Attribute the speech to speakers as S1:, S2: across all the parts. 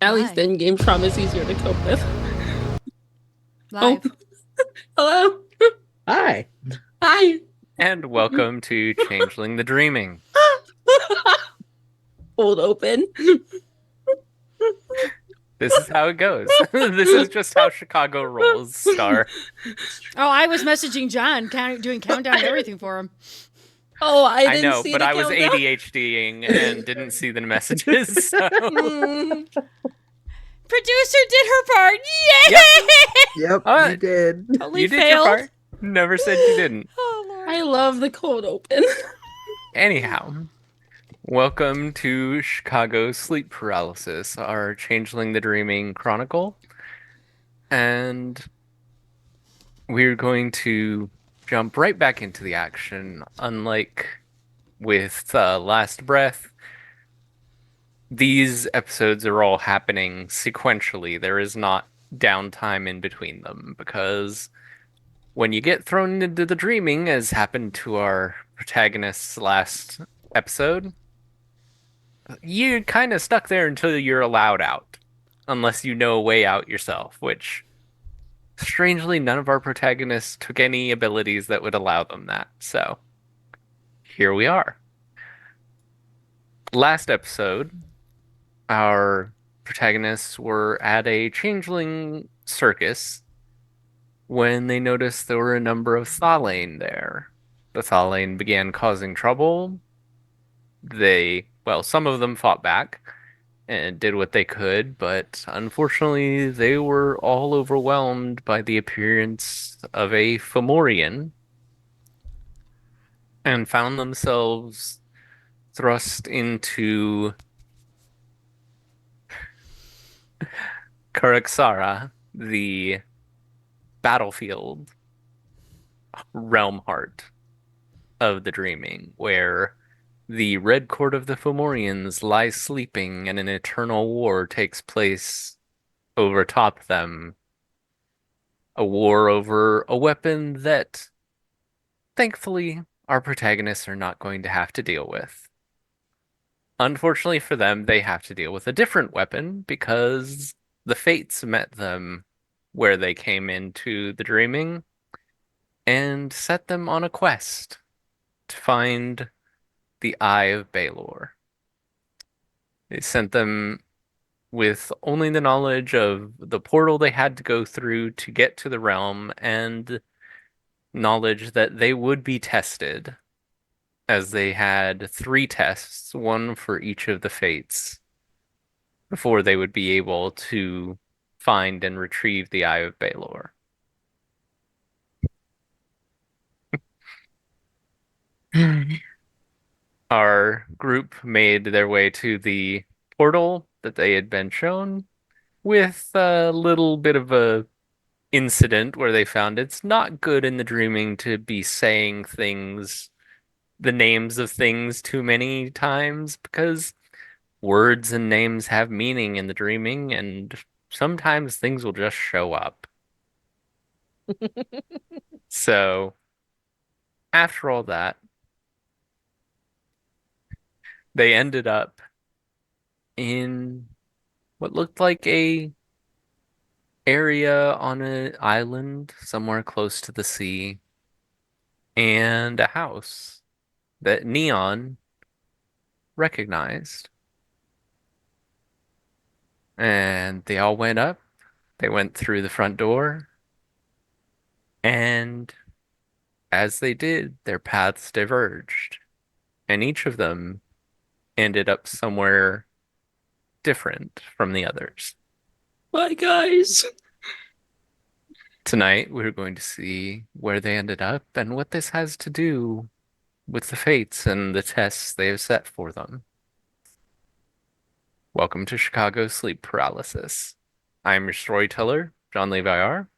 S1: At least
S2: Hi.
S1: in-game trauma is easier to cope with. Oh,
S2: Live.
S1: hello.
S3: Hi.
S1: Hi.
S4: And welcome to Changeling the Dreaming.
S1: Hold open.
S4: This is how it goes. This is just how Chicago rolls, Star.
S2: Oh, I was messaging John, doing countdown and everything for him.
S1: Oh, I
S4: I
S1: didn't
S4: know,
S1: see
S4: but
S1: the
S4: I was
S1: countdown.
S4: ADHDing and didn't see the messages. So.
S1: Mm.
S2: Producer did her part. Yay!
S4: Yep.
S3: Yep,
S4: All
S3: you
S4: right.
S3: did.
S2: Totally
S4: You did your
S2: failed.
S4: part. Never said you didn't.
S2: Oh Lord.
S1: I love the cold open.
S4: Anyhow, welcome to Chicago Sleep Paralysis, our Changeling the Dreaming Chronicle. And we're going to jump right back into the action. Unlike with Last Breath, these episodes are all happening sequentially. There is not downtime in between them because when you get thrown into the dreaming, as happened to our protagonists last episode, you're kind of stuck there until you're allowed out, unless you know a way out yourself, which strangely none of our protagonists took any abilities that would allow them that. So here we are. Last episode, our protagonists were at a changeling circus when they noticed there were a number of Thalane there. The Thalane began causing trouble. Some of them fought back and did what they could, but unfortunately, they were all overwhelmed by the appearance of a Fomorian and found themselves thrust into Karaksara, the battlefield realm heart of the dreaming, where the Red Court of the Fomorians lies sleeping and an eternal war takes place overtop them. A war over a weapon that, thankfully, our protagonists are not going to have to deal with. Unfortunately for them, they have to deal with a different weapon because the Fates met them where they came into the dreaming and set them on a quest to find the Eye of Balor. They sent them with only the knowledge of the portal they had to go through to get to the realm and knowledge that they would be tested, as they had 3 tests, one for each of the fates, before they would be able to find and retrieve the Eye of Balor. Our group made their way to the portal that they had been shown with a little bit of a incident where they found it's not good in the dreaming to be saying things, the names of things too many times because words and names have meaning in the dreaming and sometimes things will just show up. So, after all that, they ended up in what looked like a area on an island somewhere close to the sea and a house that Neon recognized. And they all went up. They went through the front door. And as they did, their paths diverged. And each of them ended up somewhere different from the others.
S1: Bye, guys.
S4: Tonight, we're going to see where they ended up and what this has to do with the fates and the tests they have set for them. Welcome to Chicago Sleep Paralysis. I'm your storyteller, John Levi R.,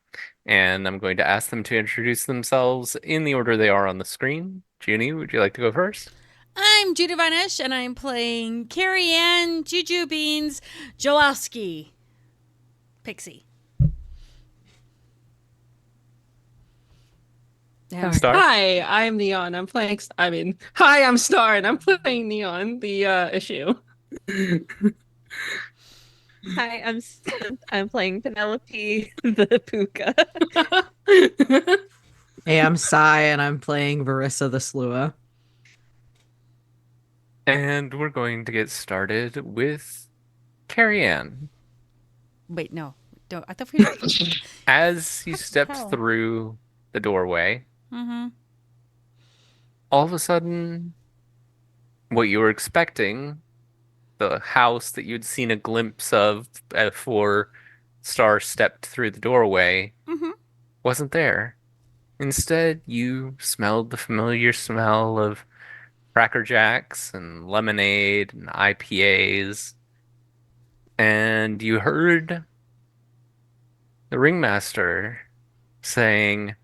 S4: and I'm going to ask them to introduce themselves in the order they are on the screen. Junie, would you like to go first?
S2: I'm Judah Vanish, and I'm playing Carrie Ann Juju Beans Jolowski. Pixie. Yeah.
S4: Star?
S1: Hi, I'm Neon. Hi, I'm Star, and I'm playing Neon, the issue. Hi, I'm playing Penelope the Puka.
S3: Hey, I'm Sai, and I'm playing Varissa the Slua.
S4: And we're going to get started with Carrie Ann.
S2: Wait, no. Don't. I thought we were.
S4: As you
S2: What the
S4: stepped
S2: hell?
S4: through the doorway,
S2: Mm-hmm.
S4: all of a sudden, what you were expecting, the house that you'd seen a glimpse of before Star stepped through the doorway,
S2: Mm-hmm.
S4: wasn't there. Instead, you smelled the familiar smell of Cracker Jacks and lemonade and IPAs, and you heard the ringmaster saying,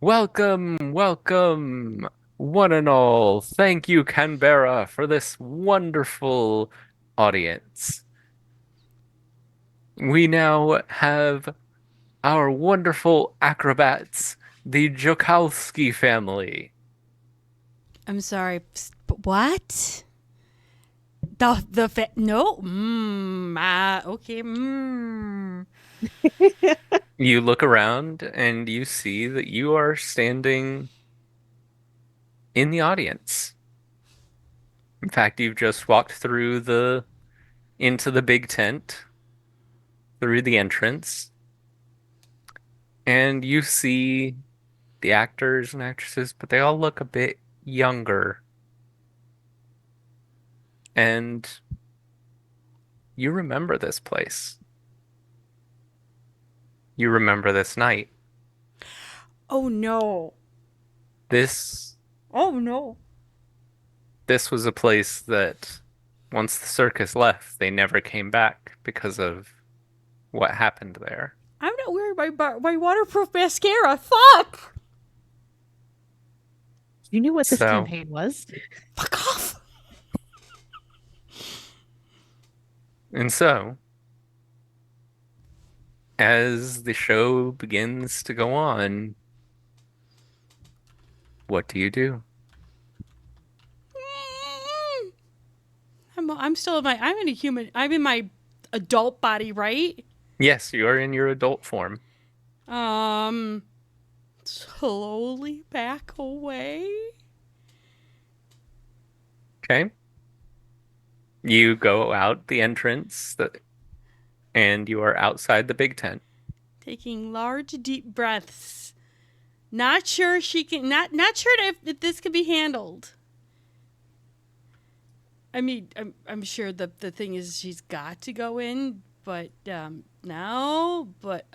S4: "Welcome, welcome, one and all. Thank you, Canberra, for this wonderful audience. We now have our wonderful acrobats, the Jokalski family."
S2: I'm sorry. What? No. Okay.
S4: You look around and you see that you are standing in the audience. In fact, you've just walked through the into the big tent, through the entrance, and you see the actors and actresses, but they all look a bit younger. And you remember this place. You remember this night.
S2: Oh no.
S4: This
S2: Oh no.
S4: this was a place that once the circus left, they never came back because of what happened there.
S2: I'm not wearing my waterproof mascara. Fuck.
S1: You knew what this
S4: So,
S1: campaign was?
S2: Fuck off.
S4: and so, as the show begins to go on, what do you do?
S2: I'm still in my. I'm in a human. I'm in my adult body, right?
S4: Yes, you are in your adult form.
S2: Um. Slowly back away.
S4: Okay. You go out the entrance and you are outside the big tent.
S2: Taking large, deep breaths. Not sure she can. Not sure if this can be handled. I mean, I'm sure the thing is she's got to go in, but no, but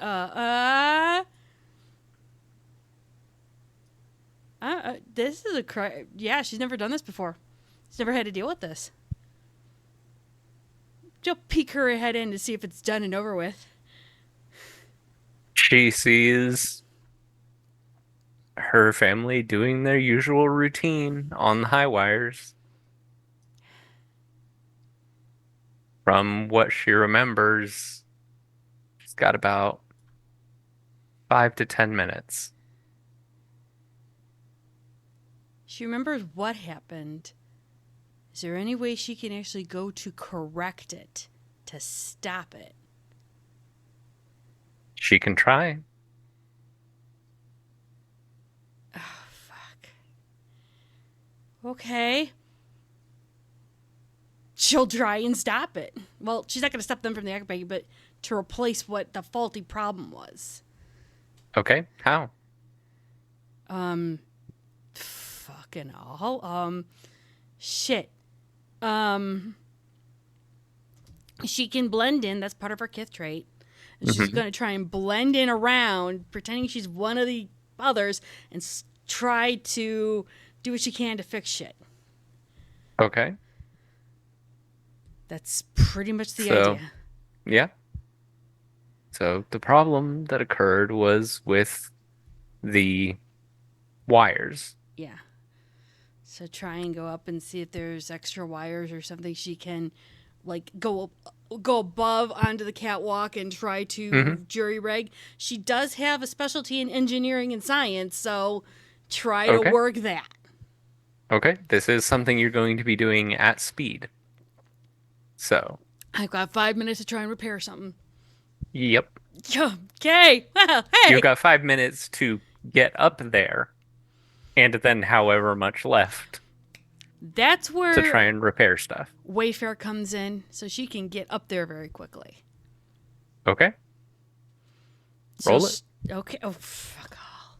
S2: this is a cry. Yeah, she's never done this before. She's never had to deal with this. She'll peek her head in to see if it's done and over with.
S4: She sees her family doing their usual routine on the high wires. From what she remembers, she's got about 5 to 10 minutes.
S2: She remembers what happened. Is there any way she can actually go to correct it, to stop it?
S4: She can try.
S2: Oh, fuck. Okay. She'll try and stop it. Well, she's not going to stop them from the acrobat, but to replace what the faulty problem was.
S4: Okay, how?
S2: Fucking all. Shit. She can blend in. That's part of her Kith trait. And she's
S4: Mhm.
S2: going to try and blend in around, pretending she's one of the others, and try to do what she can to fix shit.
S4: Okay,
S2: That's pretty much the
S4: so
S2: idea.
S4: yeah. So the problem that occurred was with the wires.
S2: Yeah. So try and go up and see if there's extra wires or something she can, like, go above onto the catwalk and try to
S4: Hmm.
S2: jury rig. She does have a specialty in engineering and science, so try to
S4: Okay,
S2: work that.
S4: okay. This is something you're going to be doing at speed. So
S2: I've got 5 minutes to try and repair something.
S4: Yep.
S2: Okay. Well, hey.
S4: You've got 5 minutes to get up there, and then however much left
S2: That's
S4: to try
S2: where
S4: and repair stuff.
S2: Wayfair comes in, so she can get up there very quickly.
S4: Okay.
S2: So
S4: Roll it.
S2: Okay. Oh, fuck all.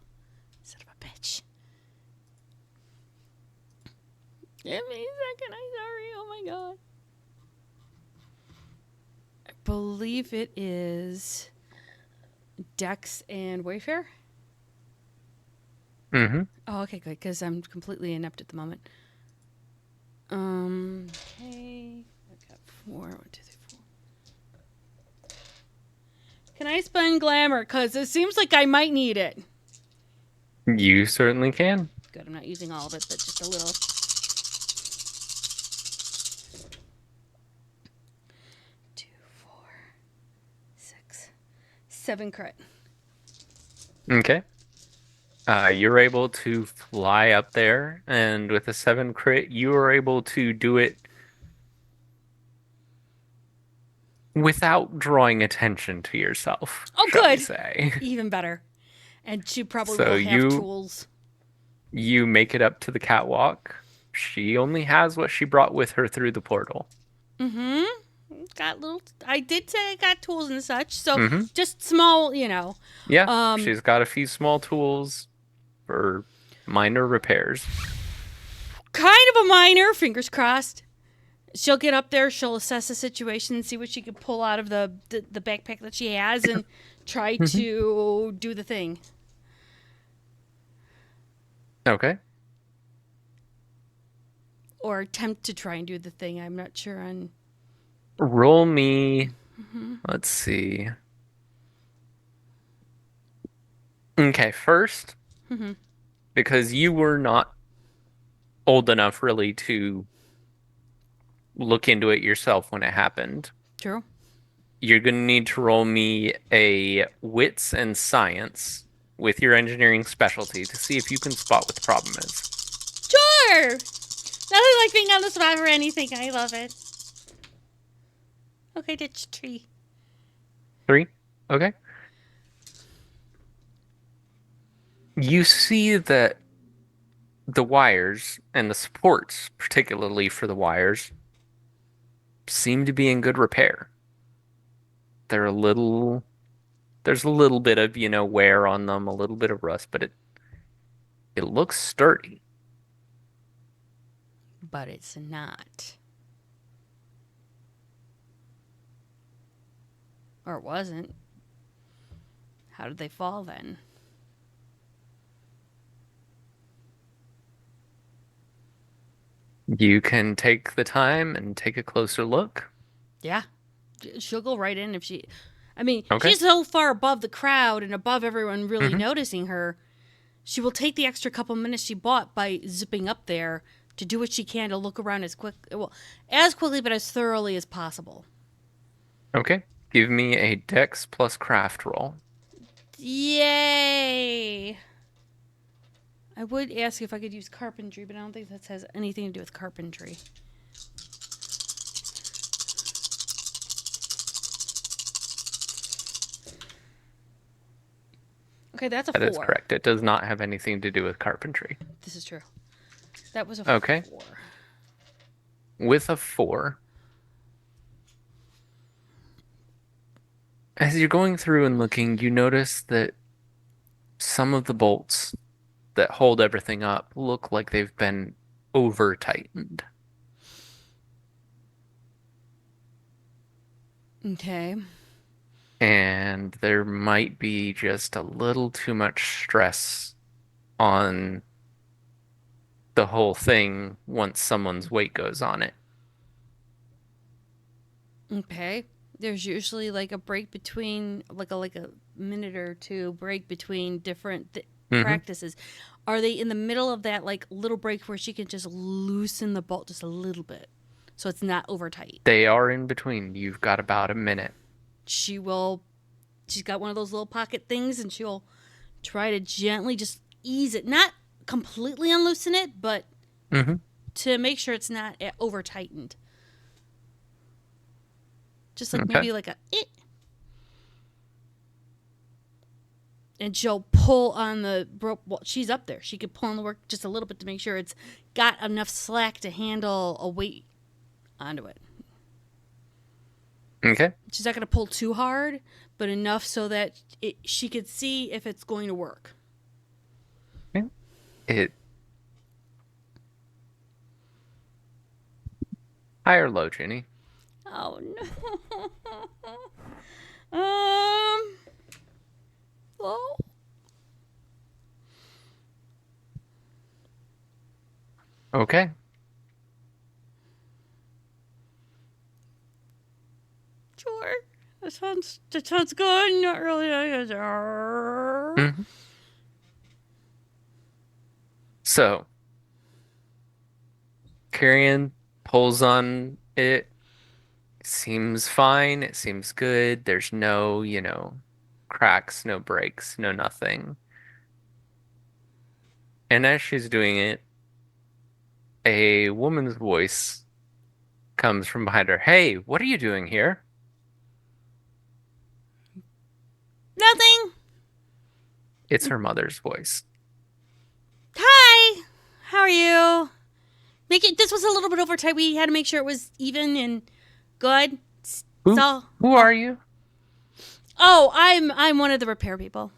S2: Son of a bitch. Give me a second. I'm sorry. Oh, my God. I believe it is Dex and Wayfair.
S4: Mm-hmm.
S2: Oh, okay, good, because I'm completely inept at the moment. Okay. I've got 4. 1, 2, 3, 4. Can I spend glamour? Because it seems like I might need it.
S4: You certainly can.
S2: Good, I'm not using all of it, but just a little. 2, 4, 6, 7 crit.
S4: Okay. You're able to fly up there, and with a 7 crit, you are able to do it without drawing attention to yourself,
S2: Oh,
S4: shall we
S2: good.
S4: say.
S2: Even better. And she probably
S4: So
S2: will have tools.
S4: you make it up to the catwalk. She only has what she brought with her through the portal.
S2: Mm-hmm. Got little. I did say I got tools and such, so
S4: Mm-hmm.
S2: just small, you know.
S4: Yeah, she's got a few small tools for minor repairs.
S2: Kind of a minor, fingers crossed. She'll get up there, she'll assess the situation, see what she can pull out of the backpack that she has, and try to do the thing.
S4: Okay.
S2: Or attempt to try and do the thing. I'm not sure on.
S4: Roll me. Let's see. Okay, first, because you were not old enough really to look into it yourself when it happened,
S2: True.
S4: you're going to need to roll me a wits and science with your engineering specialty to see if you can spot what the problem is.
S2: Sure! Nothing like being on the spot for anything. I love it. Okay, ditch tree.
S4: 3? Okay. You see that the wires and the supports, particularly for the wires, seem to be in good repair. They're a little, there's a little bit of, wear on them, a little bit of rust, but it looks sturdy.
S2: But it's not. Or it wasn't. How did they fall then?
S4: You can take the time and take a closer look.
S2: Yeah. She'll go right in if she. I mean,
S4: Okay.
S2: she's so far above the crowd and above everyone really
S4: Mhm.
S2: noticing her. She will take the extra couple minutes she bought by zipping up there to do what she can to look around as quickly but as thoroughly as possible.
S4: Okay. Give me a Dex plus craft roll.
S2: Yay! I would ask if I could use carpentry, but I don't think that has anything to do with carpentry. Okay, that's a 4.
S4: That is correct. It does not have anything to do with carpentry.
S2: This is true. That was a
S4: Okay.
S2: 4.
S4: With a 4, as you're going through and looking, you notice that some of the bolts that hold everything up look like they've been over tightened.
S2: Okay.
S4: And there might be just a little too much stress on the whole thing once someone's weight goes on it.
S2: Okay. There's usually like a break between like a minute or two break between different practices. Are they in the middle of that like little break where she can just loosen the bolt just a little bit so it's not over tight?
S4: They are in between. You've got about a minute.
S2: She's got one of those little pocket things and she'll try to gently just ease it, not completely unloosen it, but to make sure it's not over tightened. Just like
S4: Okay.
S2: maybe like a eh. And she'll pull on the rope. Well, she's up there. She could pull on the work just a little bit to make sure it's got enough slack to handle a weight onto it.
S4: Okay.
S2: She's not going to pull too hard, but enough so that she could see if it's going to work.
S4: It high or low, Ginny?
S2: Oh no. Well,
S4: Okay.
S2: sure. That sounds good. Not really.
S4: hmm So, Carrion pulls on it. It seems fine. It seems good. There's no, cracks, no breaks, no nothing. And as she's doing it, a woman's voice comes from behind her. Hey, what are you doing here?
S2: Nothing.
S4: It's her mother's voice.
S2: Hi. How are you? This was a little bit over tight. We had to make sure it was even and good.
S4: Who,
S2: So,
S4: who are you?
S2: oh, I'm one of the repair people.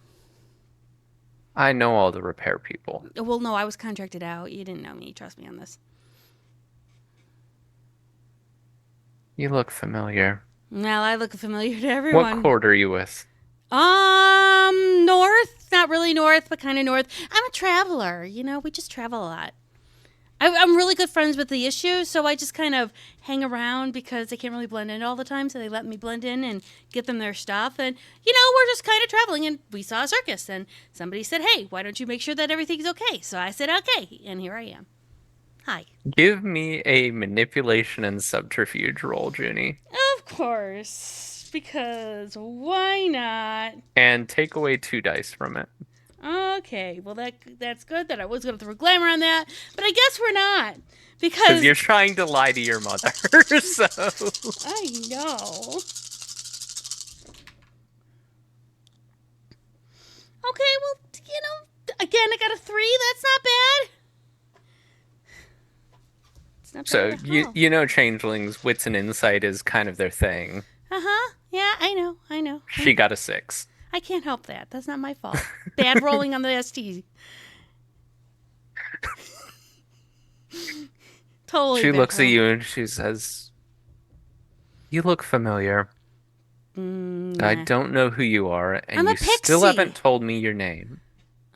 S4: I know all the repair people.
S2: Well, no, I was contracted out. You didn't know me. Trust me on this.
S4: You look familiar.
S2: Well, I look familiar to
S4: What
S2: everyone.
S4: court are you with?
S2: North. Not really north, but kind of north. I'm a traveler. We just travel a lot. I'm really good friends with the issue, so I just kind of hang around because they can't really blend in all the time, so they let me blend in and get them their stuff. And, we're just kind of traveling, and we saw a circus, and somebody said, hey, why don't you make sure that everything's okay? So I said, okay, and here I am. Hi.
S4: Give me a manipulation and subterfuge roll, Junie.
S2: Of course, because why not?
S4: And take away 2 dice from it.
S2: Okay, well that's good. That I was going to throw glamour on that, but I guess we're not
S4: Because
S2: because
S4: you're trying to lie to your mother, so...
S2: I know. Okay, well, again, I got a 3. That's not bad. It's not
S4: So,
S2: bad at all.
S4: you know changelings, wits and insight is kind of their thing.
S2: Uh-huh. Yeah, I know.
S4: She got a 6.
S2: I can't help that. That's not my fault. Bad rolling on the ST. Totally.
S4: She
S2: bad
S4: looks at
S2: roll.
S4: you and she says, you look familiar. I
S2: Nah.
S4: don't know who you are, and
S2: I'm a
S4: you still
S2: pixie.
S4: haven't told me your name.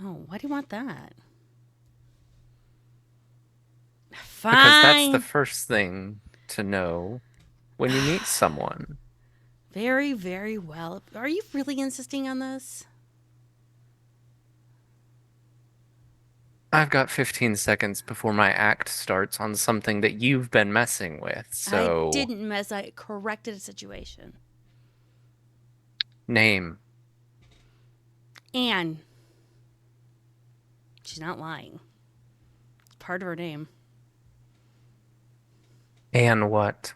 S2: Oh, why do you want that?
S4: Because that's the
S2: Fine.
S4: first thing to know when you meet someone.
S2: Very, very well. Are you really insisting on this?
S4: I've got 15 seconds before my act starts on something that you've been messing with, so...
S2: I didn't mess. I corrected a situation.
S4: Name.
S2: Anne. She's not lying. It's part of her name.
S4: And what?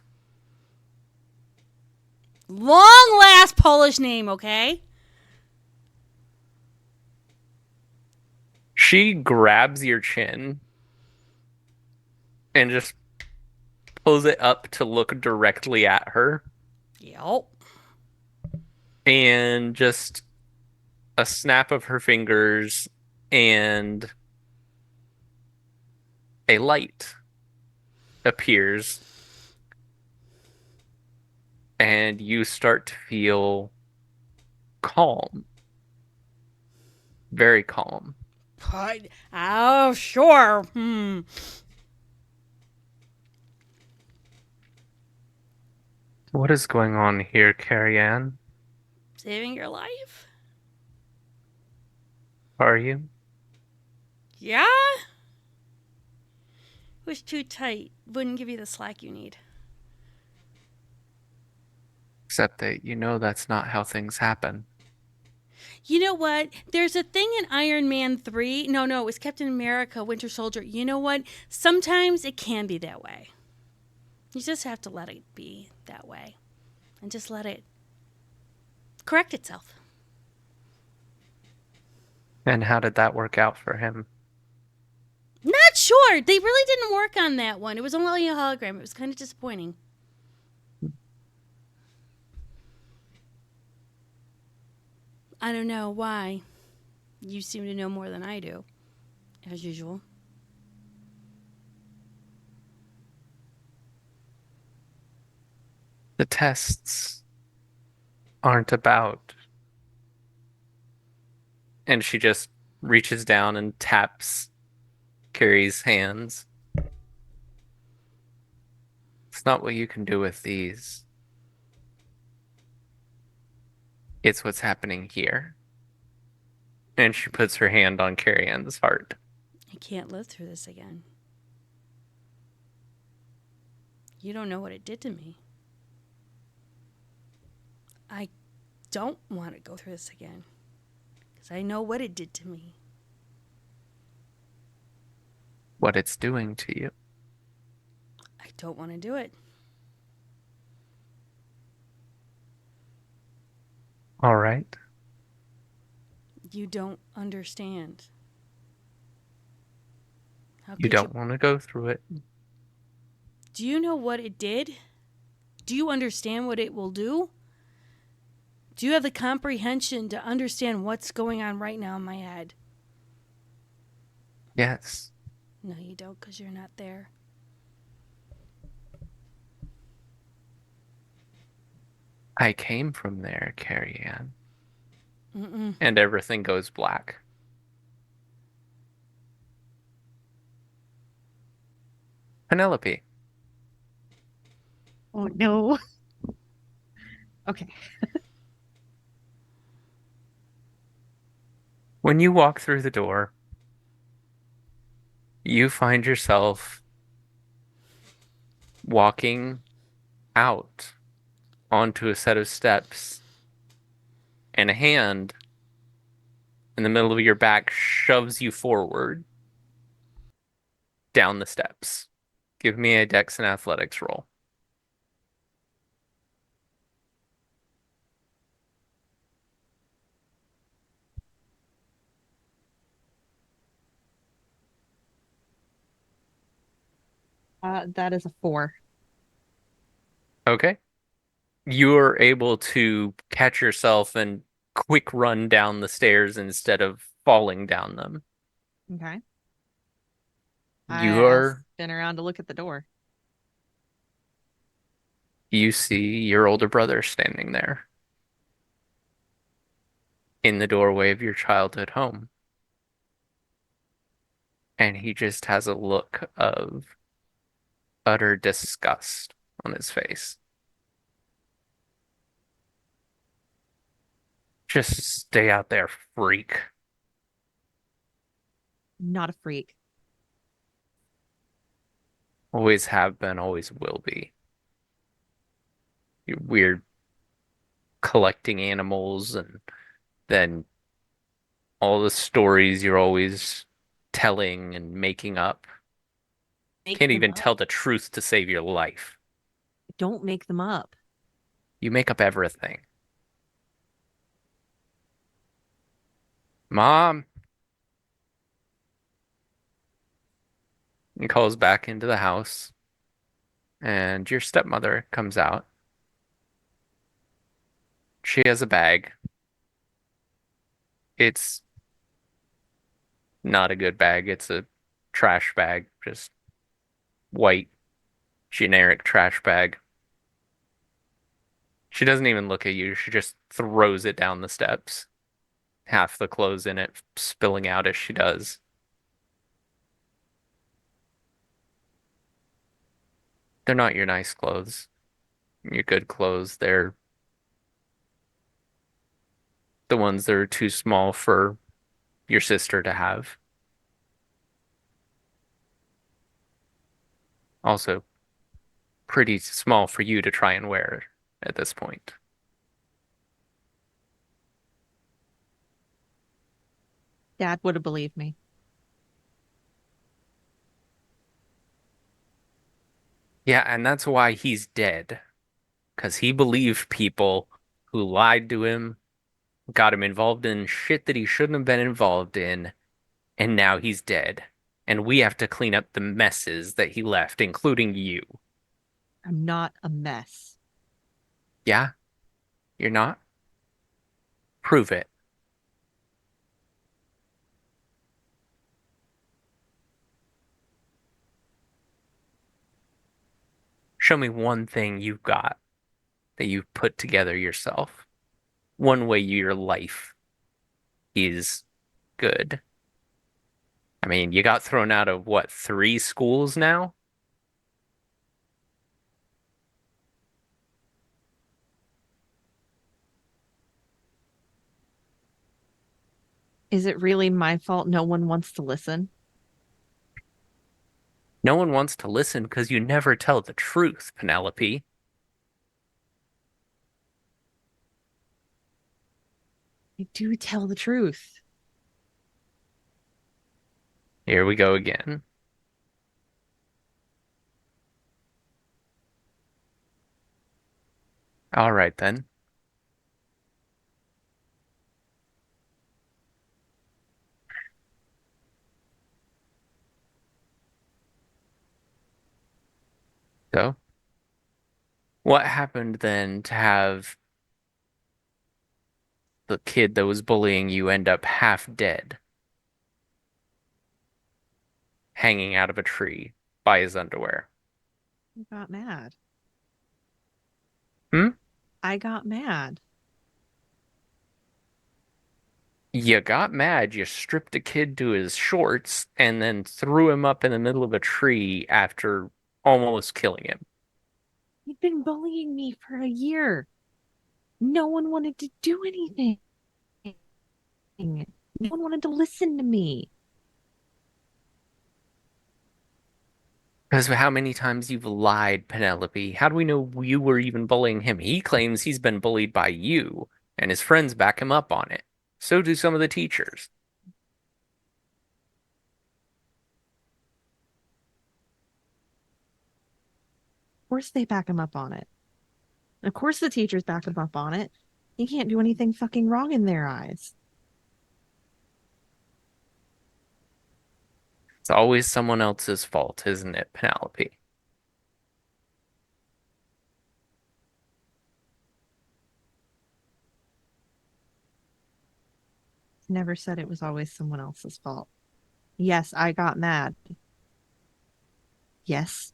S2: Long last Polish name, okay?
S4: She grabs your chin and just pulls it up to look directly at her,
S2: Yep.
S4: and just a snap of her fingers and a light appears, and you start to feel calm. Very calm.
S2: Oh, sure.
S4: What is going on here, Carrie Ann?
S2: Saving your life?
S4: Are you?
S2: Yeah? Was too tight. Wouldn't give you the slack you need.
S4: Except that you know that's not how things happen.
S2: You know what? There's a thing in Iron Man 3. No, it was Captain America, Winter Soldier. You know what? Sometimes it can be that way. You just have to let it be that way. and just let it correct itself.
S4: And how did that work out for him?
S2: Not sure. They really didn't work on that one. It was only a hologram. It was kind of disappointing. I don't know why. You seem to know more than I do, as usual.
S4: The tests aren't about. And she just reaches down and taps Carrie's hands. It's not what you can do with these. It's what's happening here. And she puts her hand on Carrie Ann's heart.
S2: I can't live through this again. You don't know what it did to me. I don't want to go through this again. Because I know what it did to me.
S4: What it's doing to you.
S2: I don't want to do it.
S4: All right.
S2: You don't understand. How
S4: You
S2: could
S4: don't want to go through it.
S2: Do you know what it did? Do you understand what it will do? Do you have the comprehension to understand what's going on right now in my head?
S4: Yes.
S2: No, you don't, because you're not there.
S4: I came from there, Carrie Ann.
S2: Mm-mm.
S4: And everything goes black. Penelope.
S5: Oh no. Okay.
S4: When you walk through the door, you find yourself walking out onto a set of steps, and a hand in the middle of your back shoves you forward down the steps. Give me a Dex and Athletics roll.
S5: That is a 4.
S4: Okay. You're able to catch yourself and quick run down the stairs instead of falling down them.
S5: Okay. I'll
S4: You're
S5: spin around to look at the door.
S4: you see your older brother standing there in the doorway of your childhood home. And he just has a look of utter disgust on his face. Just stay out there, freak.
S5: Not a freak.
S4: Always have been, always will be. You weird collecting animals and then all the stories you're always telling and making up.
S5: Make
S4: Can't
S5: them
S4: even
S5: up.
S4: tell the truth to save your life.
S5: Don't make them up.
S4: You make up everything. Mom. He calls back into the house, and your stepmother comes out. She has a bag. It's not a good bag. It's a trash bag, just white, generic trash bag. She doesn't even look at you. She just throws it down the steps, half the clothes in it spilling out as she does. They're not your nice clothes, your good clothes. They're the ones that are too small for your sister to have. Also, pretty small for you to try and wear at this point.
S5: Dad would have believed me.
S4: Yeah, and that's why he's dead. because he believed people who lied to him, got him involved in shit that he shouldn't have been involved in, and now he's dead. And we have to clean up the messes that he left, including you.
S5: I'm not a mess.
S4: Yeah? You're not? Prove it. Show me one thing you've got that you've put together yourself. One way your life is good. I mean, you got thrown out of what, 3 schools now?
S5: Is it really my fault no one wants to listen?
S4: No one wants to listen because you never tell the truth, Penelope.
S5: I do tell the truth.
S4: Here we go again. All right then. So, what happened then to have the kid that was bullying you end up half dead, hanging out of a tree by his underwear?
S5: I got mad.
S4: Hmm?
S5: I got mad.
S4: You got mad, you stripped a kid to his shorts, and then threw him up in the middle of a tree after almost killing him.
S5: He'd been bullying me for a year. No one wanted to do anything. No one wanted to listen to me.
S4: Because of how many times you've lied, Penelope. How do we know you were even bullying him? He claims he's been bullied by you, and his friends back him up on it. So do some of the teachers.
S5: Of course they back him up on it. Of course the teachers back him up on it. He can't do anything fucking wrong in their eyes.
S4: It's always someone else's fault, isn't it, Penelope?
S5: Never said it was always someone else's fault. Yes, I got mad. Yes,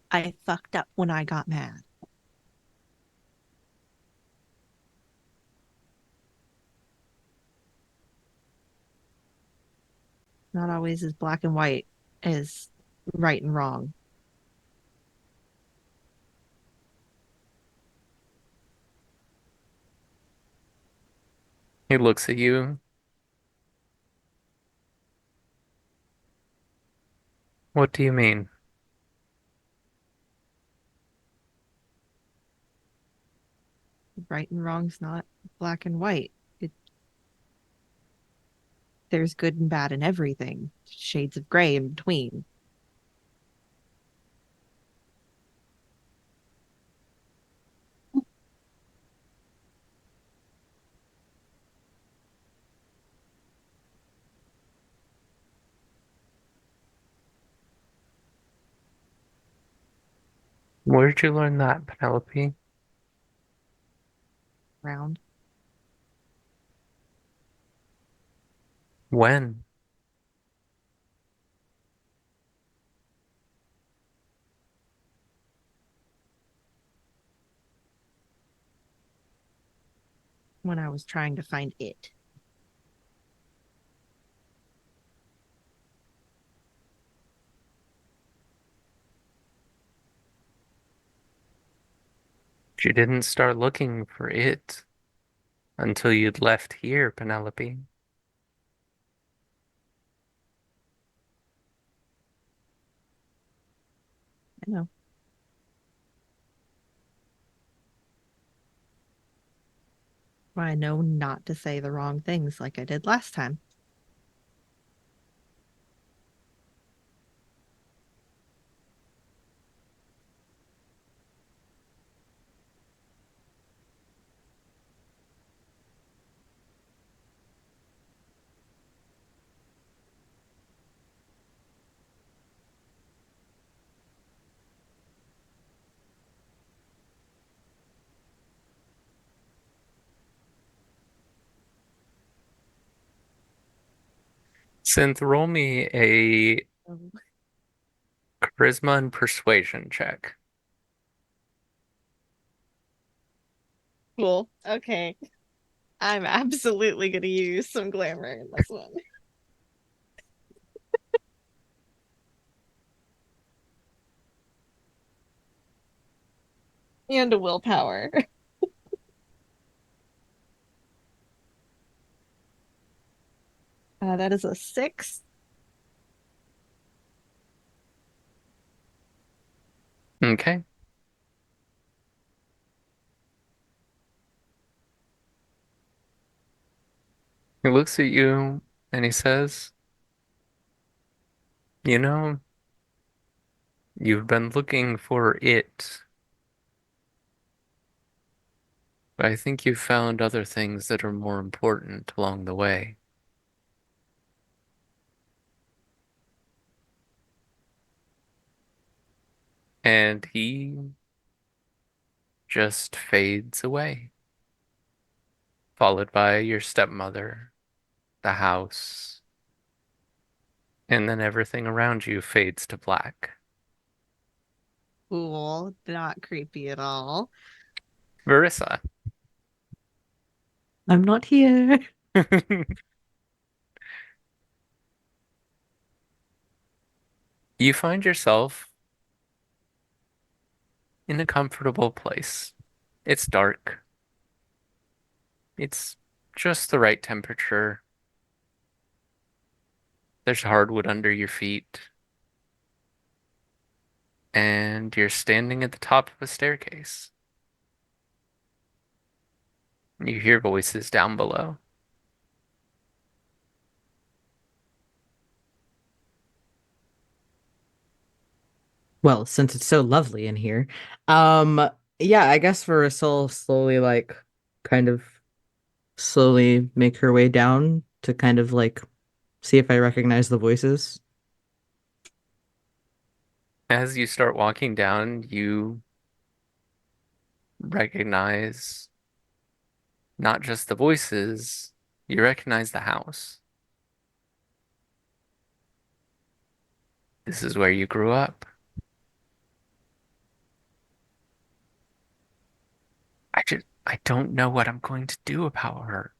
S5: I fucked up when I got mad. Not always as black and white as right and wrong.
S4: He looks at you. What do you mean?
S5: Right and wrong's not black and white. There's good and bad in everything, shades of gray in between.
S4: Where did you learn that, Penelope?
S5: Round
S4: When?
S5: when I was trying to find it.
S4: You didn't start looking for it until you'd left here, Penelope.
S5: I know. I know not to say the wrong things like I did last time.
S4: Synth, roll me a
S5: Um,
S4: charisma and persuasion check.
S5: Cool. Okay. I'm absolutely gonna use some glamour in this one. And a willpower. That is a 6.
S4: Okay. He looks at you and he says, "You know, you've been looking for it, but I think you've found other things that are more important along the way." And he just fades away, followed by your stepmother, the house, and then everything around you fades to black.
S5: Cool. Not creepy at all.
S4: Verissa.
S3: I'm not here.
S4: You find yourself in a comfortable place. It's dark. It's just the right temperature. There's hardwood under your feet, and you're standing at the top of a staircase. You hear voices down below.
S3: Well, since it's so lovely in here, um, yeah, I guess Verissa will slowly, like, kind of slowly make her way down to kind of like see if I recognize the voices.
S4: As you start walking down, you recognize not just the voices, you recognize the house. This is where you grew up. I don't know what I'm going to do about her.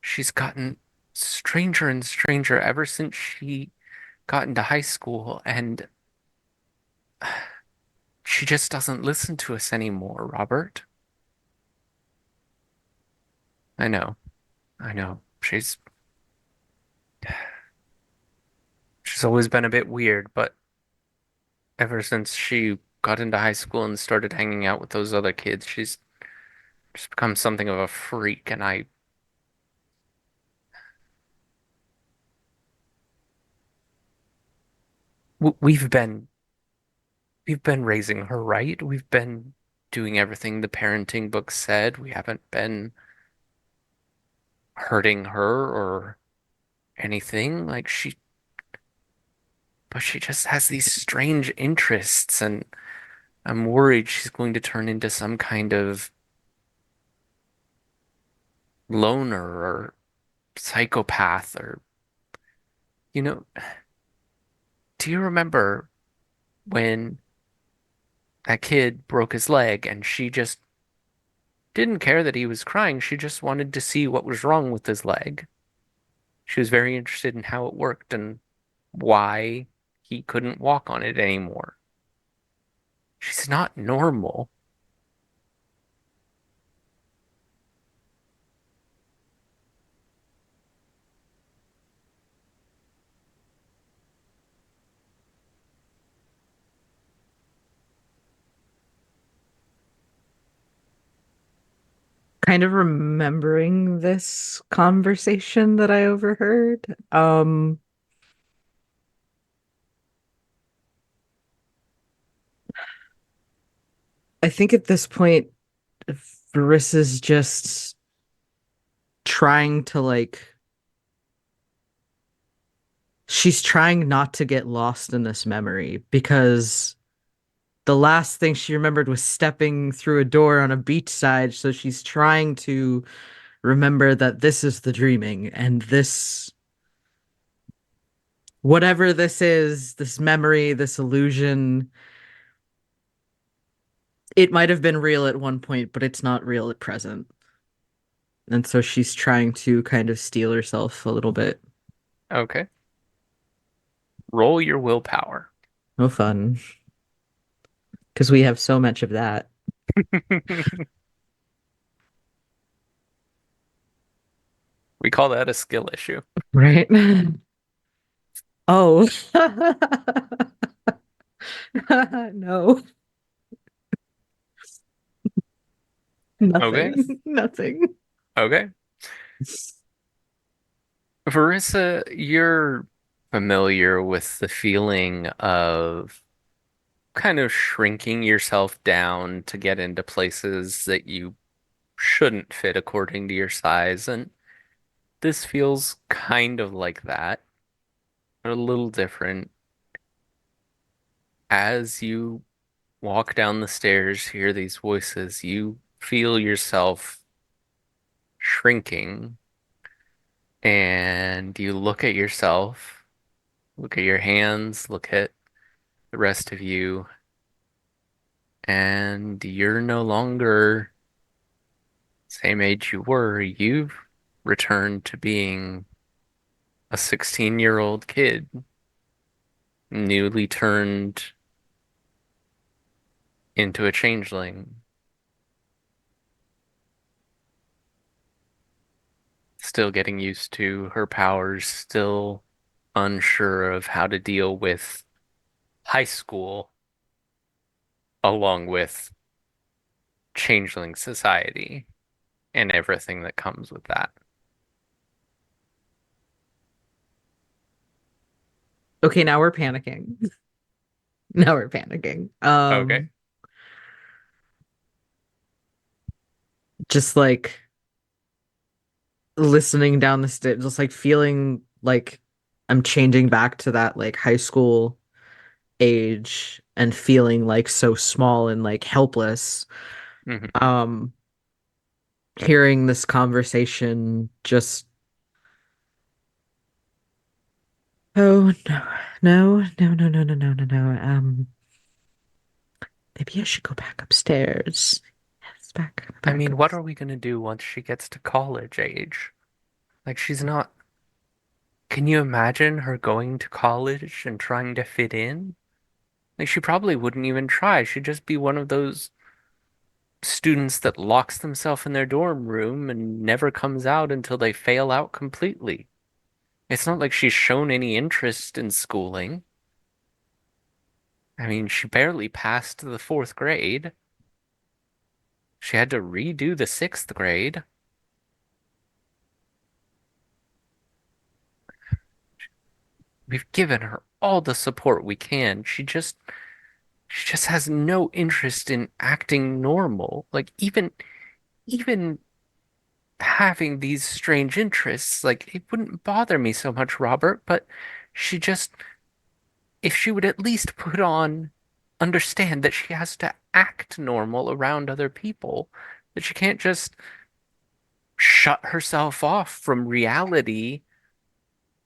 S4: She's gotten stranger and stranger ever since she got into high school, and she just doesn't listen to us anymore, Robert. I know, I know. She's always been a bit weird, but ever since she got into high school and started hanging out with those other kids, she's just become something of a freak, and w- we've been we've been raising her right. We've been doing everything the parenting book said. We haven't been hurting her or anything. But she just has these strange interests, and I'm worried she's going to turn into some kind of loner or psychopath or, you know, do you remember when that kid broke his leg and she just didn't care that he was crying? She just wanted to see what was wrong with his leg. She was very interested in how it worked and why he couldn't walk on it anymore. She's not normal.
S3: Kind of remembering this conversation that I overheard. I think at this point, Verissa's just trying to like she's trying not to get lost in this memory because the last thing she remembered was stepping through a door on a beachside, so she's trying to remember that this is the dreaming and this whatever this is, this memory, this illusion, it might have been real at one point, but it's not real at present. And so she's trying to kind of steel herself a little bit.
S4: Okay. Roll your willpower.
S3: No fun. Because we have so much of that.
S4: We call that a skill issue.
S3: Right? Oh. No.
S4: Okay.
S3: Nothing. Nothing.
S4: Okay. Verissa, you're familiar with the feeling of kind of shrinking yourself down to get into places that you shouldn't fit according to your size, and this feels kind of like that, but a little different. As you walk down the stairs, hear these voices, you feel yourself shrinking, and you look at yourself, look at your hands, look at the rest of you, and you're no longer same age you were. You've returned to being a 16-year-old kid, newly turned into a changeling, still getting used to her powers, still unsure of how to deal with high school along with changeling society and everything that comes with that.
S3: Okay, now we're panicking. Now we're panicking.
S4: Okay.
S3: Just like listening down the stairs, just like feeling like I'm changing back to that like high school age and feeling like so small and like helpless.
S4: Hmm.
S3: Um, Hearing this conversation just, oh no, no, no, no, no, no, no, no, no. Maybe I should go back upstairs. Yes,
S4: I
S3: back
S4: mean, what are
S3: upstairs.
S4: we gonna do once she gets to college age? Like, she's not. Can you imagine her going to college and trying to fit in? Like, she probably wouldn't even try. She'd just be one of those students that locks themselves in their dorm room and never comes out until they fail out completely. It's not like she's shown any interest in schooling. I mean, she barely passed the fourth grade. She had to redo the sixth grade. We've given her all the support we can. She just has no interest in acting normal. Like even having these strange interests, like it wouldn't bother me so much, Robert, but she just if she would at least put on understand that she has to act normal around other people, that she can't just shut herself off from reality,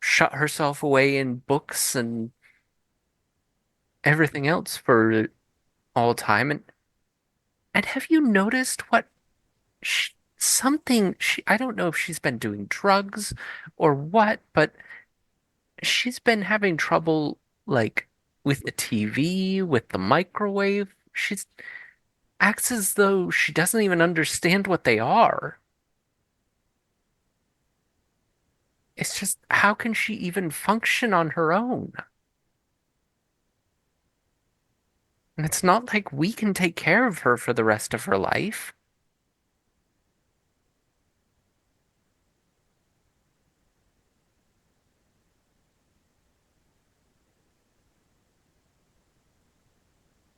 S4: shut herself away in books and everything else for all time. And have you noticed what something I don't know if she's been doing drugs or what, but she's been having trouble like with the TV, with the microwave. She's acts as though she doesn't even understand what they are. It's just, how can she even function on her own? And it's not like we can take care of her for the rest of her life.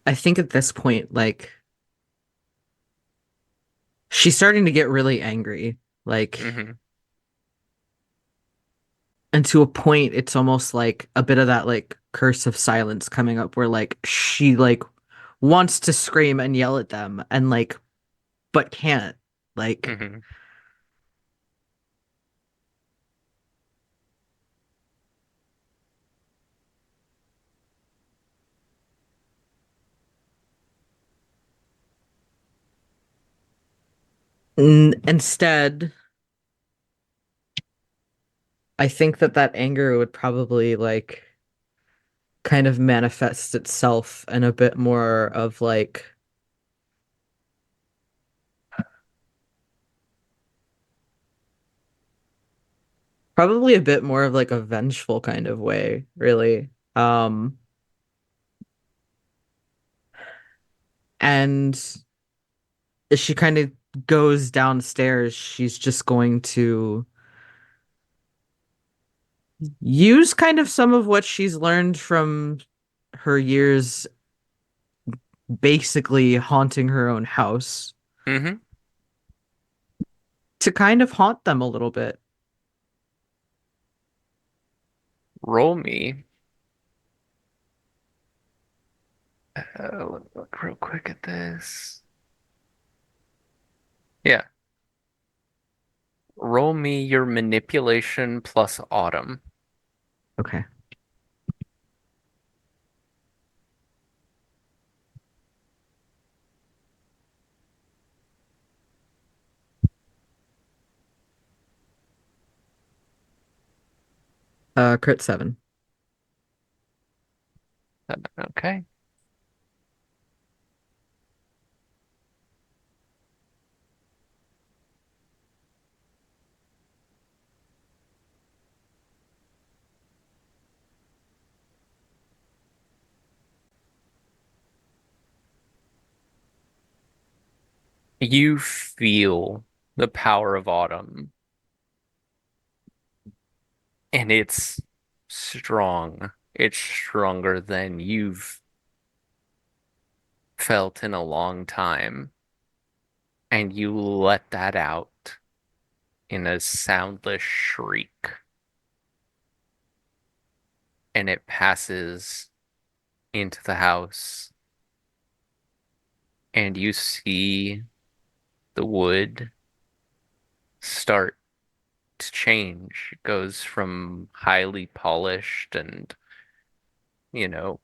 S3: I think at this point, like she's starting to get really angry. Like,
S4: Hmm.
S3: and to a point, it's almost like a bit of that like curse of silence coming up where like she like wants to scream and yell at them and like but can't. Like
S4: Hmm.
S3: Instead, I think that that anger would probably like kind of manifest itself in a bit more of like probably a bit more of like a vengeful kind of way, really. And as she kind of goes downstairs, she's just going to use kind of some of what she's learned from her years basically haunting her own house
S4: Mm-hmm.
S3: to kind of haunt them a little bit.
S4: Roll me. Let me look real quick at this. Yeah. Roll me your manipulation plus autumn.
S3: Okay. Crit 7.
S4: Okay. You feel the power of autumn, and it's strong. It's stronger than you've felt in a long time. And you let that out in a soundless shriek, and it passes into the house, and you see the wood start to change. It goes from highly polished and, you know,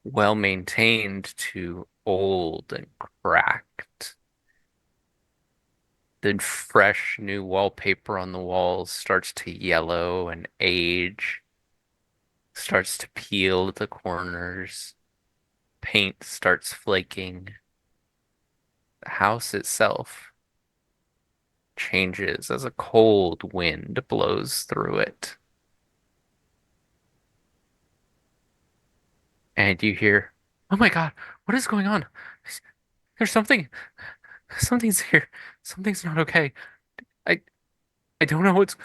S4: well maintained to old and cracked. The fresh new wallpaper on the walls starts to yellow and age, starts to peel at the corners. Paint starts flaking. The house itself changes as a cold wind blows through it. And you hear, "Oh my God, what is going on? There's something's here. Something's not okay. I, I don't know what's,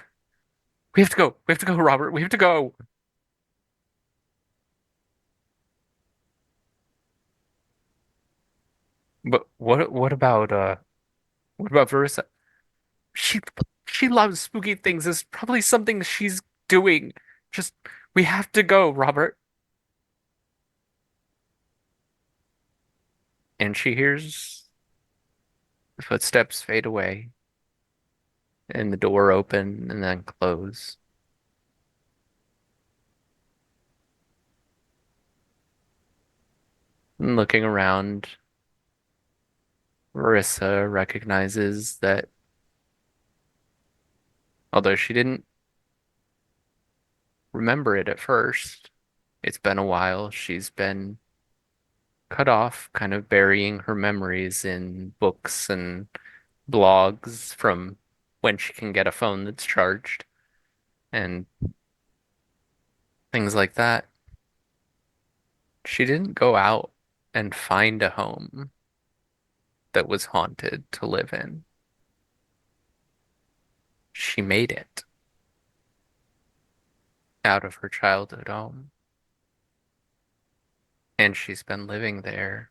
S4: we have to go. We have to go, Robert. We have to go." But what about Verissa? She, she loves spooky things. It's probably something she's doing. Just, we have to go, Robert. And she hears the footsteps fade away and the door open and then close. And looking around, Marissa recognizes that although she didn't remember it at first, it's been a while. She's been cut off, kind of burying her memories in books and blogs from when she can get a phone that's charged and things like that. She didn't go out and find a home that was haunted to live in. She made it out of her childhood home, and she's been living there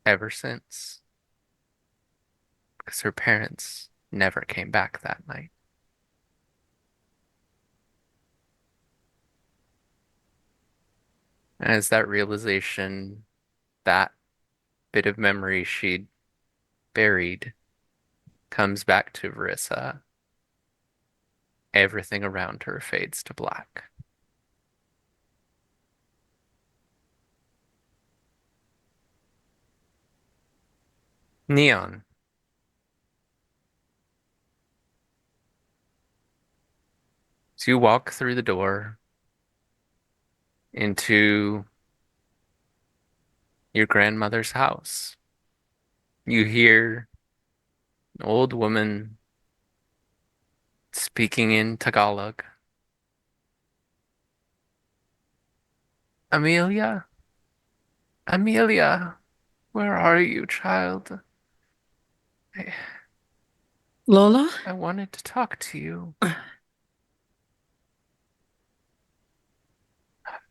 S4: ever since because her parents never came back that night. And as that realization, that bit of memory she'd buried comes back to Verissa, everything around her fades to black. Neon, As you walk through the door into your grandmother's house, you hear an old woman speaking in Tagalog. Amelia? Amelia, where are you, child? I,
S1: Lola?
S4: I wanted to talk to you.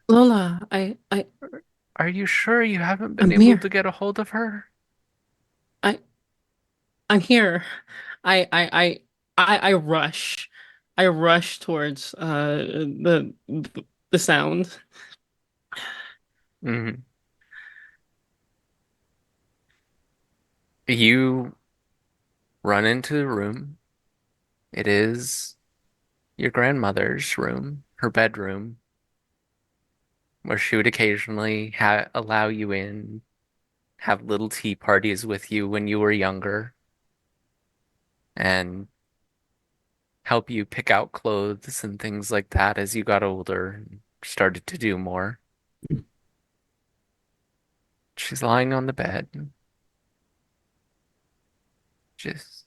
S1: Lola,
S4: Are you sure you haven't been
S1: I'm
S4: able
S1: here.
S4: to get a hold of her?
S1: I, I'm here. I, I, I, I rush. I rush towards the sound.
S4: Mhm. You run into the room. It is your grandmother's room, her bedroom, where she would occasionally allow you in, have little tea parties with you when you were younger, and help you pick out clothes and things like that as you got older and started to do more. She's lying on the bed, just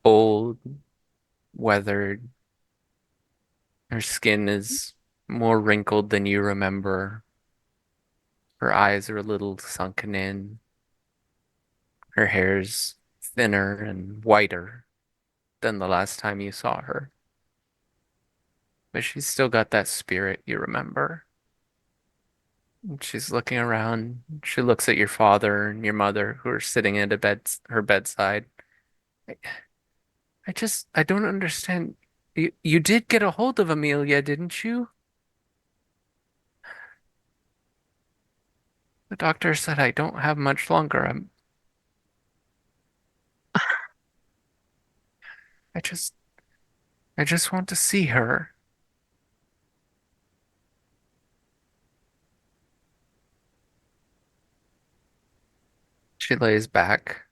S4: old, weathered. Her skin is more wrinkled than you remember. Her eyes are a little sunken in. Her hair's thinner and whiter than the last time you saw her. But she's still got that spirit you remember. And she's looking around. She looks at your father and your mother who are sitting at her bedside. I, I don't understand. You did get a hold of Amelia, didn't you? The doctor said I don't have much longer. I just, I just want to see her. She lays back,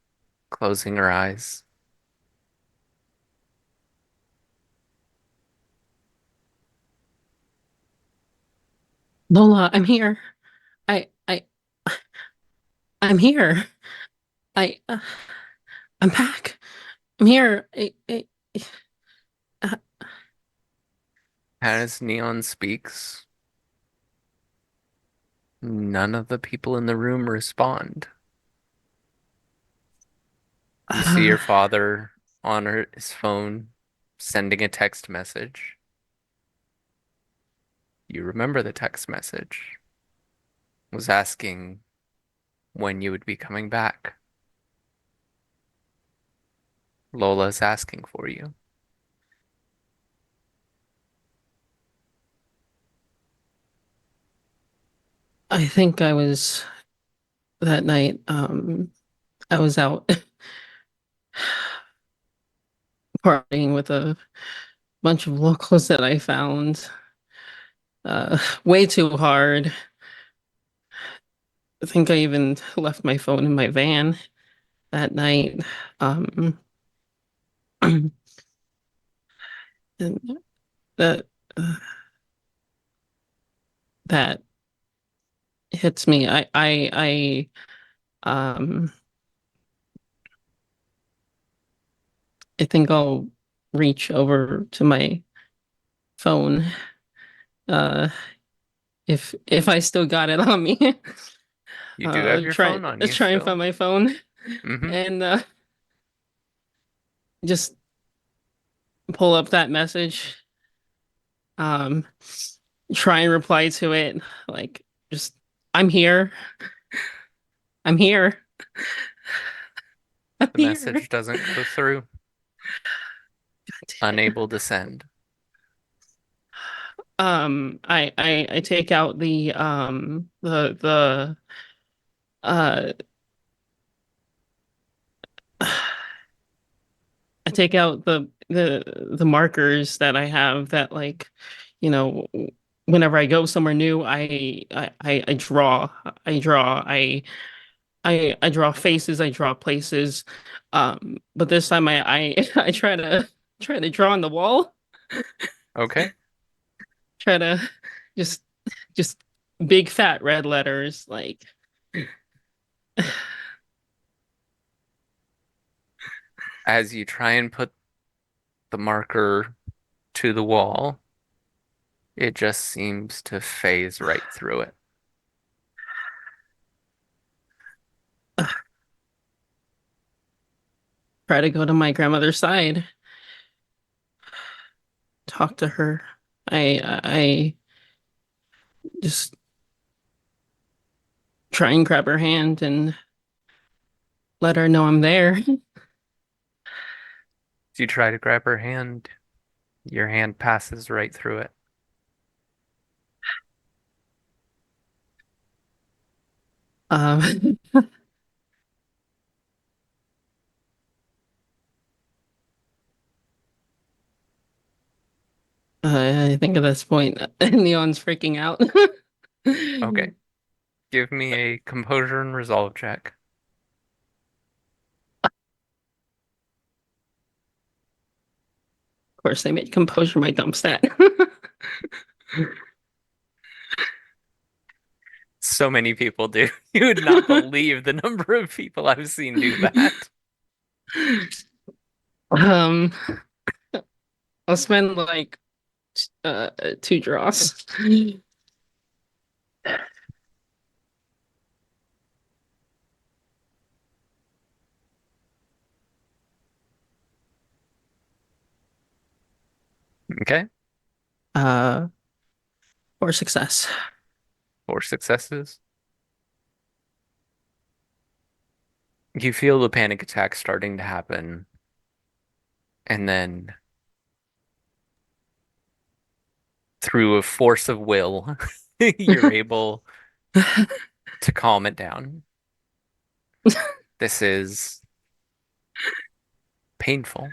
S4: closing her eyes.
S1: Lola, I'm here. I, I, I'm here. I, I'm back. I'm here. Uh,
S4: As Neon speaks, none of the people in the room respond. You see your father on his phone sending a text message. You remember the text message. Was asking when you would be coming back. Lola's asking for you.
S1: I think I was that night. I was out partying with a bunch of locals that I found. Way too hard. I think I even left my phone in my van that night. Um, and that that hits me. Um, I think I'll reach over to my phone, uh, if I still got it on me.
S4: You do have your
S1: Try
S4: phone on
S1: let's
S4: you
S1: try and find
S4: still.
S1: my phone
S4: Mm-hmm.
S1: and just pull up that message. Um, try and reply to it. Like, just I'm here. I'm here. I'm
S4: The
S1: here.
S4: message doesn't go through. Unable to send.
S1: I take out the uh I take out the markers that I have that, like, you know, whenever I go somewhere new, I draw. I draw faces, I draw places. But this time I I try to draw on the wall.
S4: Okay.
S1: Try to just just big fat red letters like
S4: As you try and put the marker to the wall, it just seems to phase right through it.
S1: try to go to my grandmother's side, talk to her. I just try and grab her hand and let her know I'm there.
S4: As you try to grab her hand, your hand passes right through it.
S1: Um, I think at this point, Neon's freaking out.
S4: Okay. Give me a composure and resolve check.
S1: Of course, I made composure my dump stat.
S4: So many people do. You would not believe the number of people I've seen do that.
S1: um, I'll spend like 2 draws.
S4: Okay.
S1: Uh, for success.
S4: 4 successes. You feel the panic attack starting to happen, and then through a force of will, you're able to calm it down. This is painful.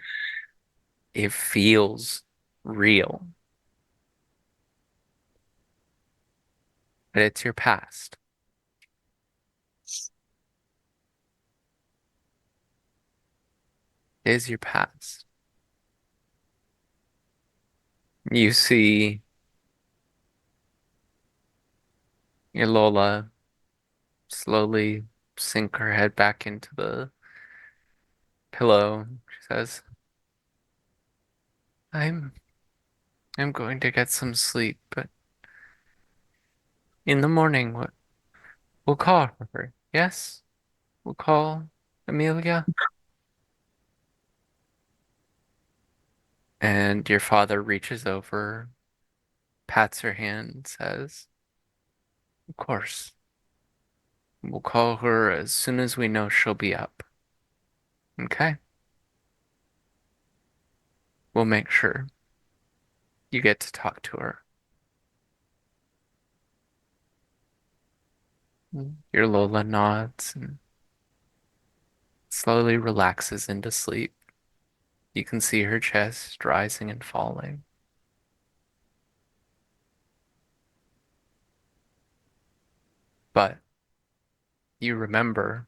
S4: It feels real, but it's your past. It is your past. You see your Lola slowly sink her head back into the pillow. She says, I'm I'm going to get some sleep, but in the morning we'll call her. Yes? We'll call Amelia. And your father reaches over, pats her hand, says, of course. We'll call her as soon as we know she'll be up. Okay? We'll make sure you get to talk to her. Your Lola nods and slowly relaxes into sleep. You can see her chest rising and falling. But you remember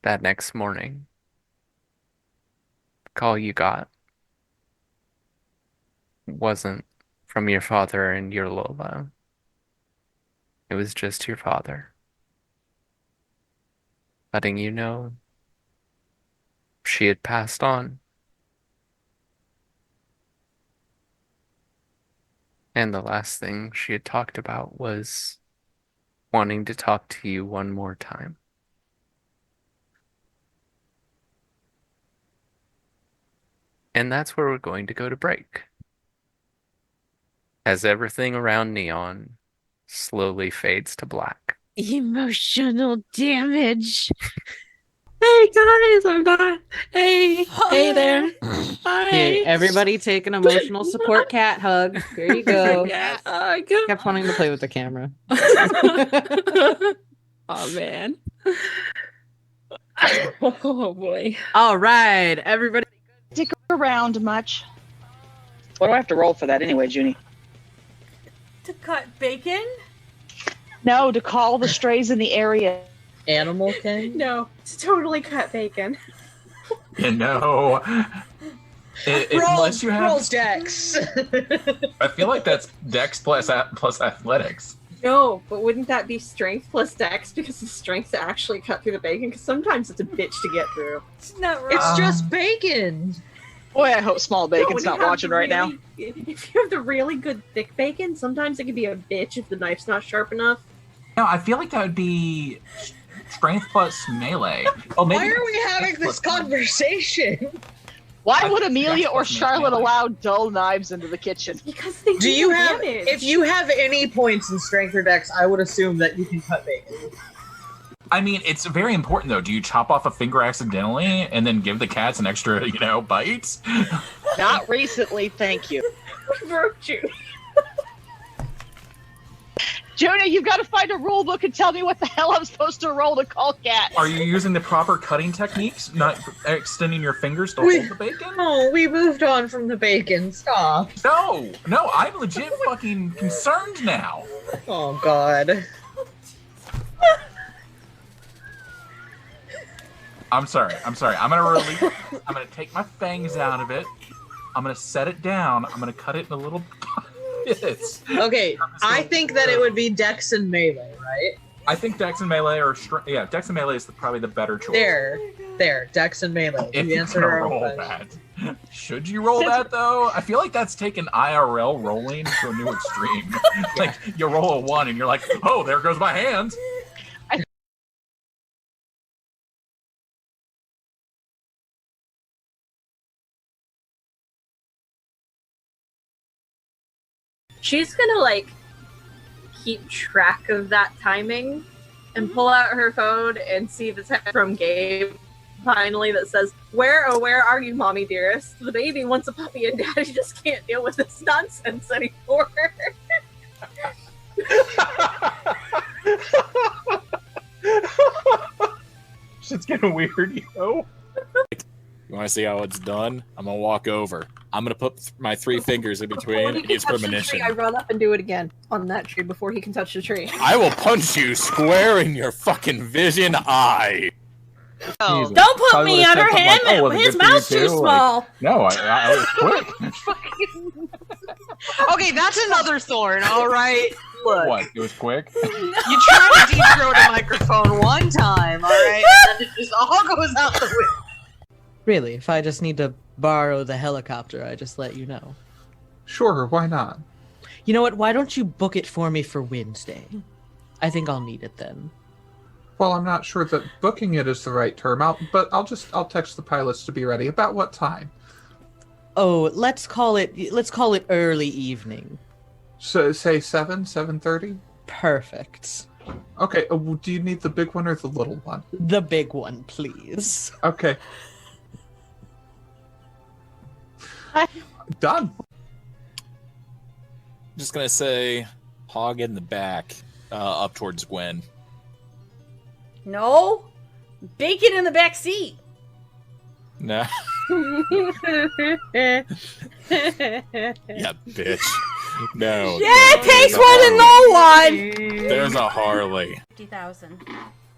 S4: that next morning, the call you got wasn't from your father and your Lola. It was just your father letting you know she had passed on. And the last thing she had talked about was wanting to talk to you one more time. And that's where we're going to go to break. As everything around Neon slowly fades to black.
S5: Emotional damage.
S1: Hey guys, I'm not. Hey there.
S3: Here,
S1: Hi.
S3: everybody take an emotional support cat hug. Here you go.
S1: Yeah. Oh, God.
S3: Kept wanting to play with the camera.
S1: Oh man. Oh boy.
S3: All right, everybody.
S6: Stick around much.
S7: What do I have to roll for that anyway, Junie?
S2: To cut bacon?
S6: No, to call the strays in the area.
S3: Animal King?
S8: No, to totally cut bacon.
S9: You know,
S8: Unless you have,
S9: roll Dex.
S8: I feel like that's Dex plus athletics.
S10: No, but wouldn't that be strength plus dex because the strength to actually cut through the bacon? Because sometimes it's a bitch to get through.
S2: It's not right.
S9: It's just bacon.
S7: Boy, I hope Small Bacon's
S10: No,
S7: not
S10: when you have
S7: watching
S10: the
S7: right now.
S10: If you have the really good thick bacon, sometimes it can be a bitch if the knife's not sharp enough.
S8: No, I feel like that would be strength plus melee. Oh, maybe
S9: Why are we having this conversation?
S7: Why
S8: I-
S7: would Amelia or
S8: that's
S7: Charlotte
S8: melee.
S7: allow dull knives into the kitchen?
S10: Because they
S9: Do you have?
S10: damage.
S9: If you have any points in strength or Dex, I would assume that you can cut bacon.
S8: I mean, it's very important though. Do you chop off a finger accidentally and then give the cats an extra, bite?
S7: Not recently, thank you.
S10: We broke Judy.
S7: Jonah, you've got to find a rule book and tell me what the hell I'm supposed to roll to call cats.
S8: Are you using the proper cutting techniques? Not extending your fingers to hold the bacon?
S9: Oh, we moved on from the bacon. Stop.
S8: No, I'm legit fucking concerned now.
S9: Oh God.
S8: I'm sorry. I'm gonna take my fangs out of it. I'm gonna set it down. I'm gonna cut it in little bits.
S9: Okay, I think that it would be Dex and melee, right?
S8: I think Dex and Melee are Dex and Melee is probably the better choice.
S9: There, Dex and melee.
S8: If
S9: You
S8: you're
S9: answered
S8: gonna
S9: our own
S8: roll
S9: question.
S8: that. Should you roll that though? I feel like that's taken IRL rolling to a new extreme. Like you roll a 1 and you're like, oh, there goes my hand.
S10: She's gonna keep track of that timing and pull out her phone and see the text from Gabe finally that says, where are you, mommy dearest? The baby wants a puppy and daddy just can't deal with this nonsense anymore.
S8: Shit's getting weird, yo.
S11: You want to see how it's done? I'm gonna walk over. I'm gonna put my 3 fingers in between
S10: When he
S11: and
S10: can
S11: use
S10: touch the
S11: premonition.
S10: tree, I run up and do it again on that tree before he can touch the tree.
S11: I will punch you square in your fucking vision eye.
S2: Oh. Don't put
S8: Probably
S2: me
S8: would've
S2: under
S8: said something
S2: him.
S8: like, "Oh, was it
S2: His
S8: good for you
S2: mouth's too
S8: too?"
S2: small.
S8: No, I was quick.
S9: Okay, that's another thorn. All right. Look,
S8: What? It was quick?
S9: you try to deep throat a microphone one time, all right, and then it just all goes out the window.
S3: Really, if I just need to borrow the helicopter, I just let you know.
S12: Sure, why not?
S3: You know what? Why don't you book it for me for Wednesday? I think I'll need it then.
S12: Well, I'm not sure that booking it is the right term. I'll text the pilots to be ready. About what time?
S3: Oh, let's call it early evening.
S12: So say 7:30.
S3: Perfect.
S12: Okay. Do you need the big one or the little one?
S3: The big one, please.
S12: Okay. Done.
S11: Just gonna say, hog in the back, up towards Gwen.
S2: No, bacon in the back seat.
S11: No. Yeah, bitch. No.
S2: Yeah, it takes one to know one.
S11: There's a Harley.
S2: 50,000.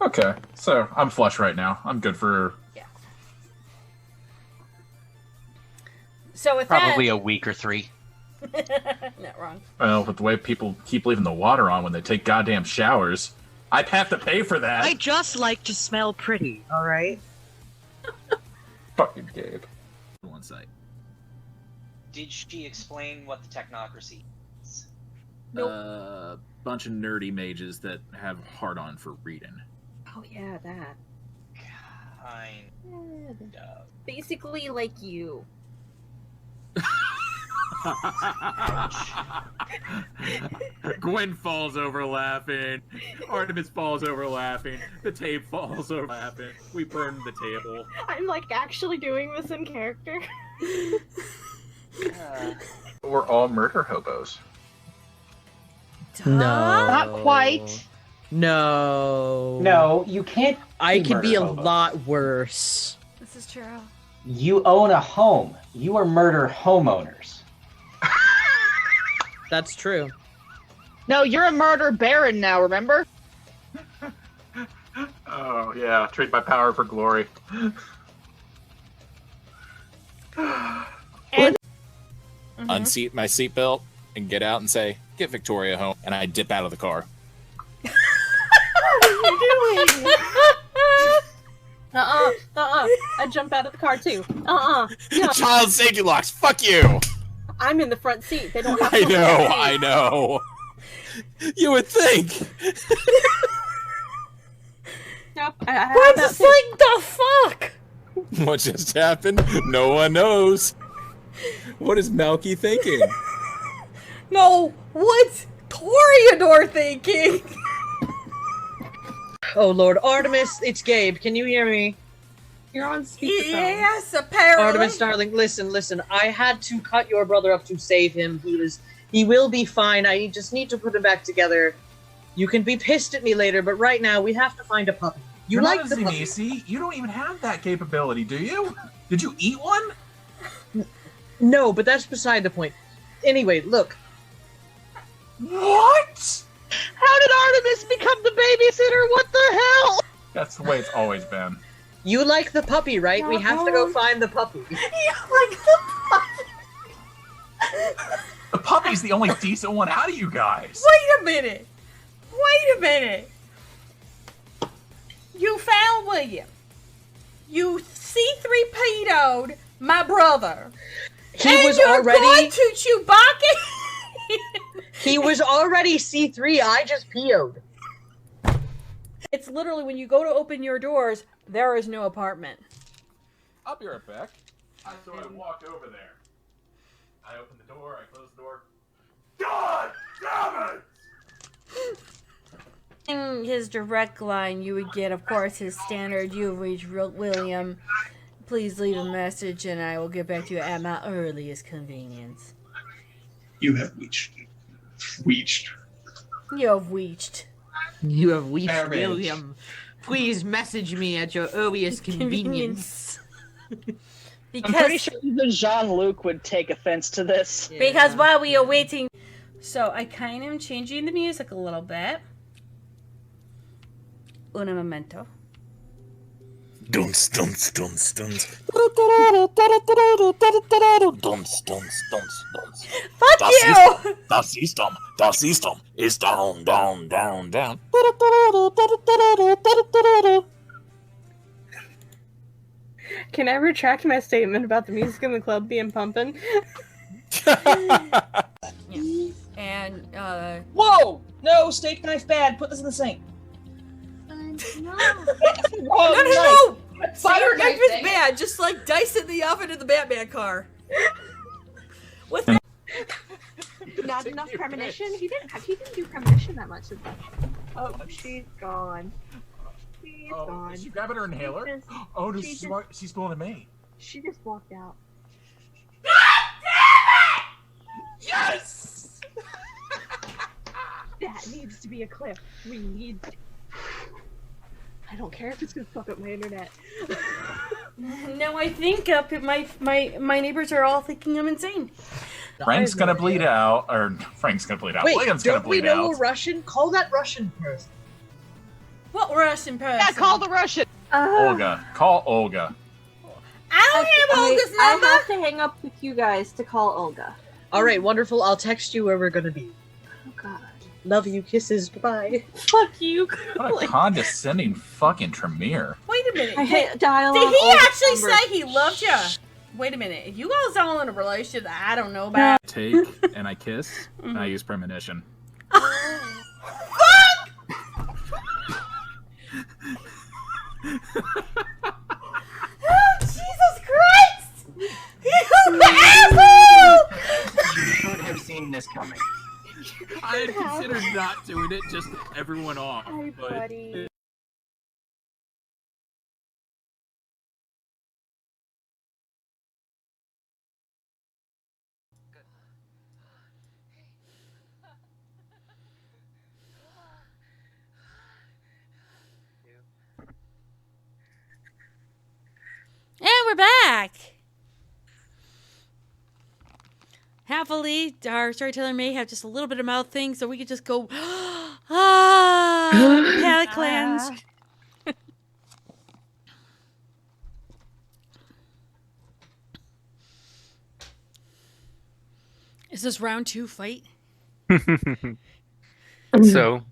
S8: Okay, so I'm flush right now. I'm good for
S2: So with
S13: probably a week or 3.
S2: Not wrong.
S8: well, with the way people keep leaving the water on when they take goddamn showers. I'd have to pay for that.
S9: I just like to smell pretty, all right?
S8: Fucking Gabe.
S14: One site.
S13: Did she explain what the technocracy is?
S10: Nope.
S14: Bunch of nerdy mages that have hard on for reading.
S10: Oh yeah, that.
S13: Kind of.
S10: Basically like you.
S14: Gwen falls over laughing. Artemis falls over laughing. The tape falls over laughing. We burn the table.
S10: I'm actually doing this in character.
S8: We're all murder hobos.
S3: No.
S6: Not quite.
S3: No.
S15: No, you can't.
S3: I could be a
S15: murder hobos.
S3: lot worse.
S2: This is true.
S15: You own a home. You are murder homeowners.
S3: That's true.
S7: No, you're a murder baron now, remember?
S8: Oh, yeah. Trade my power for glory.
S11: unseat my seatbelt, and get out and say, "Get Victoria home," and I dip out of the car.
S10: What are you doing? I jump out of the car too. No.
S11: Child safety locks. Fuck you.
S10: I'm in the front seat. They don't have.
S11: I know. You would think.
S10: Nope.
S2: We're just like, the fuck?
S11: What just happened? No one knows. What is Melky thinking?
S2: No, what's Toreador thinking?
S9: Oh Lord, Artemis, it's Gabe. Can you hear me?
S10: You're on speakerphone.
S2: Yes, apparently.
S9: Artemis, darling, listen. I had to cut your brother up to save him. He will be fine. I just need to put him back together. You can be pissed at me later, but right now we have to find a puppy. You
S8: You're
S9: like
S8: not
S9: the
S8: a
S9: puppy?
S8: Zenisi. You don't even have that capability, do you? Did you eat one?
S9: No, but that's beside the point. Anyway, look.
S8: What?
S7: How did Artemis become the babysitter? What the hell?
S8: That's the way it's always been.
S9: You like the puppy, right? We have to go find the puppy.
S2: You like the puppy?
S8: The puppy's the only decent one out of you guys.
S2: Wait a minute. You found William. You C3P'd my brother.
S9: He
S2: and
S9: was
S2: you're
S9: already.
S2: going to Chewbacca?
S9: He was already C3. I just PO'd.
S2: It's literally when you go to open your doors, there is no apartment.
S8: I'll be right back. So I walked over there. I opened the door, I closed the door. God damn it!
S2: In his direct line, you would get, of course, his standard, "You have reached William. Please leave a message and I will get back to you at my earliest convenience."
S16: You have reached.
S2: You have reached.
S3: You have reached
S16: Marriage.
S3: William. Please message me at your earliest convenience.
S7: I'm pretty sure even Jean-Luc would take offense to this.
S2: Because while we are waiting... So, I kind of am changing the music a little bit. Un momento.
S11: Dunce, dunce, dunce, dunce. Dunce, dunce, dunce, dunce.
S2: Fuck you!
S11: The system is down, down, down, down.
S10: Can I retract my statement about the music in the club being pumping?
S2: And,
S7: Whoa! No, steak knife bad. Put this in the sink.
S2: No,
S7: Wrong
S2: no!
S7: knife.
S2: Fire knife is bad, just like dice in the oven in the Batman car. What's that?
S5: Not enough premonition? He didn't do premonition that much. Oh, she's gone. She's gone.
S8: Is she grabbing her inhaler?
S5: She just-
S8: Oh, no,
S5: she
S8: she's going to me.
S5: She just walked out.
S8: Yes!
S5: That needs to be a clip. We need. I don't care if it's gonna fuck up my internet.
S2: No, I think my neighbors are all thinking I'm insane.
S8: Frank's gonna bleed out, or Frank's gonna bleed out.
S9: Wait,
S8: William's gonna
S9: don't we
S8: bleed
S9: know
S8: out.
S9: a Russian? Call that Russian person.
S2: What Russian person?
S7: Yeah, call the Russian.
S8: Olga. Call Olga.
S2: I don't have Olga's
S10: I
S2: number.
S10: have to hang up with you guys to call Olga.
S9: All right, wonderful. I'll text you where we're gonna be.
S10: Oh God.
S9: Love you. Kisses. Bye.
S10: Fuck you.
S8: What a condescending fucking Tremere.
S2: Wait a minute.
S10: I hate dialogue.
S2: Did he
S10: Olga's
S2: actually
S10: number.
S2: say he loved you? Wait a minute. If you guys all in a relationship that I don't know about.
S14: Take and I kiss and I use premonition.
S2: Oh, Jesus Christ! You asshole!
S16: You should have seen this coming.
S14: I had considered not doing it, just everyone off.
S5: Hi,
S14: but
S5: buddy.
S2: And we're back. Happily, our storyteller may have just a little bit of mouth thing, so we could just go, palate cleanse. Is this round 2 fight?
S4: So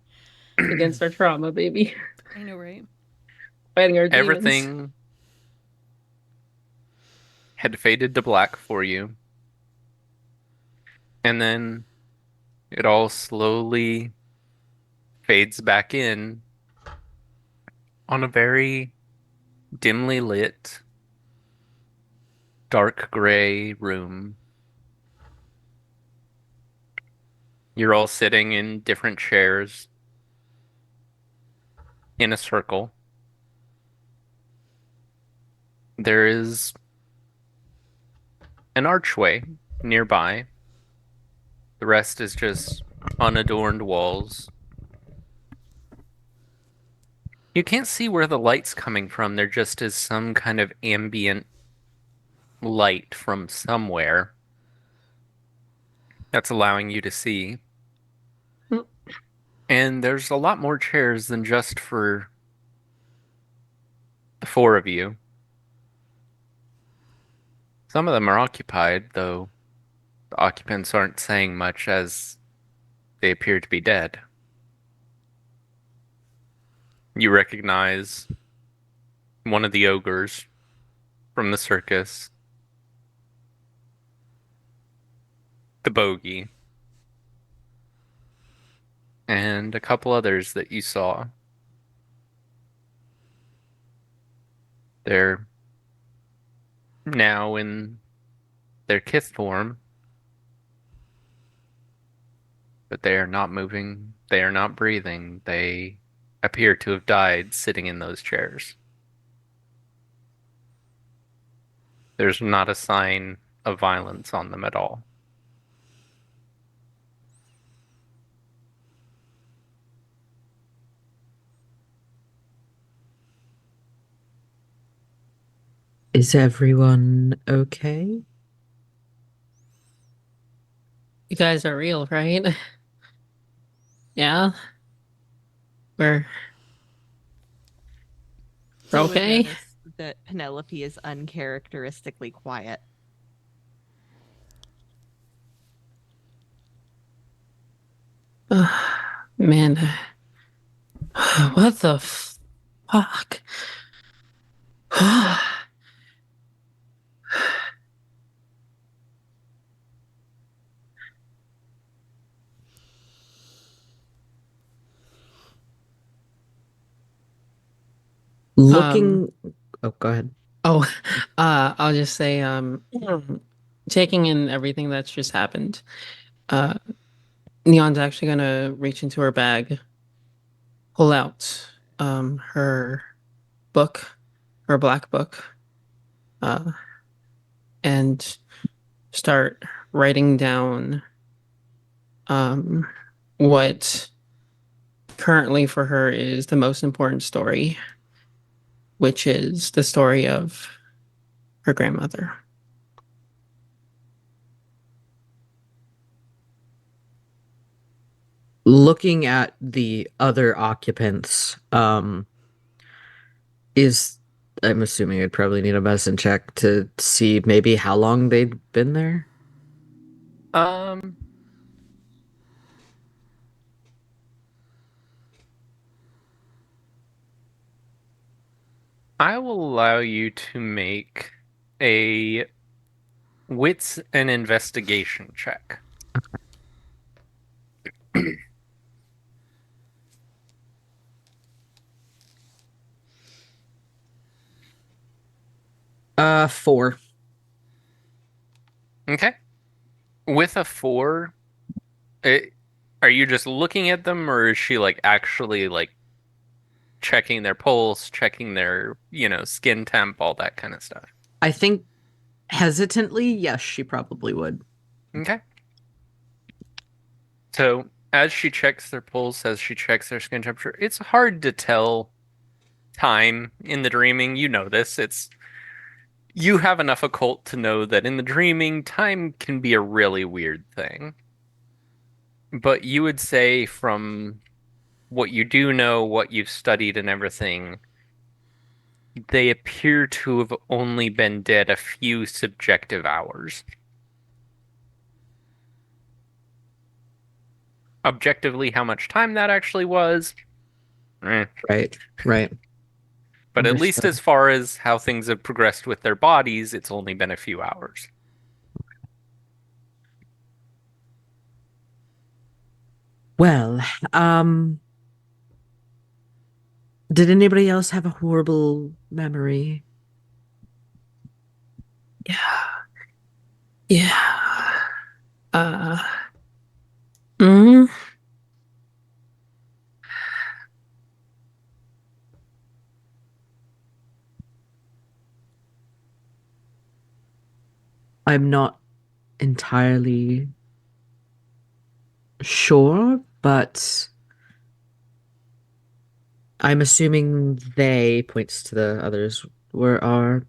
S1: Against our trauma, baby.
S2: I know, right?
S1: Fighting our demons.
S4: everything had faded to black for you. And then it all slowly fades back in on a very dimly lit, dark gray room. You're all sitting in different chairs in a circle. There is an archway nearby. The rest is just unadorned walls. You can't see where the light's coming from. There just is some kind of ambient light from somewhere that's allowing you to see. And there's a lot more chairs than just for the four of you. Some of them are occupied, though the occupants aren't saying much as they appear to be dead. You recognize one of the ogres from the circus, the bogey, and a couple others that you saw. They're now in their kith form, but they are not moving, they are not breathing, they appear to have died sitting in those chairs. There's not a sign of violence on them at all.
S3: Is everyone okay?
S1: You guys are real, right? Yeah. We're
S17: So we
S1: okay.
S17: notice that Penelope is uncharacteristically quiet.
S1: Man. What the fuck?
S3: Looking. Oh, go ahead.
S1: Oh, I'll just say, taking in everything that's just happened, Neon's actually gonna reach into her bag, pull out, her book, her black book, uh, and start writing down, um, what currently for her is the most important story, which is the story of her grandmother.
S3: Looking at the other occupants, is I'm assuming I'd probably need a medicine check to see maybe how long they'd been there.
S4: I will allow you to make a wits and investigation check.
S3: 4.
S4: Okay. With a 4, are you just looking at them, or is she like actually like checking their pulse, checking their, skin temp, all that kind of stuff?
S3: I think hesitantly, yes, she probably would.
S4: Okay. So as she checks their pulse, as she checks their skin temperature, it's hard to tell time in the dreaming. You know this. You have enough occult to know that in the dreaming, time can be a really weird thing. But you would say from what you do know, what you've studied and everything, they appear to have only been dead a few subjective hours. Objectively, how much time that actually was, eh.
S3: Right. Right.
S4: But at least as
S3: Understood.
S4: far as how things have progressed with their bodies, it's only been a few hours.
S3: Well, did anybody else have a horrible memory?
S1: Yeah. Yeah. Uh. mm,
S3: I'm not entirely sure, but I'm assuming they, points to the others, were our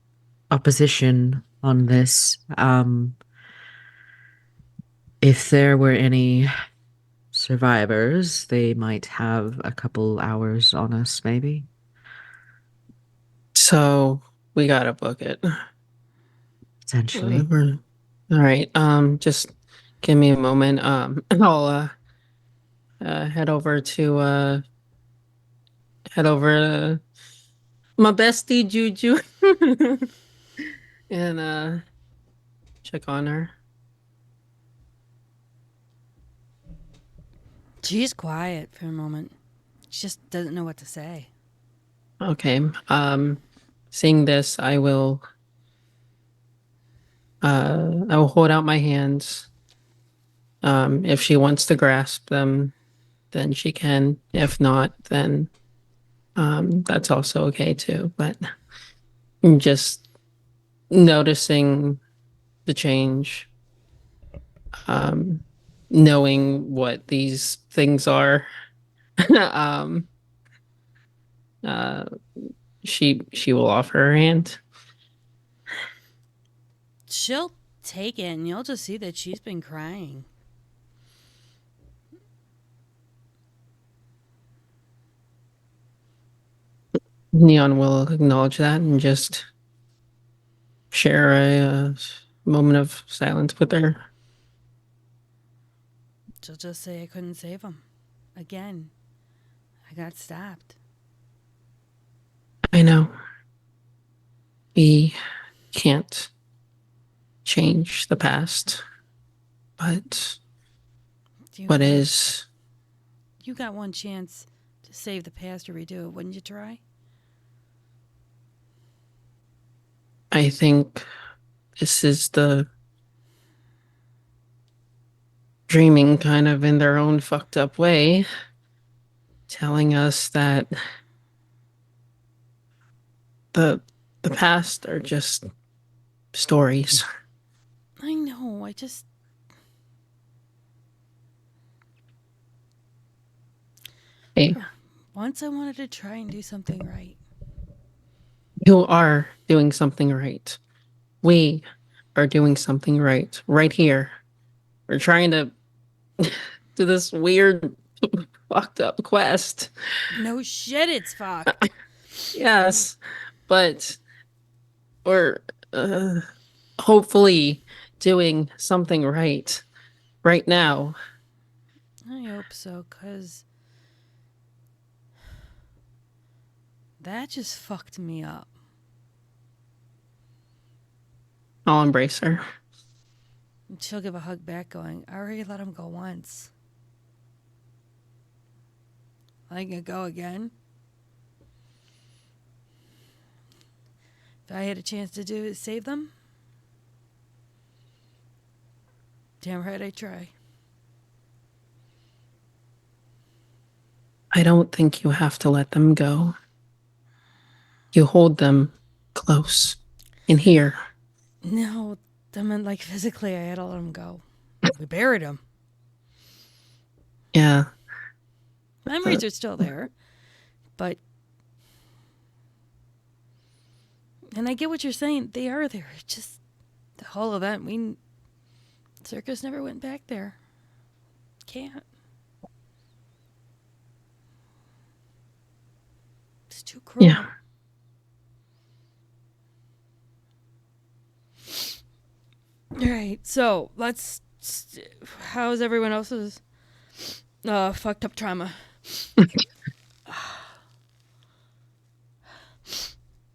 S3: opposition on this. If there were any survivors, they might have a couple hours on us, maybe.
S1: So we gotta book it.
S3: Potentially.
S1: All right. Just give me a moment. I'll head over to head over to my bestie Juju and check on her.
S2: She's quiet for a moment. She just doesn't know what to say.
S1: Okay. Seeing this, I will hold out my hands. If she wants to grasp them, then she can. If not, then that's also okay too. But I'm just noticing the change, um, knowing what these things are. um, uh, she will offer her hand.
S2: She'll take it, and you'll just see that she's been crying.
S1: Neon will acknowledge that and just share a moment of silence with her.
S2: She'll just say, I couldn't save him. Again, I got stopped.
S1: I know. We can't change the past, but what is,
S2: You got one chance to save the past or redo it. Wouldn't you try?
S1: I think this is the dreaming kind of in their own fucked up way, telling us that the the past are just stories.
S2: I know. I just.
S1: Hey,
S2: Once I wanted to try and do something right.
S1: you are doing something right. We are doing something right here. We're trying to do this weird fucked up quest.
S2: No shit, it's fucked.
S1: Yes, but we're hopefully doing something right now.
S2: I hope so, because that just fucked me up.
S1: I'll embrace her.
S2: And she'll give a hug back, going, I already let him go once. I can go again. If I had a chance to do it, save them, damn right I'd try.
S1: I don't think you have to let them go. You hold them close in here.
S2: No, I meant like physically I had to let him go. We buried him.
S1: Yeah.
S2: Memories are still there, but... And I get what you're saying. They are there. It's just the whole event. Circus never went back there. Can't. It's too cruel.
S1: Yeah.
S2: All right, so let's. How's everyone else's? Fucked up trauma.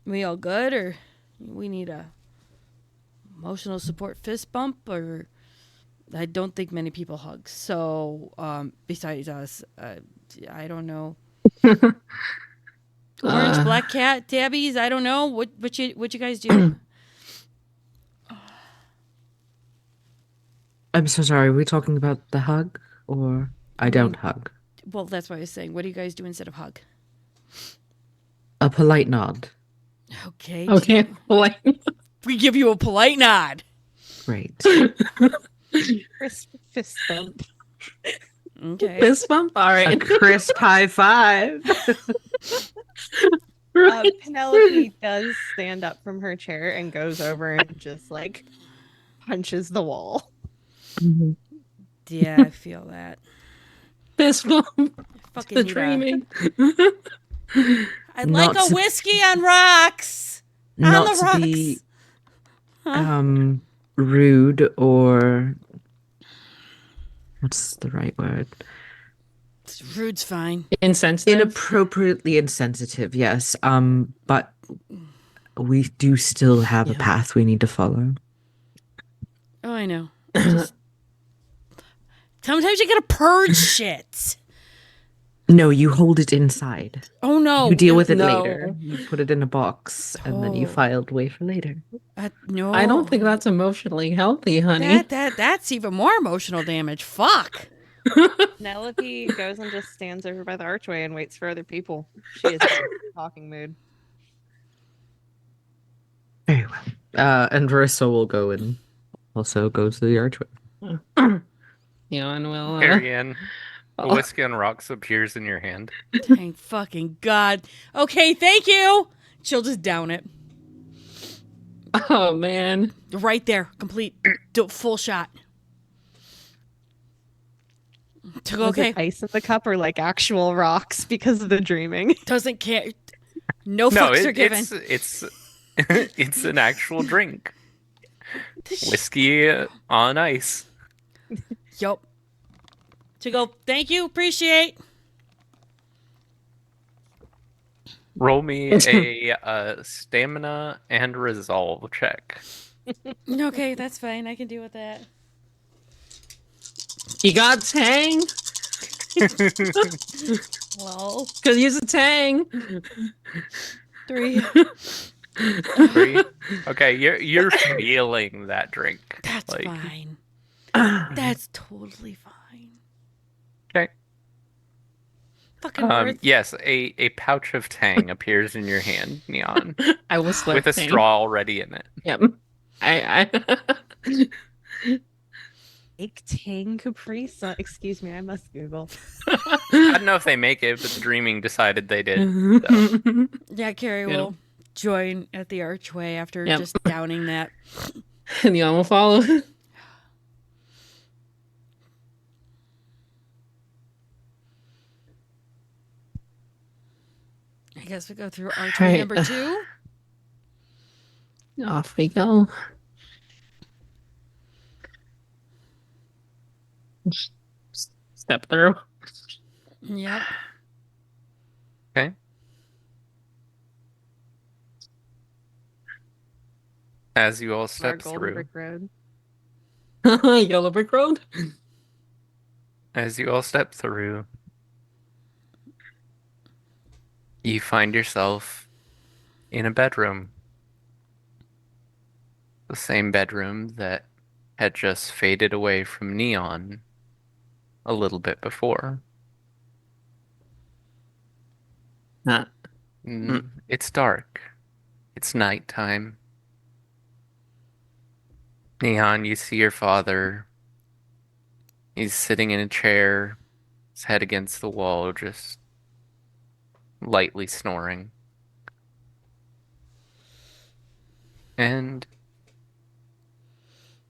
S2: We all good, or we need a emotional support fist bump, or I don't think many people hug. So, besides us, I don't know. Orange, black cat, tabbies. I don't know what you guys do.
S3: I'm so sorry. Are we talking about the hug or I don't hug?
S2: Well, that's what I was saying. What do you guys do instead of hug?
S3: A polite nod.
S2: Okay.
S1: Okay. Polite.
S2: We give you a polite nod.
S3: Great.
S17: Crisp fist bump.
S2: Okay.
S1: Fist bump? All right.
S3: A crisp high five.
S17: Penelope does stand up from her chair and goes over and just like punches the wall.
S2: Yeah, I feel that.
S1: Fist bump.
S2: Fucking
S1: The
S2: need
S1: dreaming.
S2: I'd like a whiskey on rocks. On
S3: Not
S2: the
S3: to
S2: rocks.
S3: be rude or what's the right word?
S2: Rude's fine.
S1: Insensitive.
S3: Inappropriately insensitive, yes. But we do still have a path we need to follow.
S2: Oh, I know. Just sometimes you gotta purge shit.
S3: No, you hold it inside.
S2: Oh no.
S3: You deal with it
S1: No.
S3: later. You put it in a box and then you file it away for later.
S2: No.
S1: I don't think that's emotionally healthy, honey.
S2: That's even more emotional damage. Fuck.
S17: Penelope goes and just stands over by the archway and waits for other people. She is in a talking mood.
S3: Very well. And Marissa will go and also go to the archway.
S1: Yeah, and we'll
S4: Ariane, a whiskey on rocks appears in your hand.
S2: Thank fucking God. Okay, thank you. She'll just down it.
S1: Oh man.
S2: Right there. Complete full shot.
S17: Was it ice in the cup or like actual rocks because of the dreaming?
S2: Doesn't care. No fucks are given.
S4: It's an actual drink. Whiskey on ice.
S2: Yup. To go, thank you, appreciate.
S4: Roll me a stamina and resolve check.
S2: Okay, that's fine. I can deal with that.
S1: You got Tang?
S2: Well,
S1: could use a Tang.
S2: 3.
S4: 3. Okay, you're feeling that drink.
S2: That's
S4: like,
S2: fine. That's totally fine.
S4: Okay.
S2: Fucking worth.
S4: Yes, a pouch of Tang appears in your hand, Neon.
S1: I will slip
S4: with a
S1: Tang.
S4: straw already in it.
S1: Yep. I
S17: Egg Tang Capri Sun. Excuse me, I must Google.
S4: I don't know if they make it, but the dreaming decided they did. So.
S2: Yeah, Carrie will join at the archway after just downing that.
S1: And Neon will follow.
S2: I guess we go through archway number 2.
S1: Off we go. Step through.
S2: Yep.
S4: Okay. As you all step through.
S17: Brick Road.
S1: Yellow Brick Road.
S4: As you all step through, you find yourself in a bedroom. The same bedroom that had just faded away from Neon a little bit before. It's dark. It's nighttime. Neon, you see your father. He's sitting in a chair, his head against the wall, just lightly snoring. And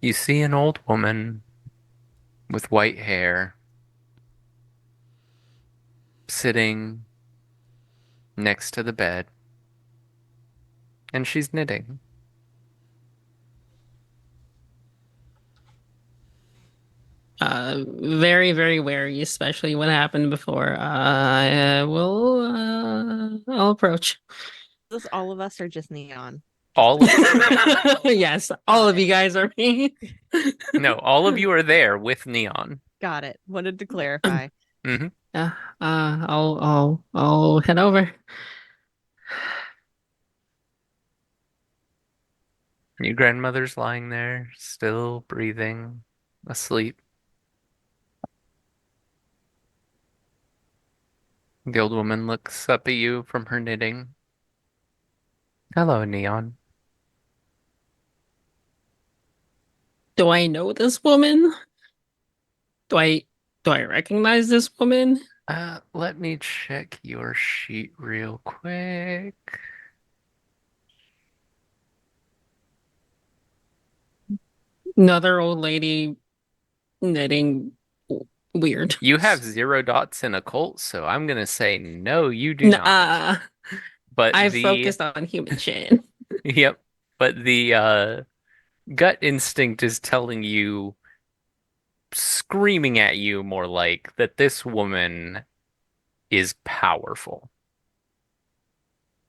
S4: you see an old woman with white hair sitting next to the bed, and she's knitting.
S1: very, very wary, especially what happened before. I will, I'll approach.
S17: Is this all of us or just Neon?
S4: All of
S1: Yes, all of you guys are me.
S4: No, all of you are there with Neon.
S17: Got it. Wanted to clarify.
S4: Mm-hmm.
S1: I'll head over.
S4: Your grandmother's lying there, still breathing, asleep. The old woman looks up at you from her knitting. Hello, Neon.
S1: Do I know this woman? Do I do I recognize this woman?
S4: Let me check your sheet real quick.
S1: Another old lady knitting weird.
S4: You have 0 dots in occult, so I'm gonna say no, you do not.
S1: Nah,
S4: But
S1: I've
S4: the
S1: focused on human shit.
S4: Yep. But the gut instinct is telling you, screaming at you more like, that this woman is powerful.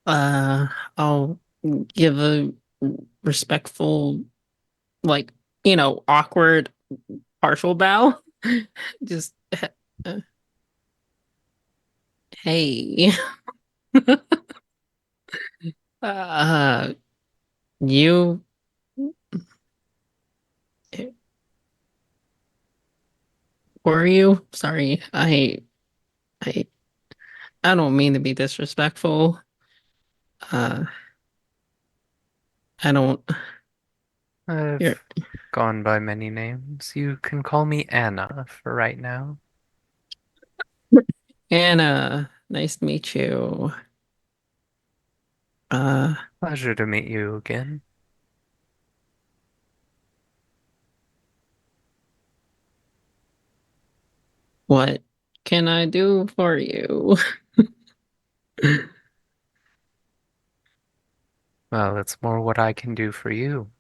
S1: Uh, I'll give a respectful, like, awkward partial bow. Just, uh, hey. Uh, you, were you? Sorry, I, I don't mean to be disrespectful. Uh, I don't. You're
S4: I've gone by many names. You can call me Anna for right now.
S1: Anna. Nice to meet you. Uh,
S4: Pleasure to meet you again.
S1: what can I do for you?
S4: Well, it's more what I can do for you.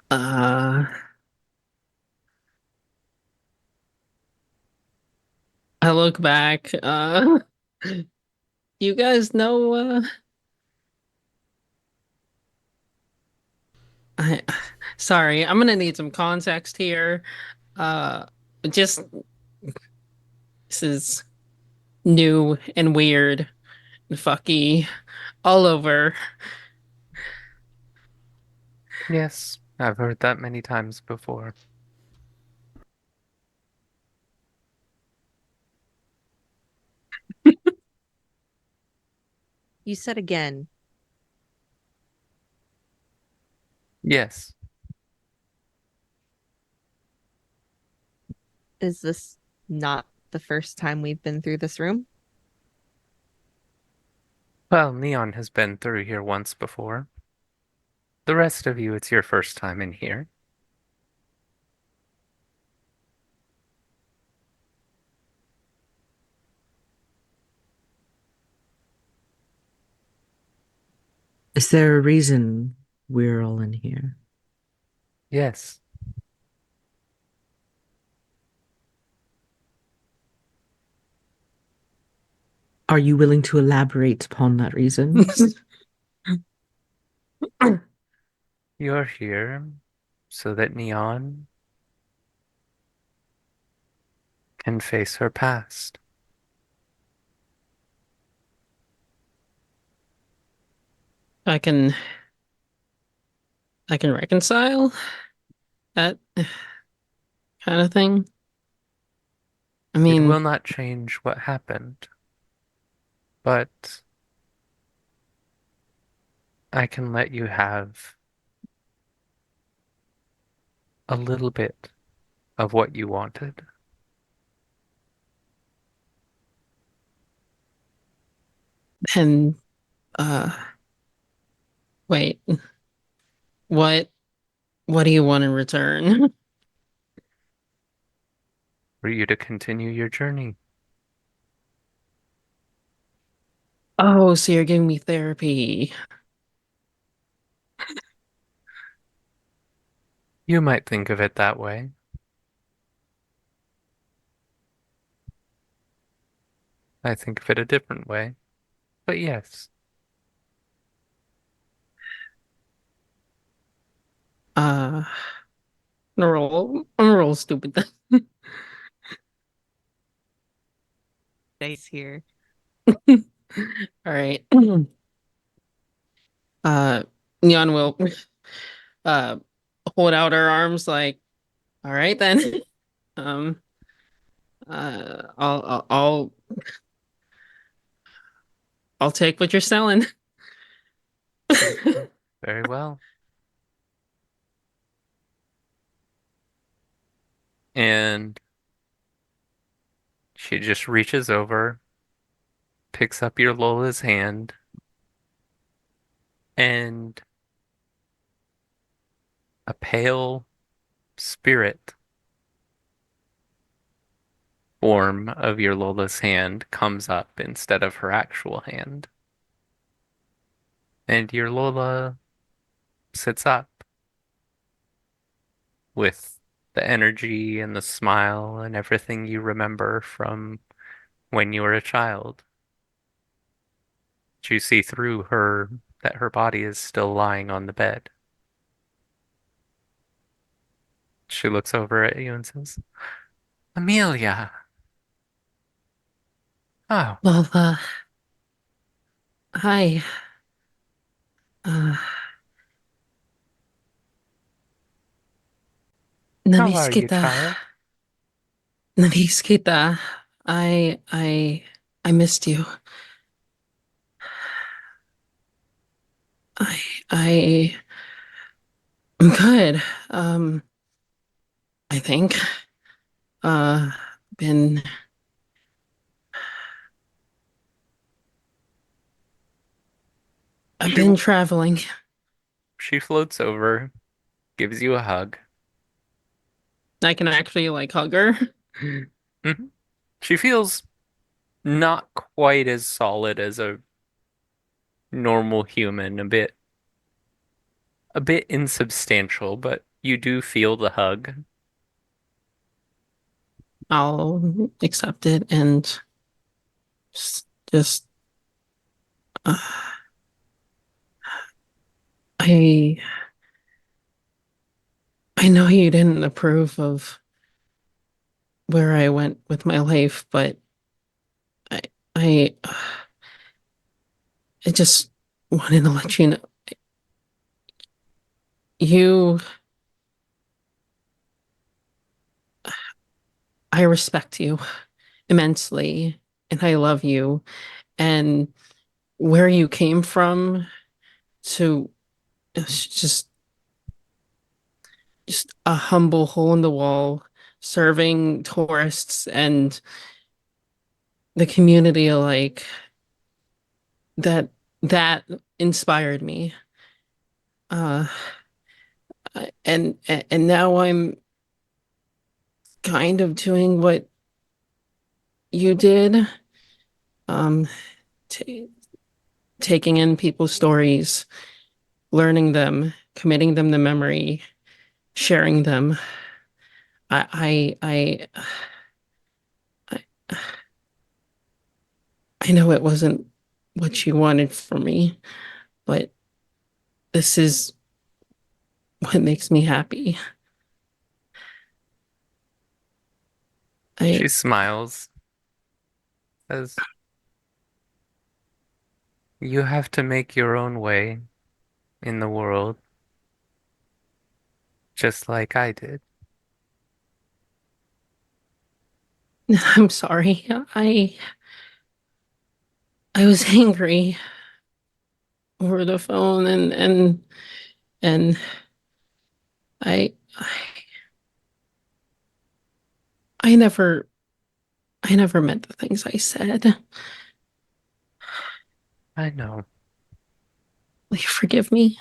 S1: Uh, I look back. You guys know, I, sorry, I'm gonna need some context here. Uh, just this is new and weird and fucky all over.
S4: Yes, I've heard that many times before.
S17: You said again.
S4: Yes.
S17: Is this not the first time we've been through this room?
S4: Well, Neon has been through here once before. The rest of you, it's your first time in here.
S3: Is there a reason we're all in here?
S4: Yes.
S3: Are you willing to elaborate upon that reason?
S4: You're here so that Neon can face her past.
S1: I can I can reconcile that kind of thing. I
S4: It
S1: mean,
S4: will not change what happened, but I can let you have a little bit of what you wanted.
S1: and uh wait, what what do you want in return?
S4: For you to continue your journey
S1: Oh, so you're giving me therapy.
S4: You might think of it that way. I think of it a different way. But yes,
S1: I'm gonna roll stupid then.
S17: Dice here.
S1: All right. Uh, Neon will uh hold out her arms like, all right then. Um, I'll take what you're selling.
S4: very well. And she just reaches over, picks up your Lola's hand, and a pale spirit form of your Lola's hand comes up instead of her actual hand. And your Lola sits up with the energy and the smile and everything you remember from when you were a child. You see through her that her body is still lying on the bed. She looks over at you and says, Amelia. Oh,
S1: Well, hi. Uh,
S4: how are you,
S1: Namiskita.
S4: child?
S1: Namiskita. I missed you. I, I, I'm good. I think. Uh, been, I've
S4: She
S1: been traveling.
S4: she floats over, gives you a hug.
S1: I can actually like hug her.
S4: Mhm. She feels not quite as solid as a normal human, a bit insubstantial, but you do feel the hug.
S1: I'll accept it and just, uh, I, I know you didn't approve of where I went with my life, but I, I, I just wanted to let you know you, I respect you immensely and I love you. And where you came from to it's just a humble hole in the wall serving tourists and the community alike, that inspired me. Uh and now I'm kind of doing what you did, um t taking in people's stories, learning them, committing them to memory, sharing them. I I know it wasn't what you wanted for me, but this is what makes me happy.
S4: She
S1: I
S4: smiles, says, You have to make your own way in the world, just like I did.
S1: I'm sorry. I was angry over the phone and I I never I never meant the things I said.
S4: I know,
S1: Will you forgive me?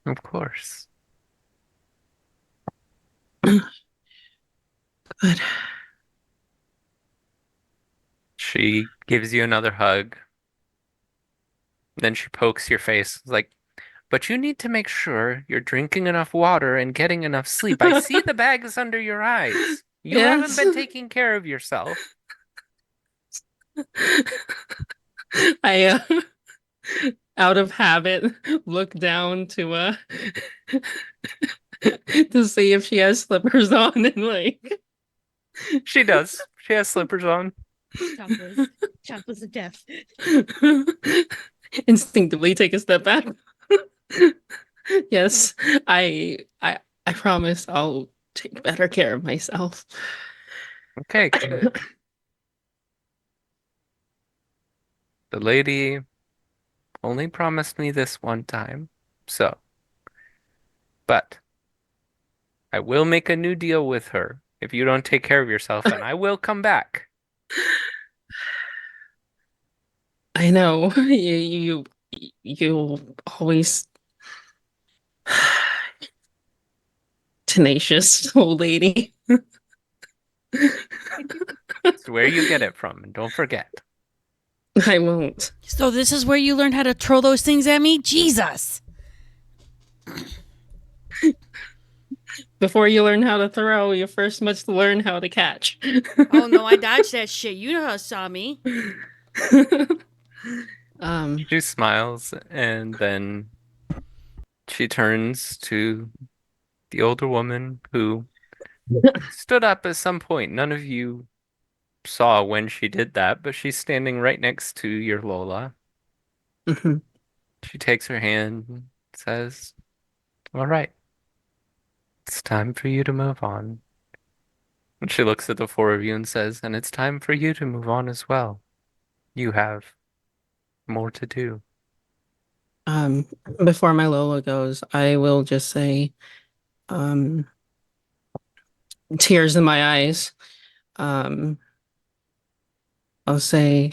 S4: of course.
S1: Good.
S4: She Gives you another hug. Then she pokes your face, like, but you need to make sure you're drinking enough water and getting enough sleep. I see the bags under your eyes. You haven't
S1: Yes.
S4: been taking care of yourself.
S1: I, out of habit, look down to see if she has slippers on and like.
S4: She does. She has slippers on.
S17: Chocolate's a death.
S1: Instinctively take a step back. Yes, I promise I'll take better care of myself.
S4: Okay. The lady only promised me this one time, so. But I will make a new deal with her if you don't take care of yourself, and I will come back.
S1: I know you always tenacious old lady.
S4: It's where you get it from, and don't forget.
S1: I won't.
S2: So this is where you learned how to throw those things at me? Jesus.
S1: Before you learn how to throw, you first must learn how to catch.
S2: Oh no, I dodged that shit. You know how to saw me.
S4: She smiles and then she turns to the older woman who stood up at some point. None of you saw when she did that, but she's standing right next to your Lola. She takes her hand and says, "All right, it's time for you to move on." And she looks at the four of you and says, "And it's time for you to move on as well. You have more to do."
S1: Um, Before my Lola goes, I will just say, um, tears in my eyes. I'll say,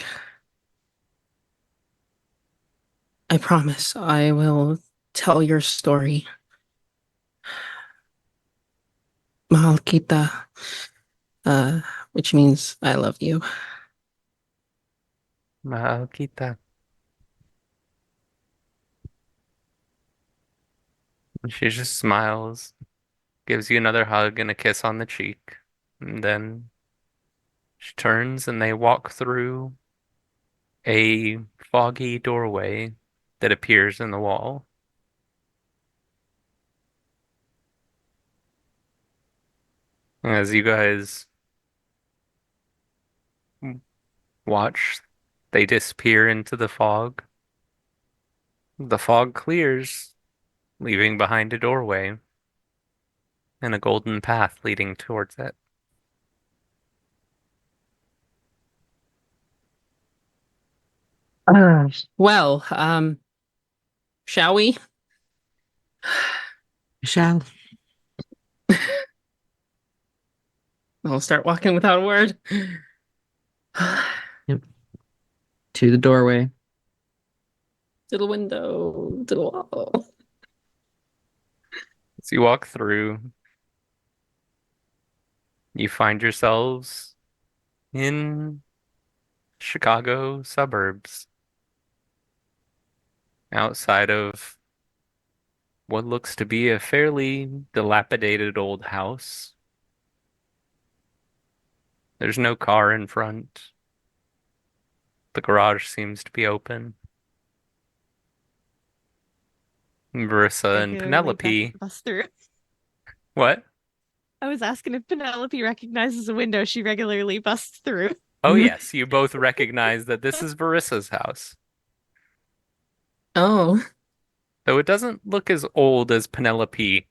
S1: I promise I will tell your story. Malkita, which means I love you.
S4: Malkita. And she just smiles, gives you another hug and a kiss on the cheek, and then she turns and they walk through a foggy doorway that appears in the wall. As you guys watch, they disappear into the fog. The fog clears, leaving behind a doorway and a golden path leading towards it.
S1: Well, shall we?
S3: Shall.
S1: I'll start walking without a word.
S3: Yep. To the doorway.
S1: To the window, to the wall.
S4: As you walk through, you find yourselves in Chicago suburbs, outside of what looks to be a fairly dilapidated old house. There's no car in front. The garage seems to be open. Marissa and
S17: Regularly
S4: Penelope.
S17: bust through.
S4: What?
S17: I was asking if Penelope recognizes a window she regularly busts through.
S4: Oh, yes, you both recognize that this is Varissa's house.
S1: Oh.
S4: Though it doesn't look as old as Penelope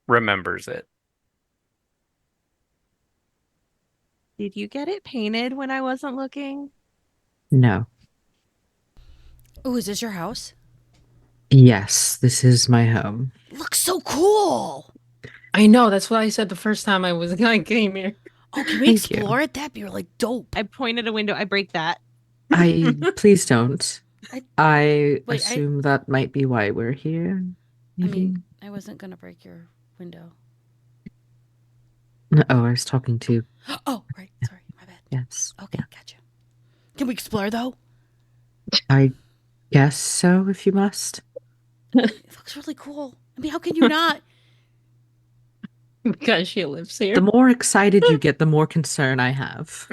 S4: remembers it.
S17: Did you get it painted when I wasn't looking?
S3: No.
S2: Oh, is this your house?
S3: Yes, this is my home.
S2: Looks so cool.
S1: I know, that's what I said the first time I came here.
S2: Oh, can we
S3: Thank you.
S2: explore it? That'd be like dope.
S17: I point at a window. I break that.
S3: Please don't. I
S2: Wait,
S3: assume that might be why we're here.
S2: I
S3: Maybe.
S2: mean, I wasn't gonna break your window.
S3: Oh, I was talking to.
S2: Oh, right. Sorry, my bad.
S3: Yes.
S2: Okay,
S3: Yeah.
S2: gotcha. Can we explore though?
S3: I guess so, if you must.
S2: It looks really cool. I mean, how can you not?
S1: Because she lives here.
S3: The more excited you get, the more concern I have.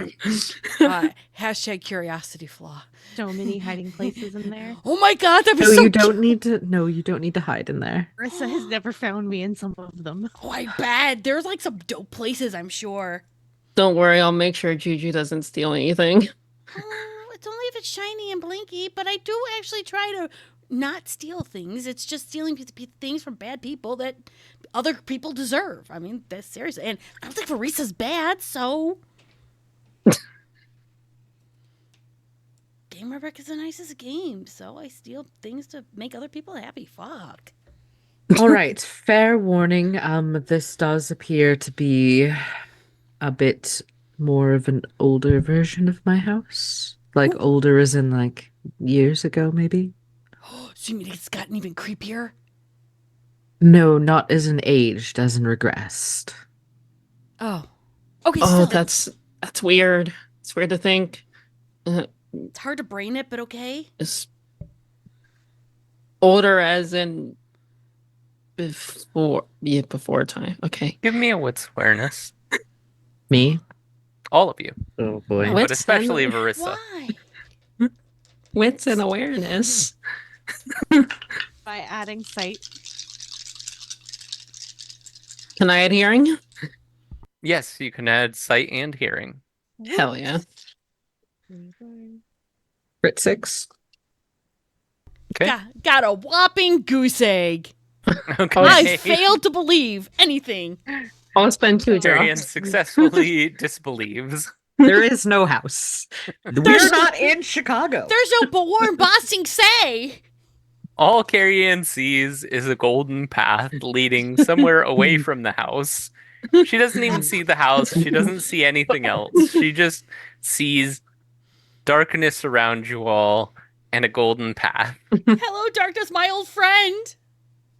S2: Hashtag curiosity flaw.
S17: So many hiding places in there.
S2: Oh my god, that was
S3: No,
S2: so
S3: you don't need to. No, you don't need to hide in there.
S17: Marissa has never found me in some of them.
S2: Oh, I bet. There's like some dope places, I'm sure.
S1: Don't worry, I'll make sure Juju doesn't steal anything.
S2: Oh, it's only if it's shiny and blinky, but I do actually try to not steal things. It's just stealing things from bad people that other people deserve. I mean, that's serious. And I don't think Marissa's bad, so. Game Rubric is the nicest game, so I steal things to make other people happy. Fuck.
S3: All right, fair warning. This does appear to be a bit more of an older version of my house. Like older as in like years ago, maybe.
S2: So you mean it's gotten even creepier?
S3: No, not as in aged, as in regressed.
S2: Oh. Okay,
S1: Oh,
S2: still,
S1: that's weird. It's weird to think.
S2: it's hard to brain it, but okay.
S1: It's older as in before time. Okay.
S4: Give me a wits awareness.
S3: Me?
S4: All of you.
S3: Oh boy.
S4: But especially Marissa.
S2: Why?
S1: Wits and awareness.
S17: By adding sight.
S1: Can I add hearing?
S4: Yes, you can add sight and hearing.
S1: Hell yeah.
S3: Crit 6.
S4: Okay.
S2: Got a whopping goose egg.
S4: Okay.
S2: I failed to believe anything.
S1: I'll spend 2
S4: Arian
S1: drops.
S4: successfully disbelieves.
S3: There is no house. We're not in Chicago.
S2: There's no Warren Bossing say.
S4: All Carrie-Anne sees is a golden path leading somewhere away from the house. She doesn't even see the house. She doesn't see anything else. She just sees darkness around you all and a golden path.
S2: Hello, darkness, my old friend.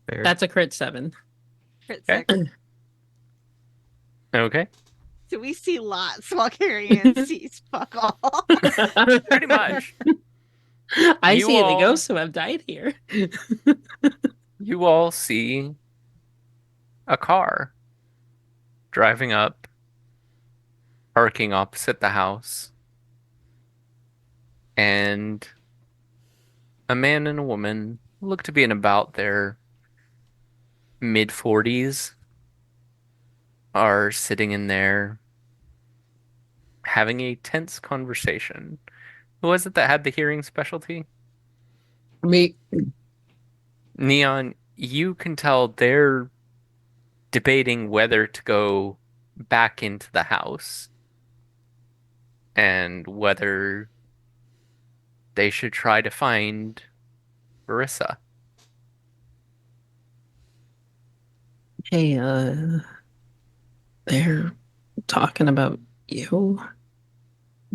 S3: Fair.
S1: That's a crit 7.
S17: Crit
S4: Okay.
S17: 6.
S4: Okay.
S17: So we see lots while Carrie-Anne sees fuck all.
S4: Pretty much.
S1: I
S4: You
S1: see the
S4: all-
S1: ghosts who have died here.
S4: You all see a car driving up, parking opposite the house, and a man and a woman look to be in about their mid-40s are sitting in there having a tense conversation. Who was it that had the hearing specialty?
S1: Me.
S4: Neon, you can tell they're debating whether to go back into the house and whether they should try to find Marissa.
S1: Hey, they're talking about you.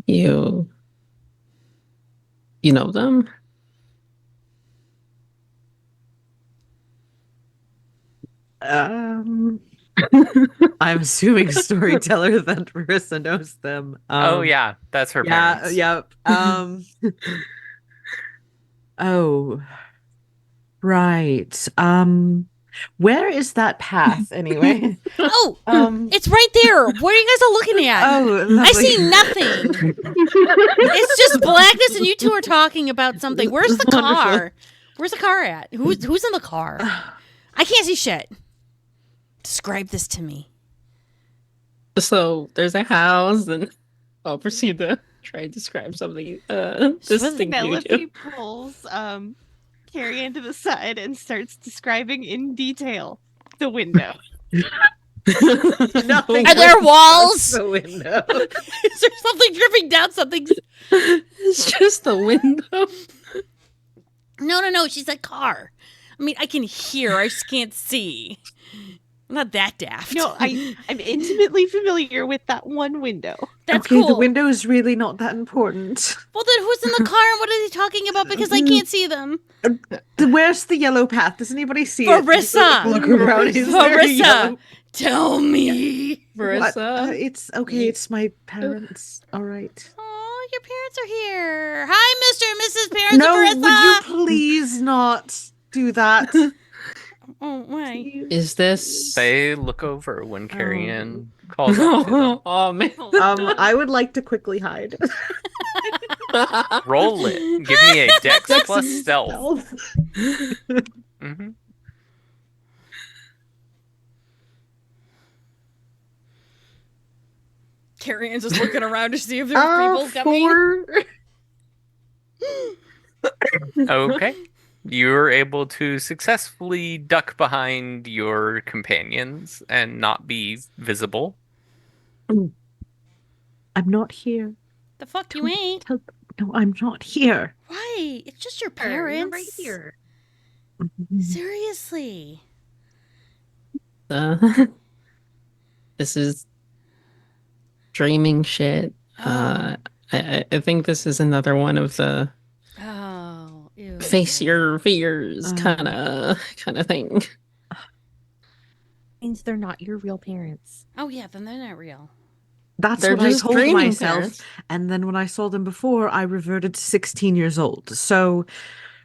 S1: You know them?
S3: I'm assuming storyteller that Marissa knows them.
S4: Oh yeah, that's her parents.
S3: Yep. Oh, right. Where is that path anyway?
S2: Oh, it's right there. What are you guys all looking at?
S3: Oh,
S2: I
S3: lovely.
S2: see nothing. It's just blackness, and you two are talking about something. Where's the car? Where's the car at? Who's in the car? I can't see shit. Describe this to me.
S1: So there's a house, and I'll proceed to try and describe something distinct.
S17: Penelope pulls Carrie-Anne to the side and starts describing in detail the window.
S3: Nothing.
S2: Are there walls?
S3: The window.
S2: Is there something dripping down? Something's.
S1: It's just the window.
S2: No. She's a car. I mean, I can hear. I just can't see. I'm not that daft.
S17: No, I'm intimately familiar with that one window.
S2: That's
S3: Okay,
S2: cool.
S3: the window is really not that important.
S2: Well, then who's in the car and what are they talking about? Because I can't see them.
S3: Where's the yellow path? Does anybody see
S2: Marissa!
S3: it? Look around. Is there a
S2: Marissa!
S3: yellow-
S2: Tell me.
S3: What?
S1: Marissa.
S3: It's okay. It's my parents. All right.
S2: Oh, your parents are here. Hi, Mr. and Mrs. Parents
S3: No,
S2: of Marissa.
S3: would you please not do that?
S2: Oh, why?
S1: Is this?
S4: They look over when Carrie Ann calls out to them.
S1: Oh man.
S3: I would like to quickly hide.
S4: Roll it. Give me a Dex plus stealth. Mm-hmm.
S2: Carrie Ann's just looking around to see if there's people coming.
S3: 4.
S4: Okay. You're able to successfully duck behind your companions and not be visible.
S3: I'm not here.
S2: The fuck you ain't?
S3: No, I'm not here.
S2: Why? It's just your parents.
S17: Right here.
S2: Seriously.
S1: This is dreaming shit. I think this is another one of the face your fears kind of thing.
S17: Means they're not your real parents.
S2: Oh yeah, then they're not real.
S3: That's
S1: They're
S3: what I
S1: just
S3: told
S1: dreaming
S3: myself.
S1: parents.
S3: And then when I saw them before, I reverted to 16 years old. So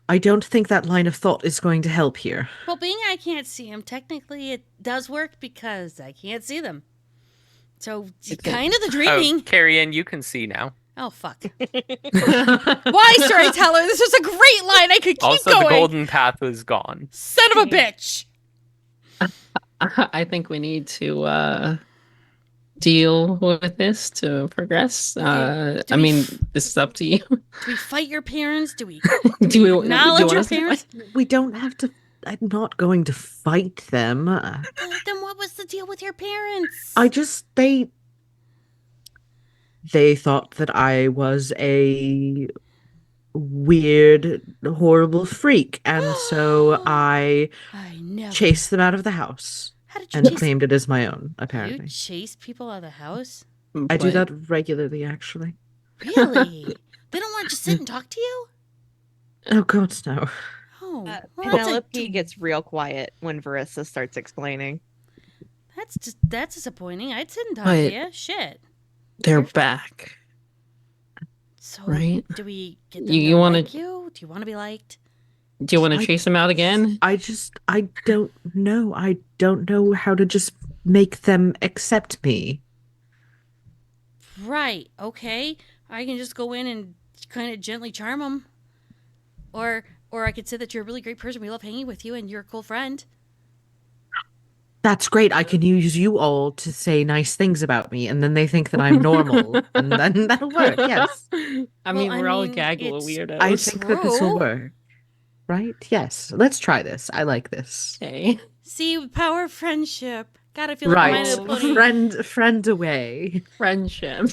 S3: I don't think that line of thought is going to help here.
S2: Well, being I can't see them, technically it does work because I can't see them. So kind of the dreaming.
S4: Oh, Carrie Ann, you can see now.
S2: Oh fuck! Why, storyteller? This was a great line. I could keep
S4: Also,
S2: going.
S4: the golden path was gone.
S2: Son of a bitch!
S1: I think we need to deal with this to progress. I mean, this is up to you.
S2: Do we fight your parents? Do we
S1: Do we
S2: acknowledge your parents?
S3: We don't have to. I'm not going to fight them.
S2: Then what was the deal with your parents?
S3: They thought that I was a weird, horrible freak, and so I chased them out of the house and claimed it as my own, apparently.
S2: You chase people out of the house?
S3: I do that regularly, actually.
S2: Really? They don't want to just sit and talk to you?
S3: Oh, God, no.
S2: Oh,
S17: Penelope gets real quiet when Verissa starts explaining.
S2: That's disappointing. I'd sit and talk to you. Shit.
S1: They're back.
S2: So,
S1: right?
S2: Do we get them
S1: you
S2: to
S1: want
S2: like you? Do you want to be liked?
S1: Do you want to chase them out again?
S3: I don't know. I don't know how to just make them accept me.
S2: Right. Okay. I can just go in and kind of gently charm them. Or I could say that you're a really great person. We love hanging with you and you're a cool friend.
S3: That's great. I can use you all to say nice things about me, and then they think that I'm normal, and then that'll work. Yes.
S1: I mean, we're all a gaggle of weirdos.
S3: I think that this will work. Right? Yes. Let's try this. I like this.
S1: Okay.
S2: See, power of friendship. God, I feel like I'm
S3: Right.
S2: in a pony.
S3: Friend away.
S1: Friendship.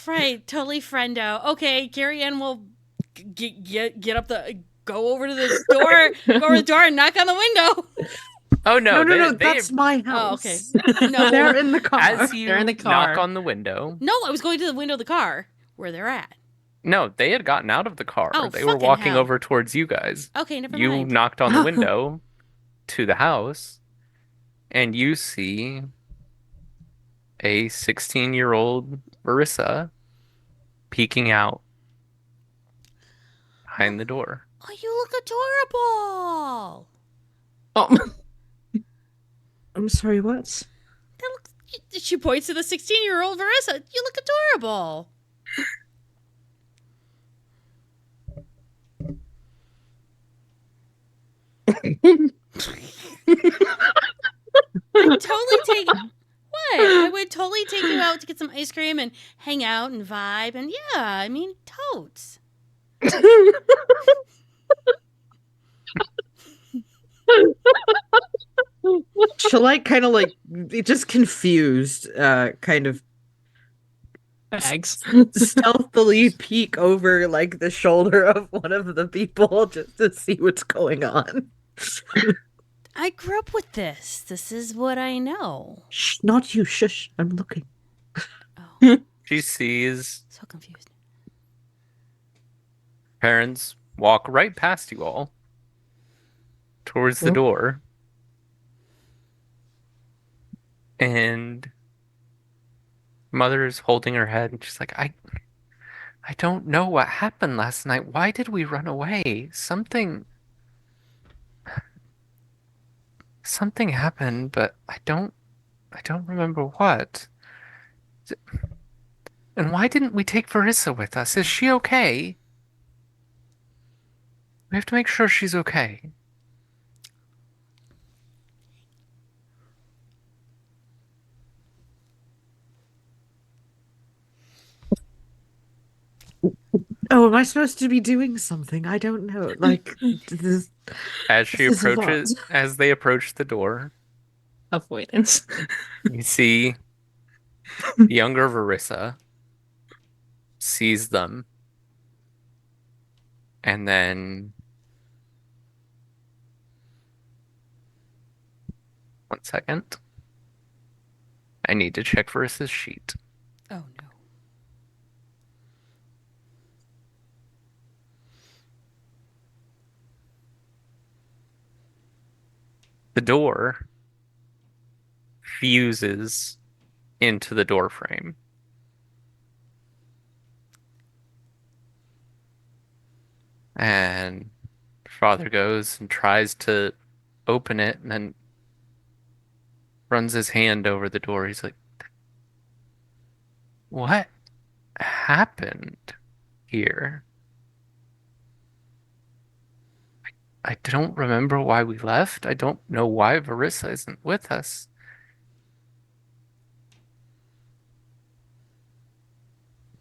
S2: Right. Totally friendo. Okay, Carrie Ann will get up go over to the door, go over the door and knock on the window.
S4: Oh no!
S3: No, that's my house.
S2: Oh, okay. No,
S3: they're in the car.
S4: As you
S1: They're in the car.
S4: knock on the window.
S2: No, I was going to the window of the car where they're at.
S4: No, they had gotten out of the car.
S2: Oh,
S4: They were
S2: fucking
S4: walking
S2: hell.
S4: over towards you guys.
S2: Okay, never
S4: You
S2: mind.
S4: knocked on the window to the house, and you see a 16-year-old Marissa peeking out behind the door.
S2: Oh, you look adorable.
S1: Oh.
S3: I'm sorry, what?
S2: She points to the 16-year-old Marissa. You look adorable. I'd totally take what? I would totally take you out to get some ice cream and hang out and vibe and yeah, I mean totes.
S3: She'll kind of just confused, kind of
S1: bags
S3: stealthily peek over the shoulder of one of the people just to see what's going on.
S2: I grew up with this. This is what I know.
S3: Shh, not you. Shush. I'm looking.
S4: She sees
S2: So confused.
S4: parents walk right past you all towards the door. And mother is holding her head and she's like, I don't know what happened last night. Why did we run away? Something happened, but I don't remember what. And why didn't we take Verissa with us? Is she okay? We have to make sure she's okay.
S3: Oh, am I supposed to be doing something? I don't know. Like this,
S4: As
S3: this is a lot.
S4: as they approach the door,
S1: Avoidance.
S4: you see younger Verissa sees them, and then one second. I need to check Verissa's sheet.
S2: Oh no.
S4: The door fuses into the door frame. And father goes and tries to open it and then runs his hand over the door. He's like, what happened here? I don't remember why we left. I don't know why Verissa isn't with us.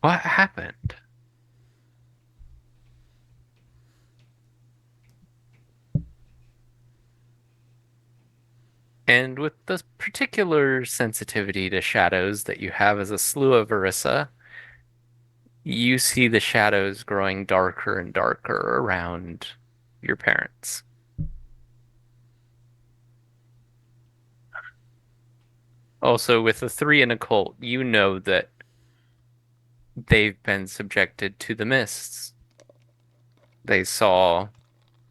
S4: What happened? And with the particular sensitivity to shadows that you have as a slew of Verissa, you see the shadows growing darker and darker around your parents. Also, with the three in a cult, you know that they've been subjected to the mists. They saw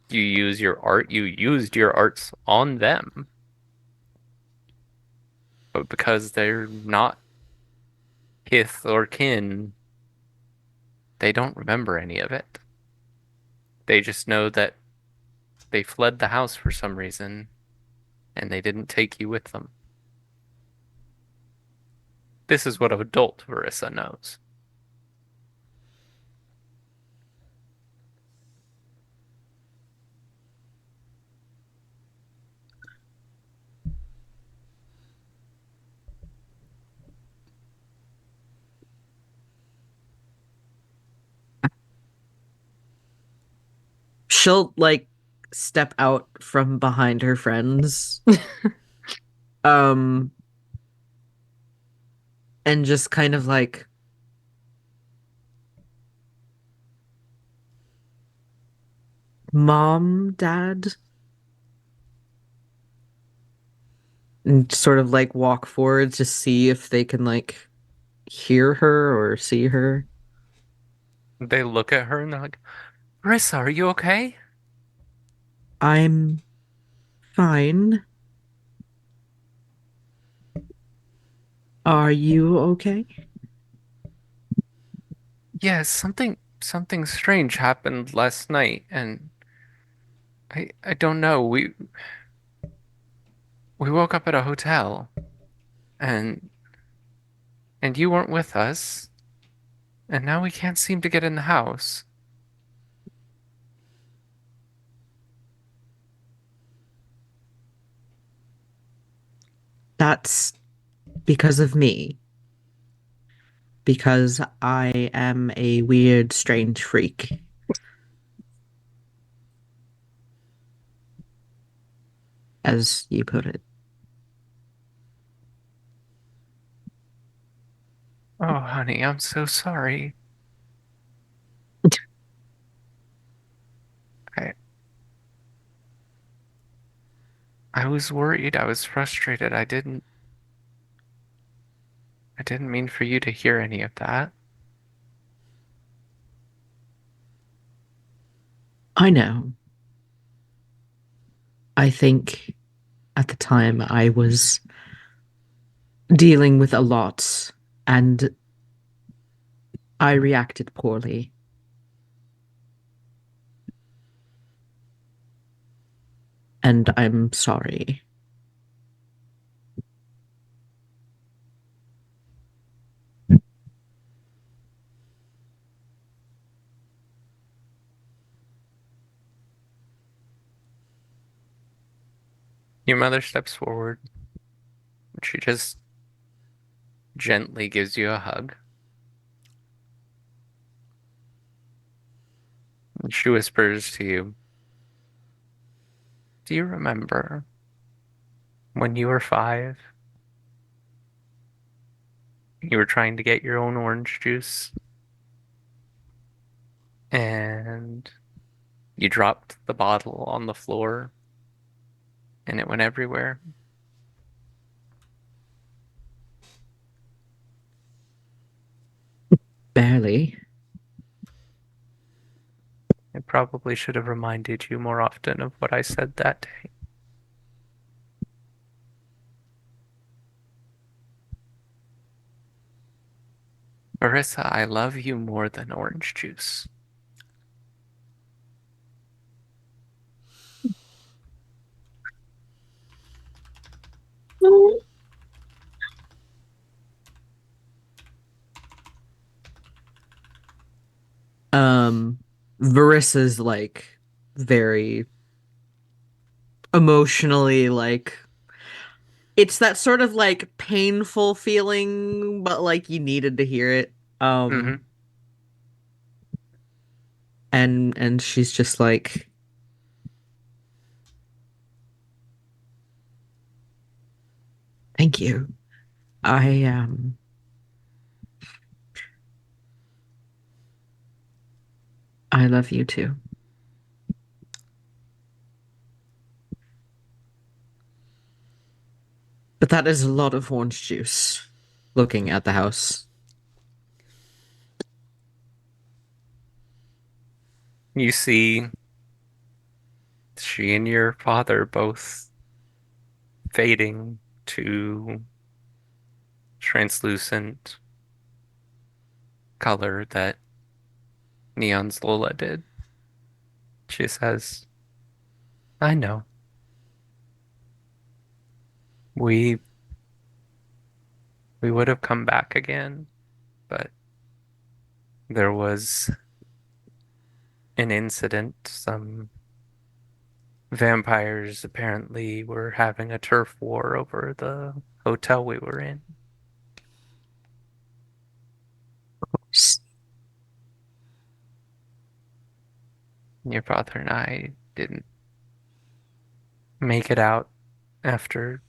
S4: you use your art, you used your arts on them. But because they're not kith or kin, they don't remember any of it. They just know that they fled the house for some reason, and they didn't take you with them. This is what adult Verissa knows.
S3: She'll like step out from behind her friends. Um and just kind of like mom, dad, and sort of like walk forward to see if they can like hear her or see her.
S4: They look at her and they're like, Verissa, are you okay?
S3: I'm fine. Are you okay?
S4: Yes, something strange happened last night, and I don't know. We woke up at a hotel, and you weren't with us, and now we can't seem to get in the house.
S3: That's because of me. Because I am a weird, strange freak. As you put it.
S4: Oh, honey, I'm so sorry. I I was worried, I was frustrated. I didn't mean for you to hear any of that.
S3: I know. I think at the time I was dealing with a lot, and I reacted poorly. And I'm sorry.
S4: Your mother steps forward. She just gently gives you a hug. And she whispers to you, "Do you remember when you were 5? You were trying to get your own orange juice, and you dropped the bottle on the floor, and it went everywhere?"
S3: Barely.
S4: I probably should have reminded you more often of what I said that day. Marissa, I love you more than orange juice.
S3: Um, Varissa's like very emotionally like it's that sort of like painful feeling, but like you needed to hear it.
S4: Mm-hmm.
S3: And she's just like, thank you. I I love you too. But that is a lot of orange juice. Looking at the house.
S4: You see she and your father both fading to translucent color that Neon's Lola did. She says, "I know. We we would have come back again, but there was an incident. Some vampires apparently were having a turf war over the hotel we were in. Your father and I didn't make it out after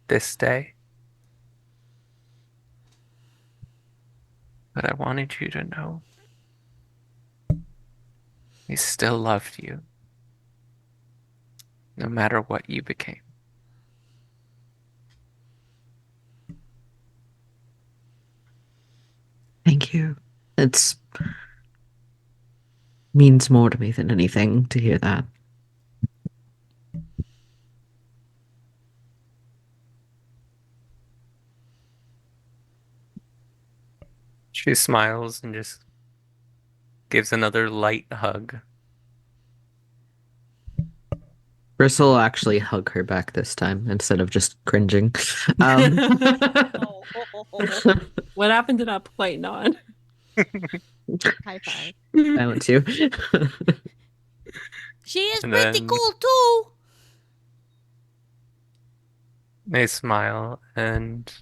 S4: this day. But I wanted you to know we still loved you, no matter what you became."
S3: Thank you. It's means more to me than anything to hear that.
S4: She smiles and just gives another light hug.
S3: Bristle will actually hug her back this time instead of just cringing. Um,
S1: What happened to that polite nod?
S17: High five.
S3: I want to.
S2: She is
S4: And
S2: pretty
S4: then
S2: cool too.
S4: they smile, and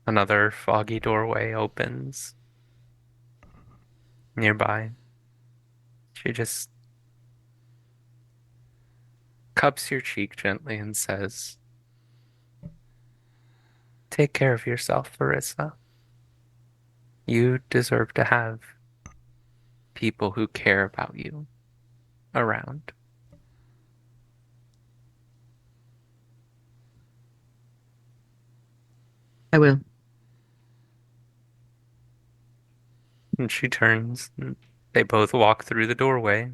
S4: another foggy doorway opens nearby. She just cups your cheek gently and says, "Take care of yourself, Marissa. You deserve to have people who care about you around."
S3: I will.
S4: And she turns, and they both walk through the doorway.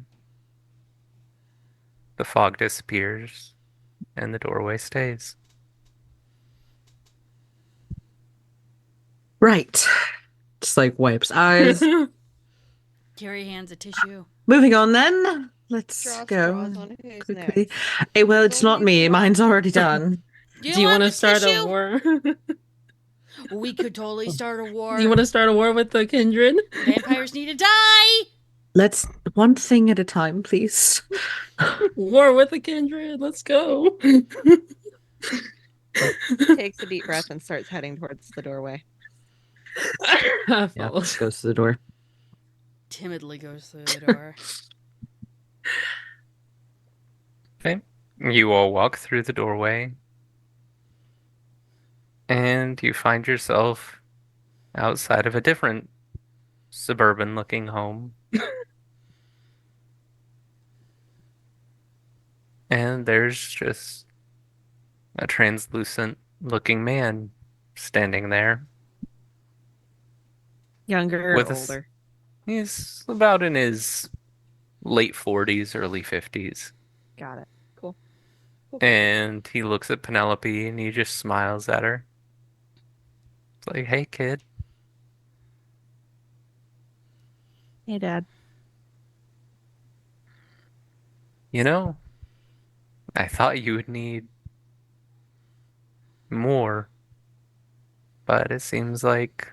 S4: The fog disappears, and the doorway stays.
S3: Right. Just like wipes eyes.
S2: Carrie hands a tissue.
S3: Moving on then. Let's
S17: Draw
S3: go
S17: straws on who's
S3: quickly.
S17: next.
S3: Hey, well, it's not me. Mine's already done.
S2: Do
S1: Do you want
S2: want
S1: to
S2: the
S1: start a
S2: tissue?
S1: war?
S2: We could totally start a war.
S1: Do you want to start a war with the kindred?
S2: Vampires need to die.
S3: Let's one thing at a time, please.
S1: War with the kindred. Let's go.
S17: Takes a deep breath and starts heading towards the doorway.
S3: Yeah, goes to the door.
S2: Timidly goes through the door.
S4: Okay. You all walk through the doorway, and you find yourself outside of a different suburban-looking home. And there's just a translucent-looking man standing there.
S17: Younger or
S4: With
S17: older?
S4: He's about in his late 40s, early 50s.
S17: Got it. Cool.
S4: And he looks at Penelope and he just smiles at her. It's like, hey, kid.
S17: Hey, Dad.
S4: You know, I thought you would need more, but it seems like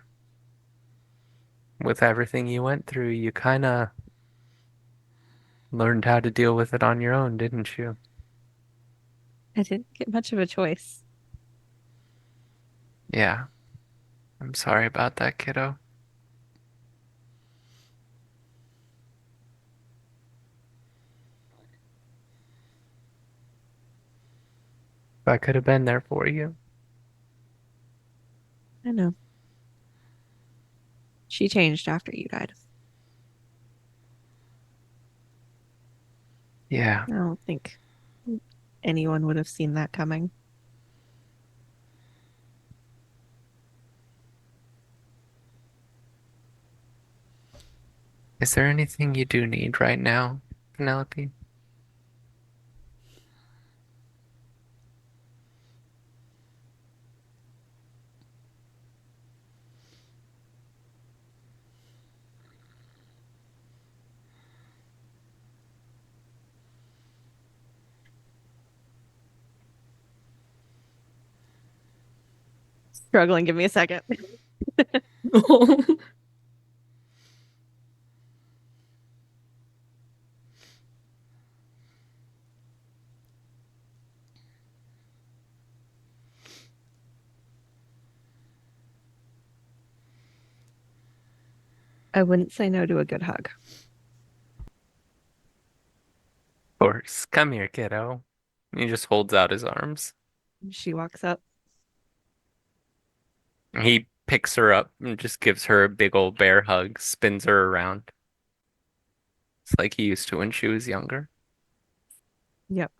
S4: with everything you went through, you kind of learned how to deal with it on your own, didn't you?
S17: I didn't get much of a choice.
S4: Yeah. I'm sorry about that, kiddo. I could have been there for you.
S17: I know. She changed after you died.
S4: Yeah.
S17: I don't think anyone would have seen that coming.
S4: Is there anything you do need right now, Penelope?
S17: Struggling. Give me a second. I wouldn't say no to a good hug.
S4: Of course. Come here, kiddo. He just holds out his arms.
S17: She walks up.
S4: He picks her up and just gives her a big old bear hug, spins her around. It's like he used to when she was younger.
S17: Yep.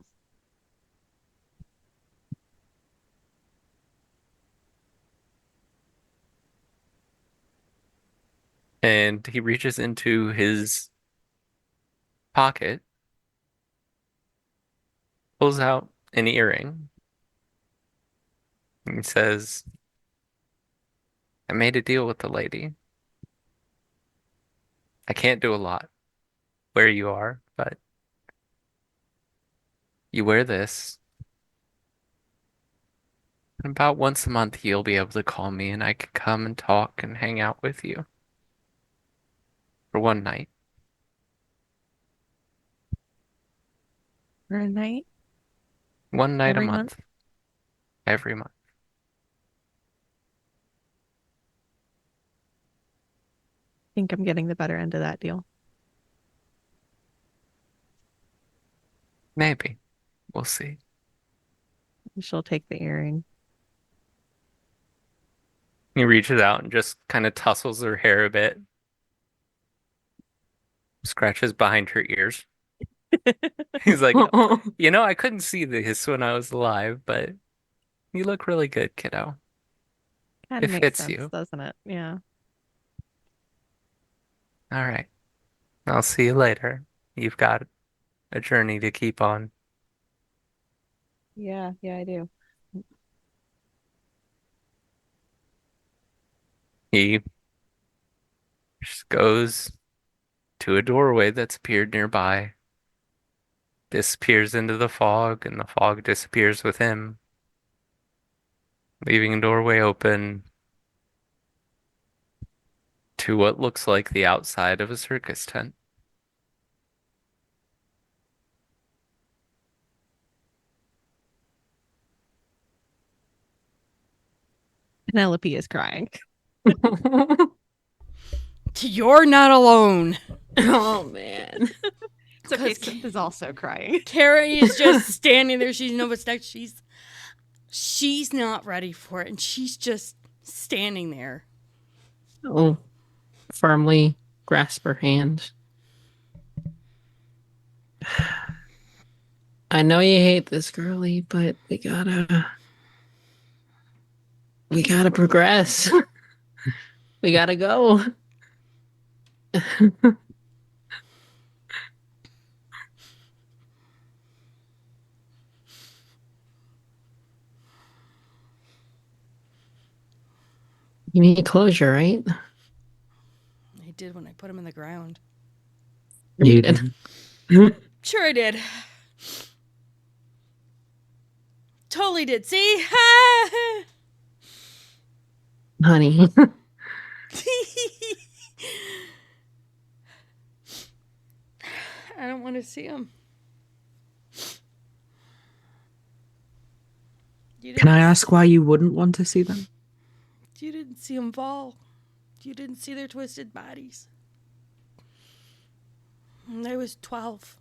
S4: And he reaches into his pocket, pulls out an earring, and says, I made a deal with the lady. I can't do a lot where you are, but you wear this. And about once a month, you'll be able to call me and I can come and talk and hang out with you for one night.
S17: For a night?
S4: One night
S17: Every
S4: a month. Every month.
S17: I think I'm getting the better end of that deal.
S4: Maybe. We'll see.
S17: She'll take the earring.
S4: He reaches out and just kind of tussles her hair a bit, scratches behind her ears. He's like, you know, I couldn't see this when I was alive, but you look really good, kiddo.
S17: Kind
S4: It
S17: of makes
S4: fits
S17: sense,
S4: you.
S17: doesn't it? Yeah.
S4: All right. I'll see you later. You've got a journey to keep on.
S17: Yeah, I do.
S4: He Just goes to a doorway that's appeared nearby, disappears into the fog, and the fog disappears with him, leaving a doorway open to what looks like the outside of a circus tent.
S17: Penelope is crying.
S2: You're not alone.
S1: Oh man.
S17: It's okay, Synth is also crying.
S2: Carrie is just standing there. She knows what's next. She's not ready for it, and she's just standing there.
S1: Oh, firmly grasp her hand. I know you hate this, girly, but we gotta progress. We gotta go. You need closure, right?
S2: I did when I put him in the ground.
S1: You did.
S2: Sure I did. Totally did. See?
S1: Honey.
S2: I don't want to see him.
S3: Can I ask why you wouldn't want to see them?
S2: You didn't see them fall. You didn't see their twisted bodies. And I was 12.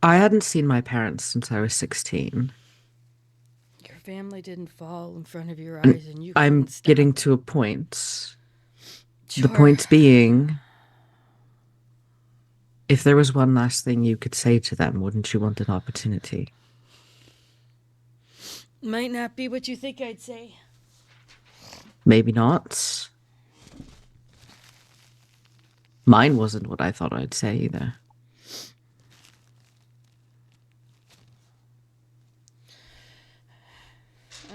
S3: I hadn't seen my parents since I was 16.
S2: Your family didn't fall in front of your
S3: And
S2: eyes, and you
S3: I'm
S2: couldn't stop.
S3: getting to a point.
S2: Sure.
S3: The point being, if there was one last thing you could say to them, wouldn't you want an opportunity?
S2: Might not be what you think I'd say.
S3: Maybe not. Mine wasn't what I thought I'd say either.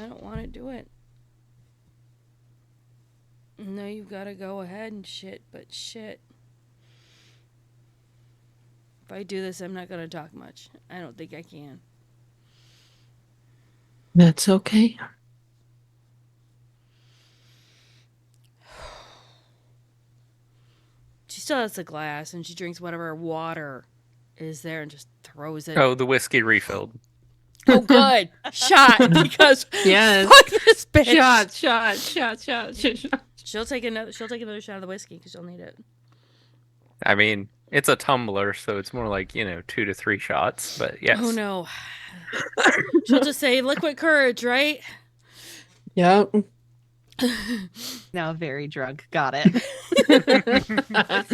S2: I don't want to do it. No, you've got to go ahead and shit, but shit. If I do this, I'm not going to talk much. I don't think I can.
S1: That's okay.
S2: She still has the glass, and she drinks whatever water is there and just throws it.
S4: Oh, the whiskey refilled.
S2: Oh, good. Shot, because
S1: Yes.
S2: fuck this bitch.
S1: Shot.
S2: She'll take another shot of the whiskey because she'll need it.
S4: I mean, it's a tumbler, so it's more like, 2 to 3 shots, but yes.
S2: Oh, no. She'll just say, liquid courage, right?
S1: Yep.
S17: Now very drunk. Got it.
S1: That's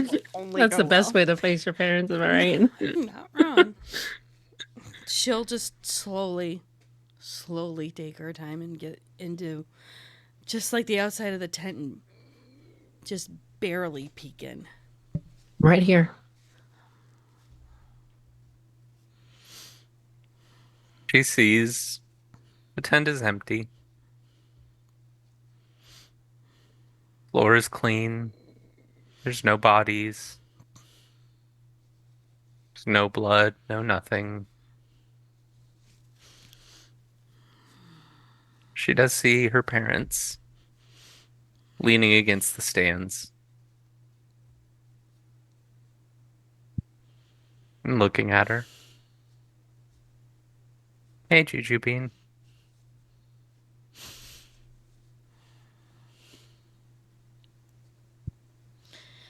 S1: the best way to face your parents, am I right?
S2: Not wrong. She'll just slowly take her time and get into just like the outside of the tent and just barely peek in.
S1: Right here.
S4: She sees the tent is empty. Floor is clean. There's no bodies. There's no blood, no nothing. She does see her parents leaning against the stands and looking at her. Hey, Juju Bean.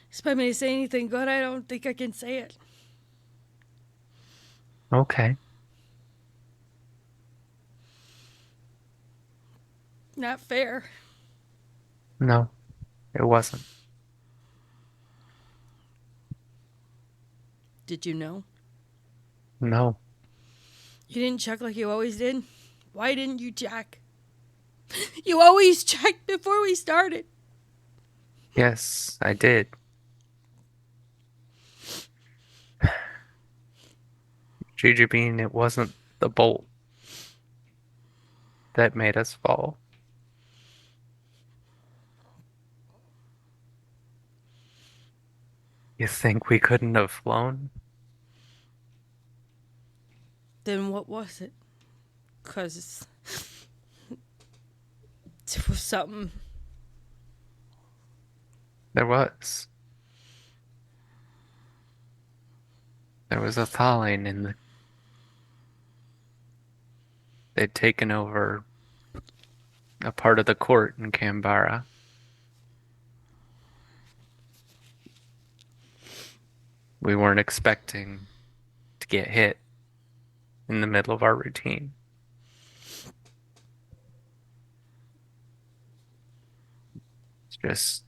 S2: Expect me to say anything good? I don't think I can say it.
S4: Okay.
S2: Not fair.
S4: No, it wasn't.
S2: Did you know?
S4: No.
S2: You didn't check like you always did? Why didn't you check? You always checked before we started.
S4: Yes, I did. Juju Bean, it wasn't the bolt that made us fall. You think we couldn't have flown?
S2: Then what was it? Because it was something.
S4: There was. There was a thawing in the. They'd taken over a part of the court in Canberra. We weren't expecting to get hit in the middle of our routine. It's just.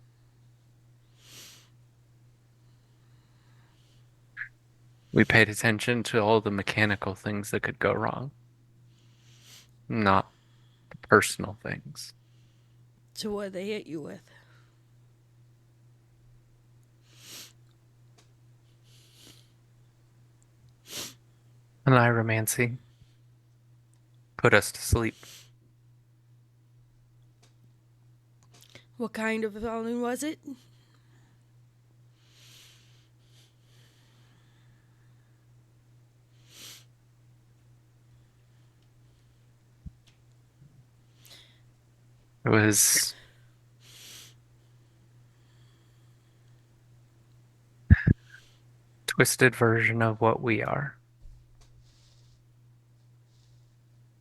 S4: We paid attention to all the mechanical things that could go wrong, not the personal things.
S2: So what they hit you with?
S4: An iromancy put us to sleep.
S2: What kind of phone was it?
S4: It was a twisted version of what we are.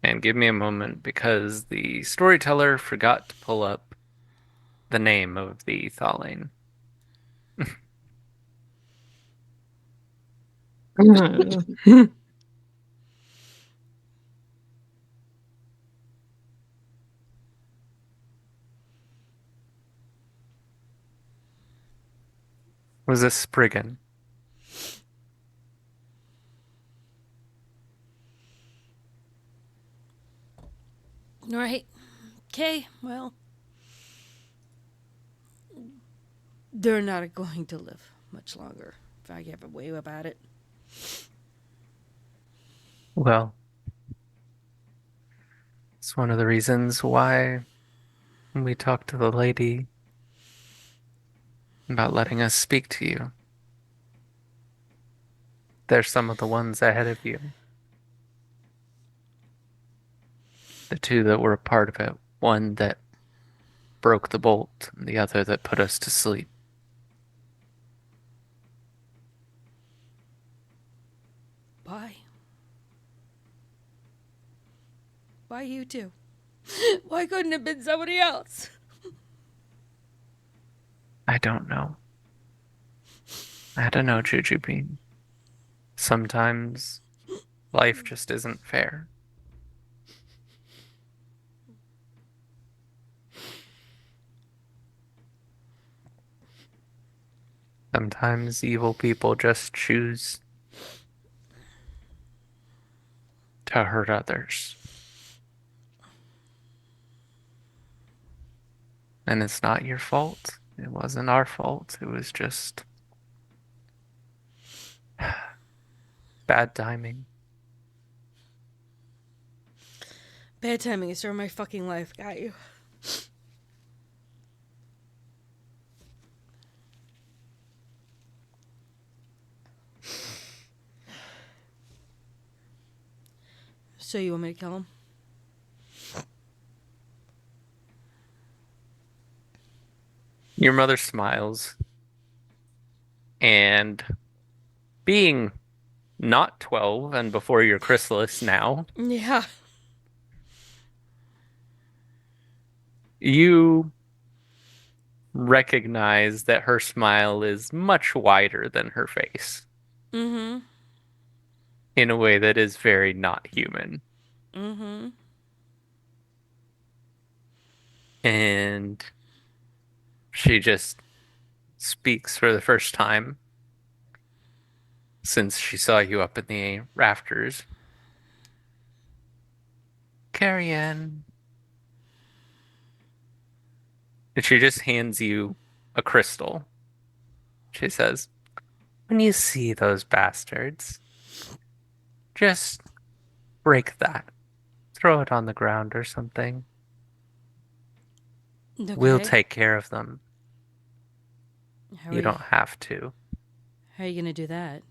S4: And give me a moment because the storyteller forgot to pull up the name of the Thaling. Was a Spriggan.
S2: Right. Okay, well. They're not going to live much longer if I have a way about it.
S4: Well, it's one of the reasons why we talked to the lady about letting us speak to you. There's some of the ones ahead of you. The two that were a part of it. One that broke the bolt, and the other that put us to sleep.
S2: Why? Why you two? Why couldn't it have been somebody else?
S4: I don't know. I don't know, Juju Bean. Sometimes life just isn't fair. Sometimes evil people just choose to hurt others. And it's not your fault. It wasn't our fault. It was just bad timing.
S2: Bad timing is my fucking life. Got you. So you want me to kill him?
S4: Your mother smiles. And being not 12 and before your chrysalis now,
S2: Yeah.
S4: you recognize that her smile is much wider than her face.
S2: Mm-hmm.
S4: In a way that is very not human.
S2: Mm-hmm.
S4: And she just speaks for the first time since she saw you up in the rafters. Carrie Ann. And she just hands you a crystal. She says, when you see those bastards, just break that. Throw it on the ground or something.
S2: Okay.
S4: We'll take care of them.
S2: How
S4: You don't have to.
S2: How are you gonna do that?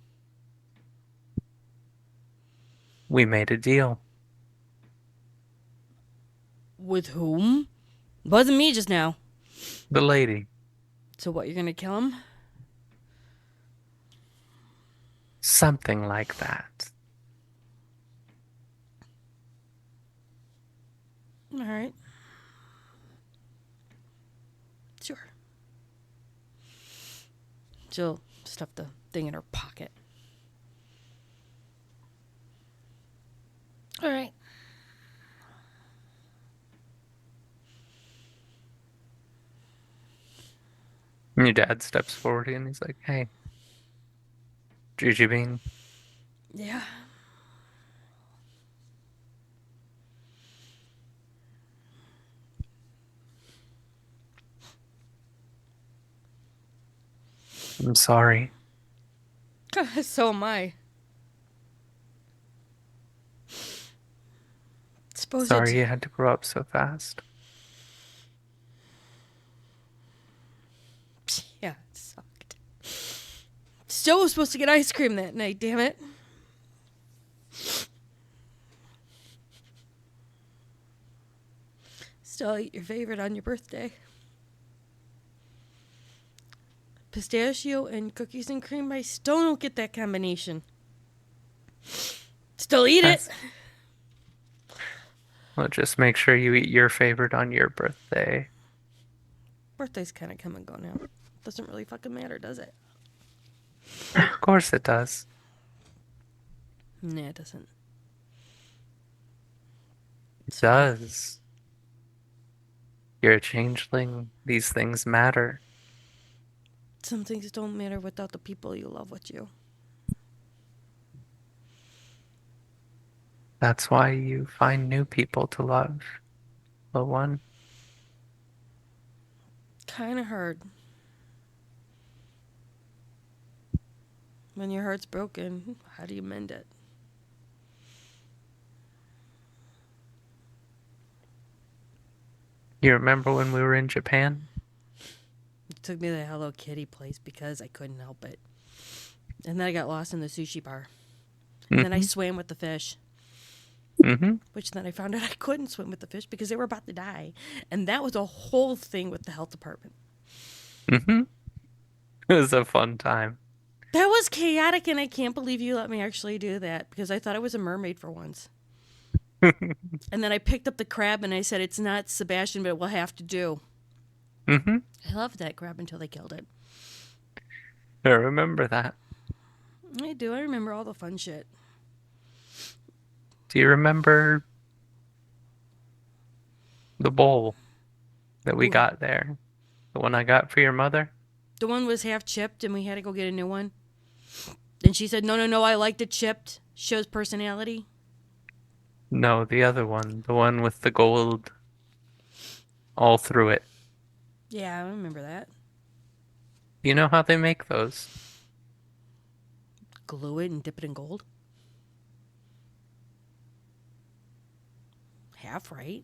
S4: We made a deal.
S2: With whom? Wasn't me just now.
S4: The lady.
S2: So what, you're gonna kill him?
S4: Something like that.
S2: All right. Sure. She'll stuff the thing in her pocket. All right.
S4: And your dad steps forward and he's like, hey, Jujubee,
S2: Yeah.
S4: I'm sorry.
S2: So am I. Suppose
S4: Sorry
S2: it's...
S4: you had to grow up so fast.
S2: Yeah, it sucked. Still was supposed to get ice cream that night, damn it. Still eat your favorite on your birthday. Pistachio and cookies and cream. I still don't get that combination. Still eat it.
S4: Well, just make sure you eat your favorite on your birthday.
S2: Birthday's kind of come and go now. Doesn't really fucking matter, does it?
S4: Of course it does.
S2: Nah, it doesn't.
S4: It does. You're a changeling. These things matter.
S2: Some things don't matter without the people you love with you.
S4: That's why you find new people to love. Little one.
S2: Kind of hard. When your heart's broken, how do you mend it?
S4: You remember when we were in Japan?
S2: You took me to the Hello Kitty place because I couldn't help it. And then I got lost in the sushi bar. And then I swam with the fish. Which then I found out I couldn't swim with the fish because they were about to die. And that was a whole thing with the health department.
S4: It was a fun time.
S2: That was chaotic, and I can't believe you let me actually do that because I thought I was a mermaid for once. And then I picked up the crab and I said, it's not Sebastian, but it will have to do. I loved that crab until they killed it.
S4: I remember that.
S2: I do. I remember all the fun shit.
S4: Do you remember the bowl that we got there? The one I got for your mother?
S2: The one was half chipped and we had to go get a new one. And she said, no, I liked it chipped. Shows personality.
S4: No, the other one. The one with the gold all through it.
S2: Yeah, I remember that.
S4: You know how they make those?
S2: Glue it and dip it in gold? Half right.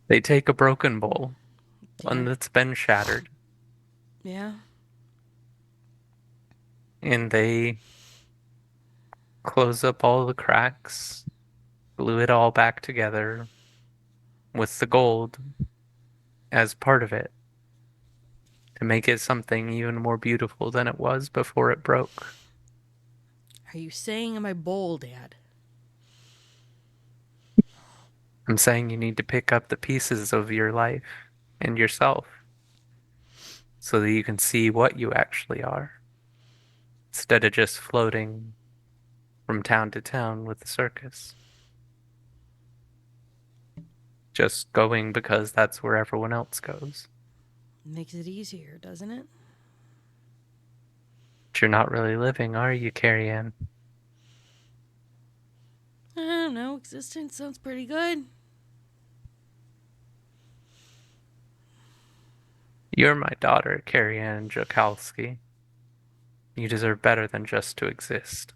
S4: They take a broken bowl, one that's been shattered,
S2: Yeah.
S4: and they close up all the cracks, glue it all back together with the gold as part of it to make it something even more beautiful than it was before it broke.
S2: Are you saying am I bold, Dad?
S4: I'm saying you need to pick up the pieces of your life and yourself so that you can see what you actually are instead of just floating from town to town with the circus. Just going because that's where everyone else goes.
S2: Makes it easier, doesn't it?
S4: But you're not really living, are you, Carrie Ann?
S2: I don't know. Existence sounds pretty good.
S4: You're my daughter, Carrie Ann Jokalski. You deserve better than just to exist.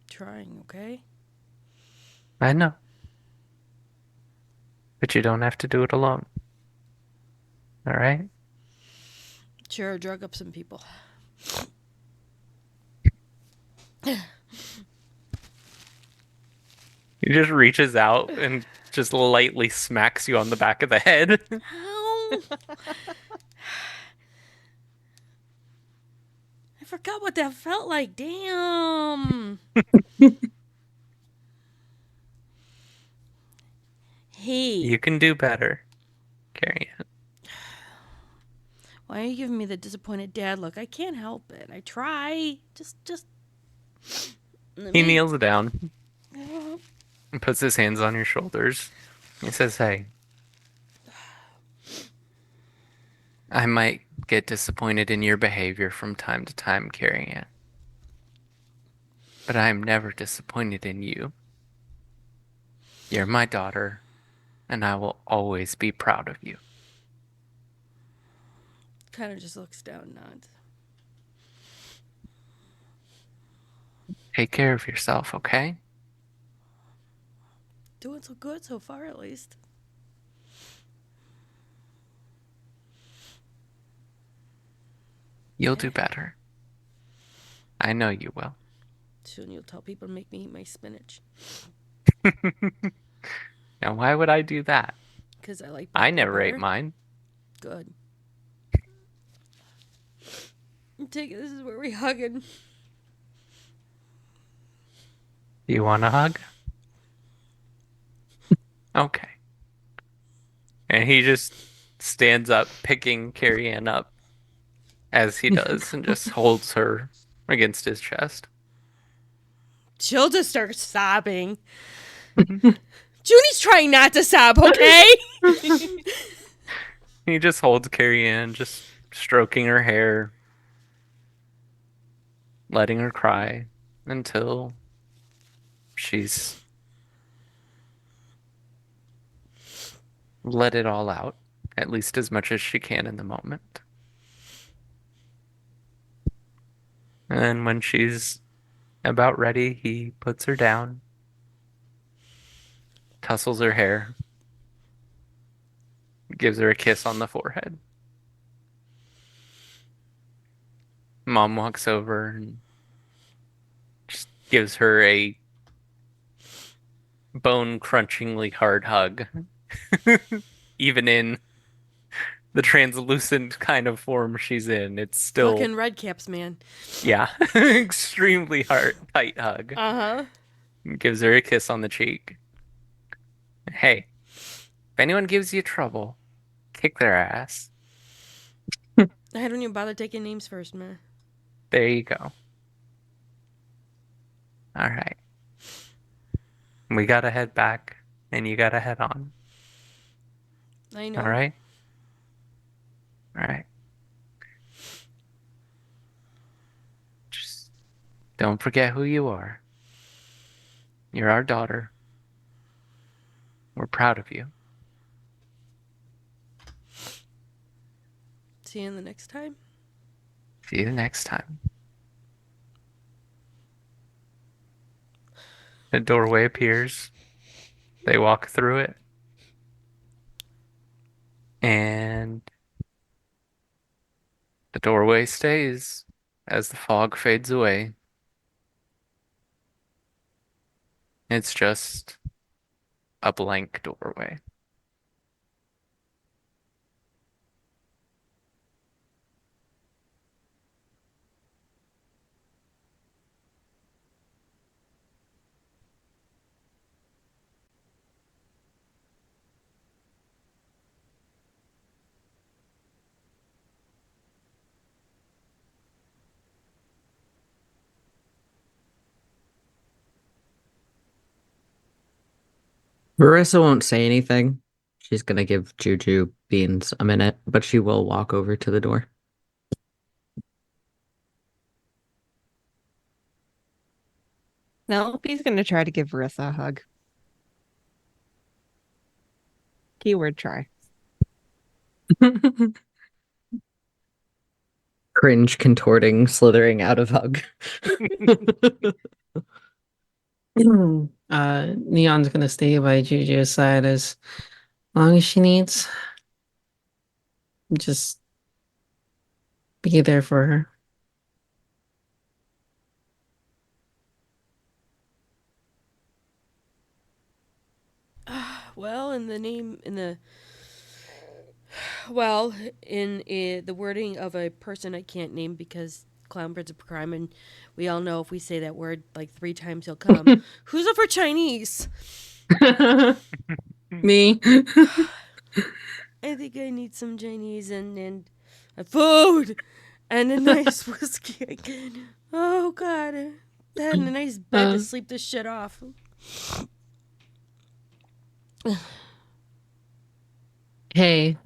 S2: Trying, okay?
S4: I know. But you don't have to do it alone. All right.
S2: Sure, drug up some people.
S4: He just reaches out and just lightly smacks you on the back of the head.
S2: Ow. I forgot what that felt like. Damn. Hey.
S4: You can do better. Carry it.
S2: Why are you giving me the disappointed dad look? I can't help it. I try. Just.
S4: He kneels down and puts his hands on your shoulders. He says, "Hey, I might get disappointed in your behavior from time to time, carrying it. But I am never disappointed in you. You're my daughter, and I will always be proud of you."
S2: Kind of just looks down, nods.
S4: Take care of yourself, okay?
S2: Doing so good so far, at least.
S4: You'll do better. I know you will.
S2: Soon you'll tell people to make me eat my spinach.
S4: Now, why would I do that?
S2: Because I like
S4: I
S2: broccoli
S4: never ate
S2: better.
S4: mine.
S2: Good. Take it. This is where we hugging.
S4: Do you want a hug? Okay. And he just stands up, picking Carrie Ann up as he does, and just holds her against his chest.
S2: She'll just start sobbing. Junie's trying not to sob, okay?
S4: He just holds Carrie Ann, just stroking her hair, letting her cry until she's let it all out, at least as much as she can in the moment. And then when she's about ready, he puts her down, tussles her hair, gives her a kiss on the forehead. Mom walks over and just gives her a bone-crunchingly hard hug. Even in the translucent kind of form she's in, it's still...
S2: Fucking red caps, man.
S4: Yeah, extremely tight hug.
S2: Uh-huh.
S4: Gives her a kiss on the cheek. Hey, if anyone gives you trouble, kick their ass.
S2: I don't even bother taking names first, man.
S4: There you go. All right. We gotta head back, and you gotta head on.
S2: I know.
S4: All right? All right. Just don't forget who you are. You're our daughter. We're proud of you.
S2: See you in the next time.
S4: See you next time. A doorway appears. They walk through it. And the doorway stays as the fog fades away. It's just a blank doorway.
S3: Marissa won't say anything. She's gonna give Juju Beans a minute, but she will walk over to the door.
S17: No, he's gonna try to give Marissa a hug. Keyword try.
S3: Cringe, contorting, slithering out of hug.
S1: Neon's gonna stay by Juju's side as long as she needs. Just be there for her.
S2: Well, in the wording of a person I can't name because clown prince of crime, and we all know if we say that word like 3 times he'll come. Who's up for Chinese?
S1: Me.
S2: I think I need some Chinese and a food and a nice whiskey. Oh God, and a nice bed to sleep this shit off.
S1: Hey,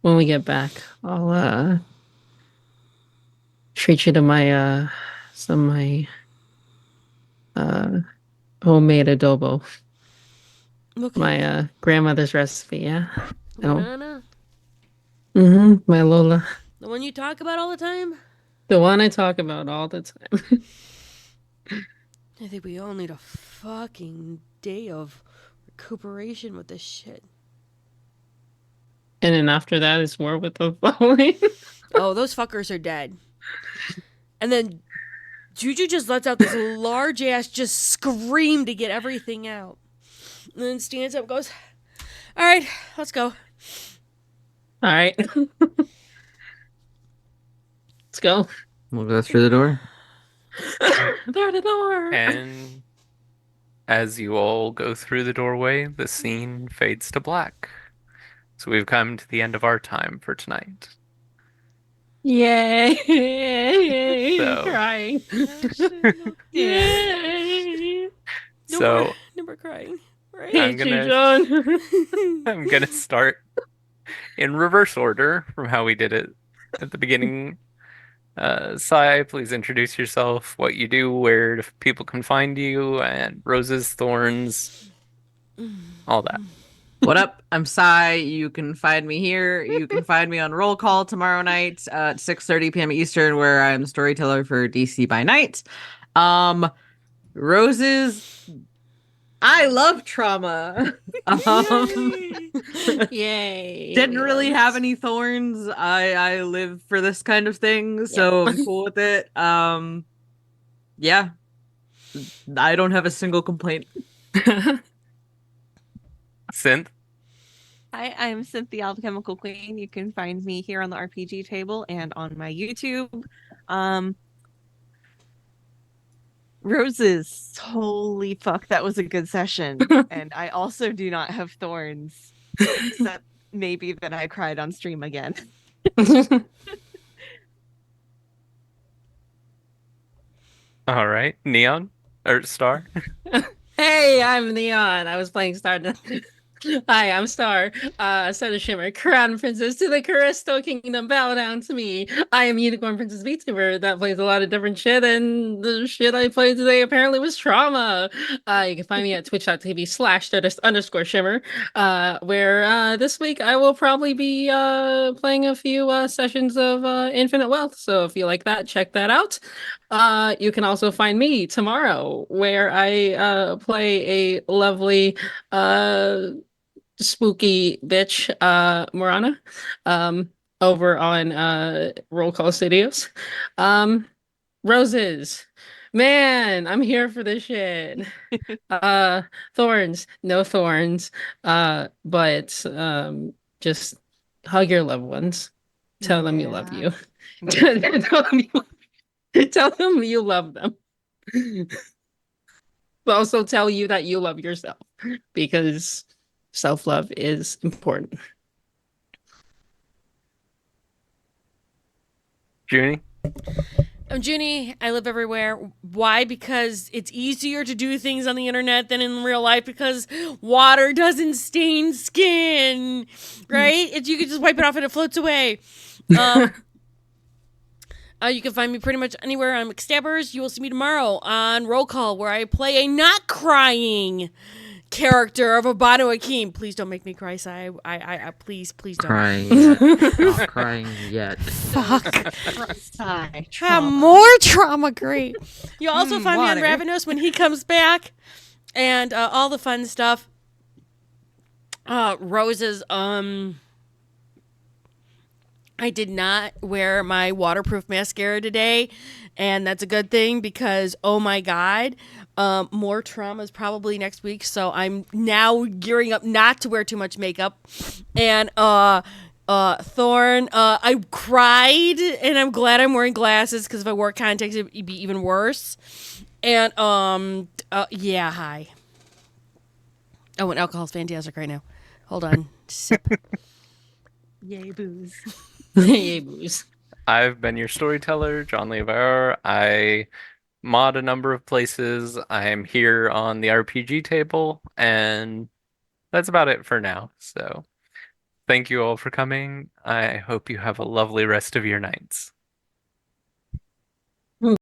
S1: when we get back, I'll treat you to my some of my homemade adobo.
S2: Okay.
S1: My grandmother's recipe, yeah.
S2: Banana?
S1: My Lola.
S2: The one you talk about all the time?
S1: The one I talk about all the time.
S2: I think we all need a fucking day of recuperation with this shit.
S1: And then after that is war with the falling.
S2: Oh, those fuckers are dead. And then Juju just lets out this large ass just scream to get everything out. And then stands up and goes, all right, let's go.
S1: All right. Let's go.
S3: We'll go through the door.
S1: Through the door.
S4: And as you all go through the doorway, the scene fades to black. So we've come to the end of our time for tonight.
S1: Yay!
S4: So-
S1: Crying. Yay!
S4: So
S2: No more crying. Right?
S4: I'm gonna start in reverse order from how we did it at the beginning. Sai, please introduce yourself, what you do, where people can find you, and roses, thorns, all that.
S3: What up? I'm Sai. You can find me here. You can find me on Roll Call tomorrow night at 6:30 p.m. Eastern, where I'm storyteller for DC by Night. Roses. I love trauma.
S1: Yay!
S3: Didn't really have any thorns. I live for this kind of thing, so I'm cool with it. Yeah. I don't have a single complaint.
S4: Synth.
S17: Hi, I'm Synth the Alchemical Queen. You can find me here on the RPG table and on my YouTube. Roses. Holy fuck, that was a good session. And I also do not have thorns. Except maybe that I cried on stream again.
S4: All right. Neon or Star.
S1: Hey, I'm Neon. I was playing Star. Hi, I'm Star. Son of Shimmer, Crown Princess to the Caristo Kingdom. Bow down to me. I am Unicorn Princess VTuber that plays a lot of different shit, and the shit I played today apparently was trauma. You can find me at twitch.tv/Stardust_Shimmer, where this week I will probably be playing a few sessions of Infinite Wealth. So if you like that, check that out. You can also find me tomorrow, where I play a lovely spooky bitch Morana over on Roll Call Studios. Roses. Man, I'm here for this shit. Thorns, no thorns. But just hug your loved ones. Tell them you love you. Tell them you love them. But also tell you that you love yourself, because self-love is important.
S4: Junie.
S2: I'm Junie. I live everywhere. Why? Because it's easier to do things on the internet than in real life, because water doesn't stain skin, right? You can just wipe it off and it floats away. You can find me pretty much anywhere on McStabbers. You will see me tomorrow on Roll Call, where I play a not crying character of Abano Akeem. Please don't make me cry, Sai. I please don't.
S3: Crying yet. Not crying yet.
S2: Fuck.
S17: Sigh.
S2: More trauma, great. You'll also find
S17: water.
S2: me on Ravenous when he comes back, and all the fun stuff. Roses, I did not wear my waterproof mascara today, and that's a good thing because oh my god, more traumas probably next week. So I'm now gearing up not to wear too much makeup. And Thorn, I cried, and I'm glad I'm wearing glasses because if I wore contacts, it'd be even worse. And yeah, hi. Oh, and alcohol's fantastic right now. Hold on, sip.
S17: Yay, booze.
S1: Yay, booze.
S4: I've been your storyteller, John Levar. I mod a number of places. I'm here on the RPG table, and that's about it for now. So, thank you all for coming. I hope you have a lovely rest of your nights.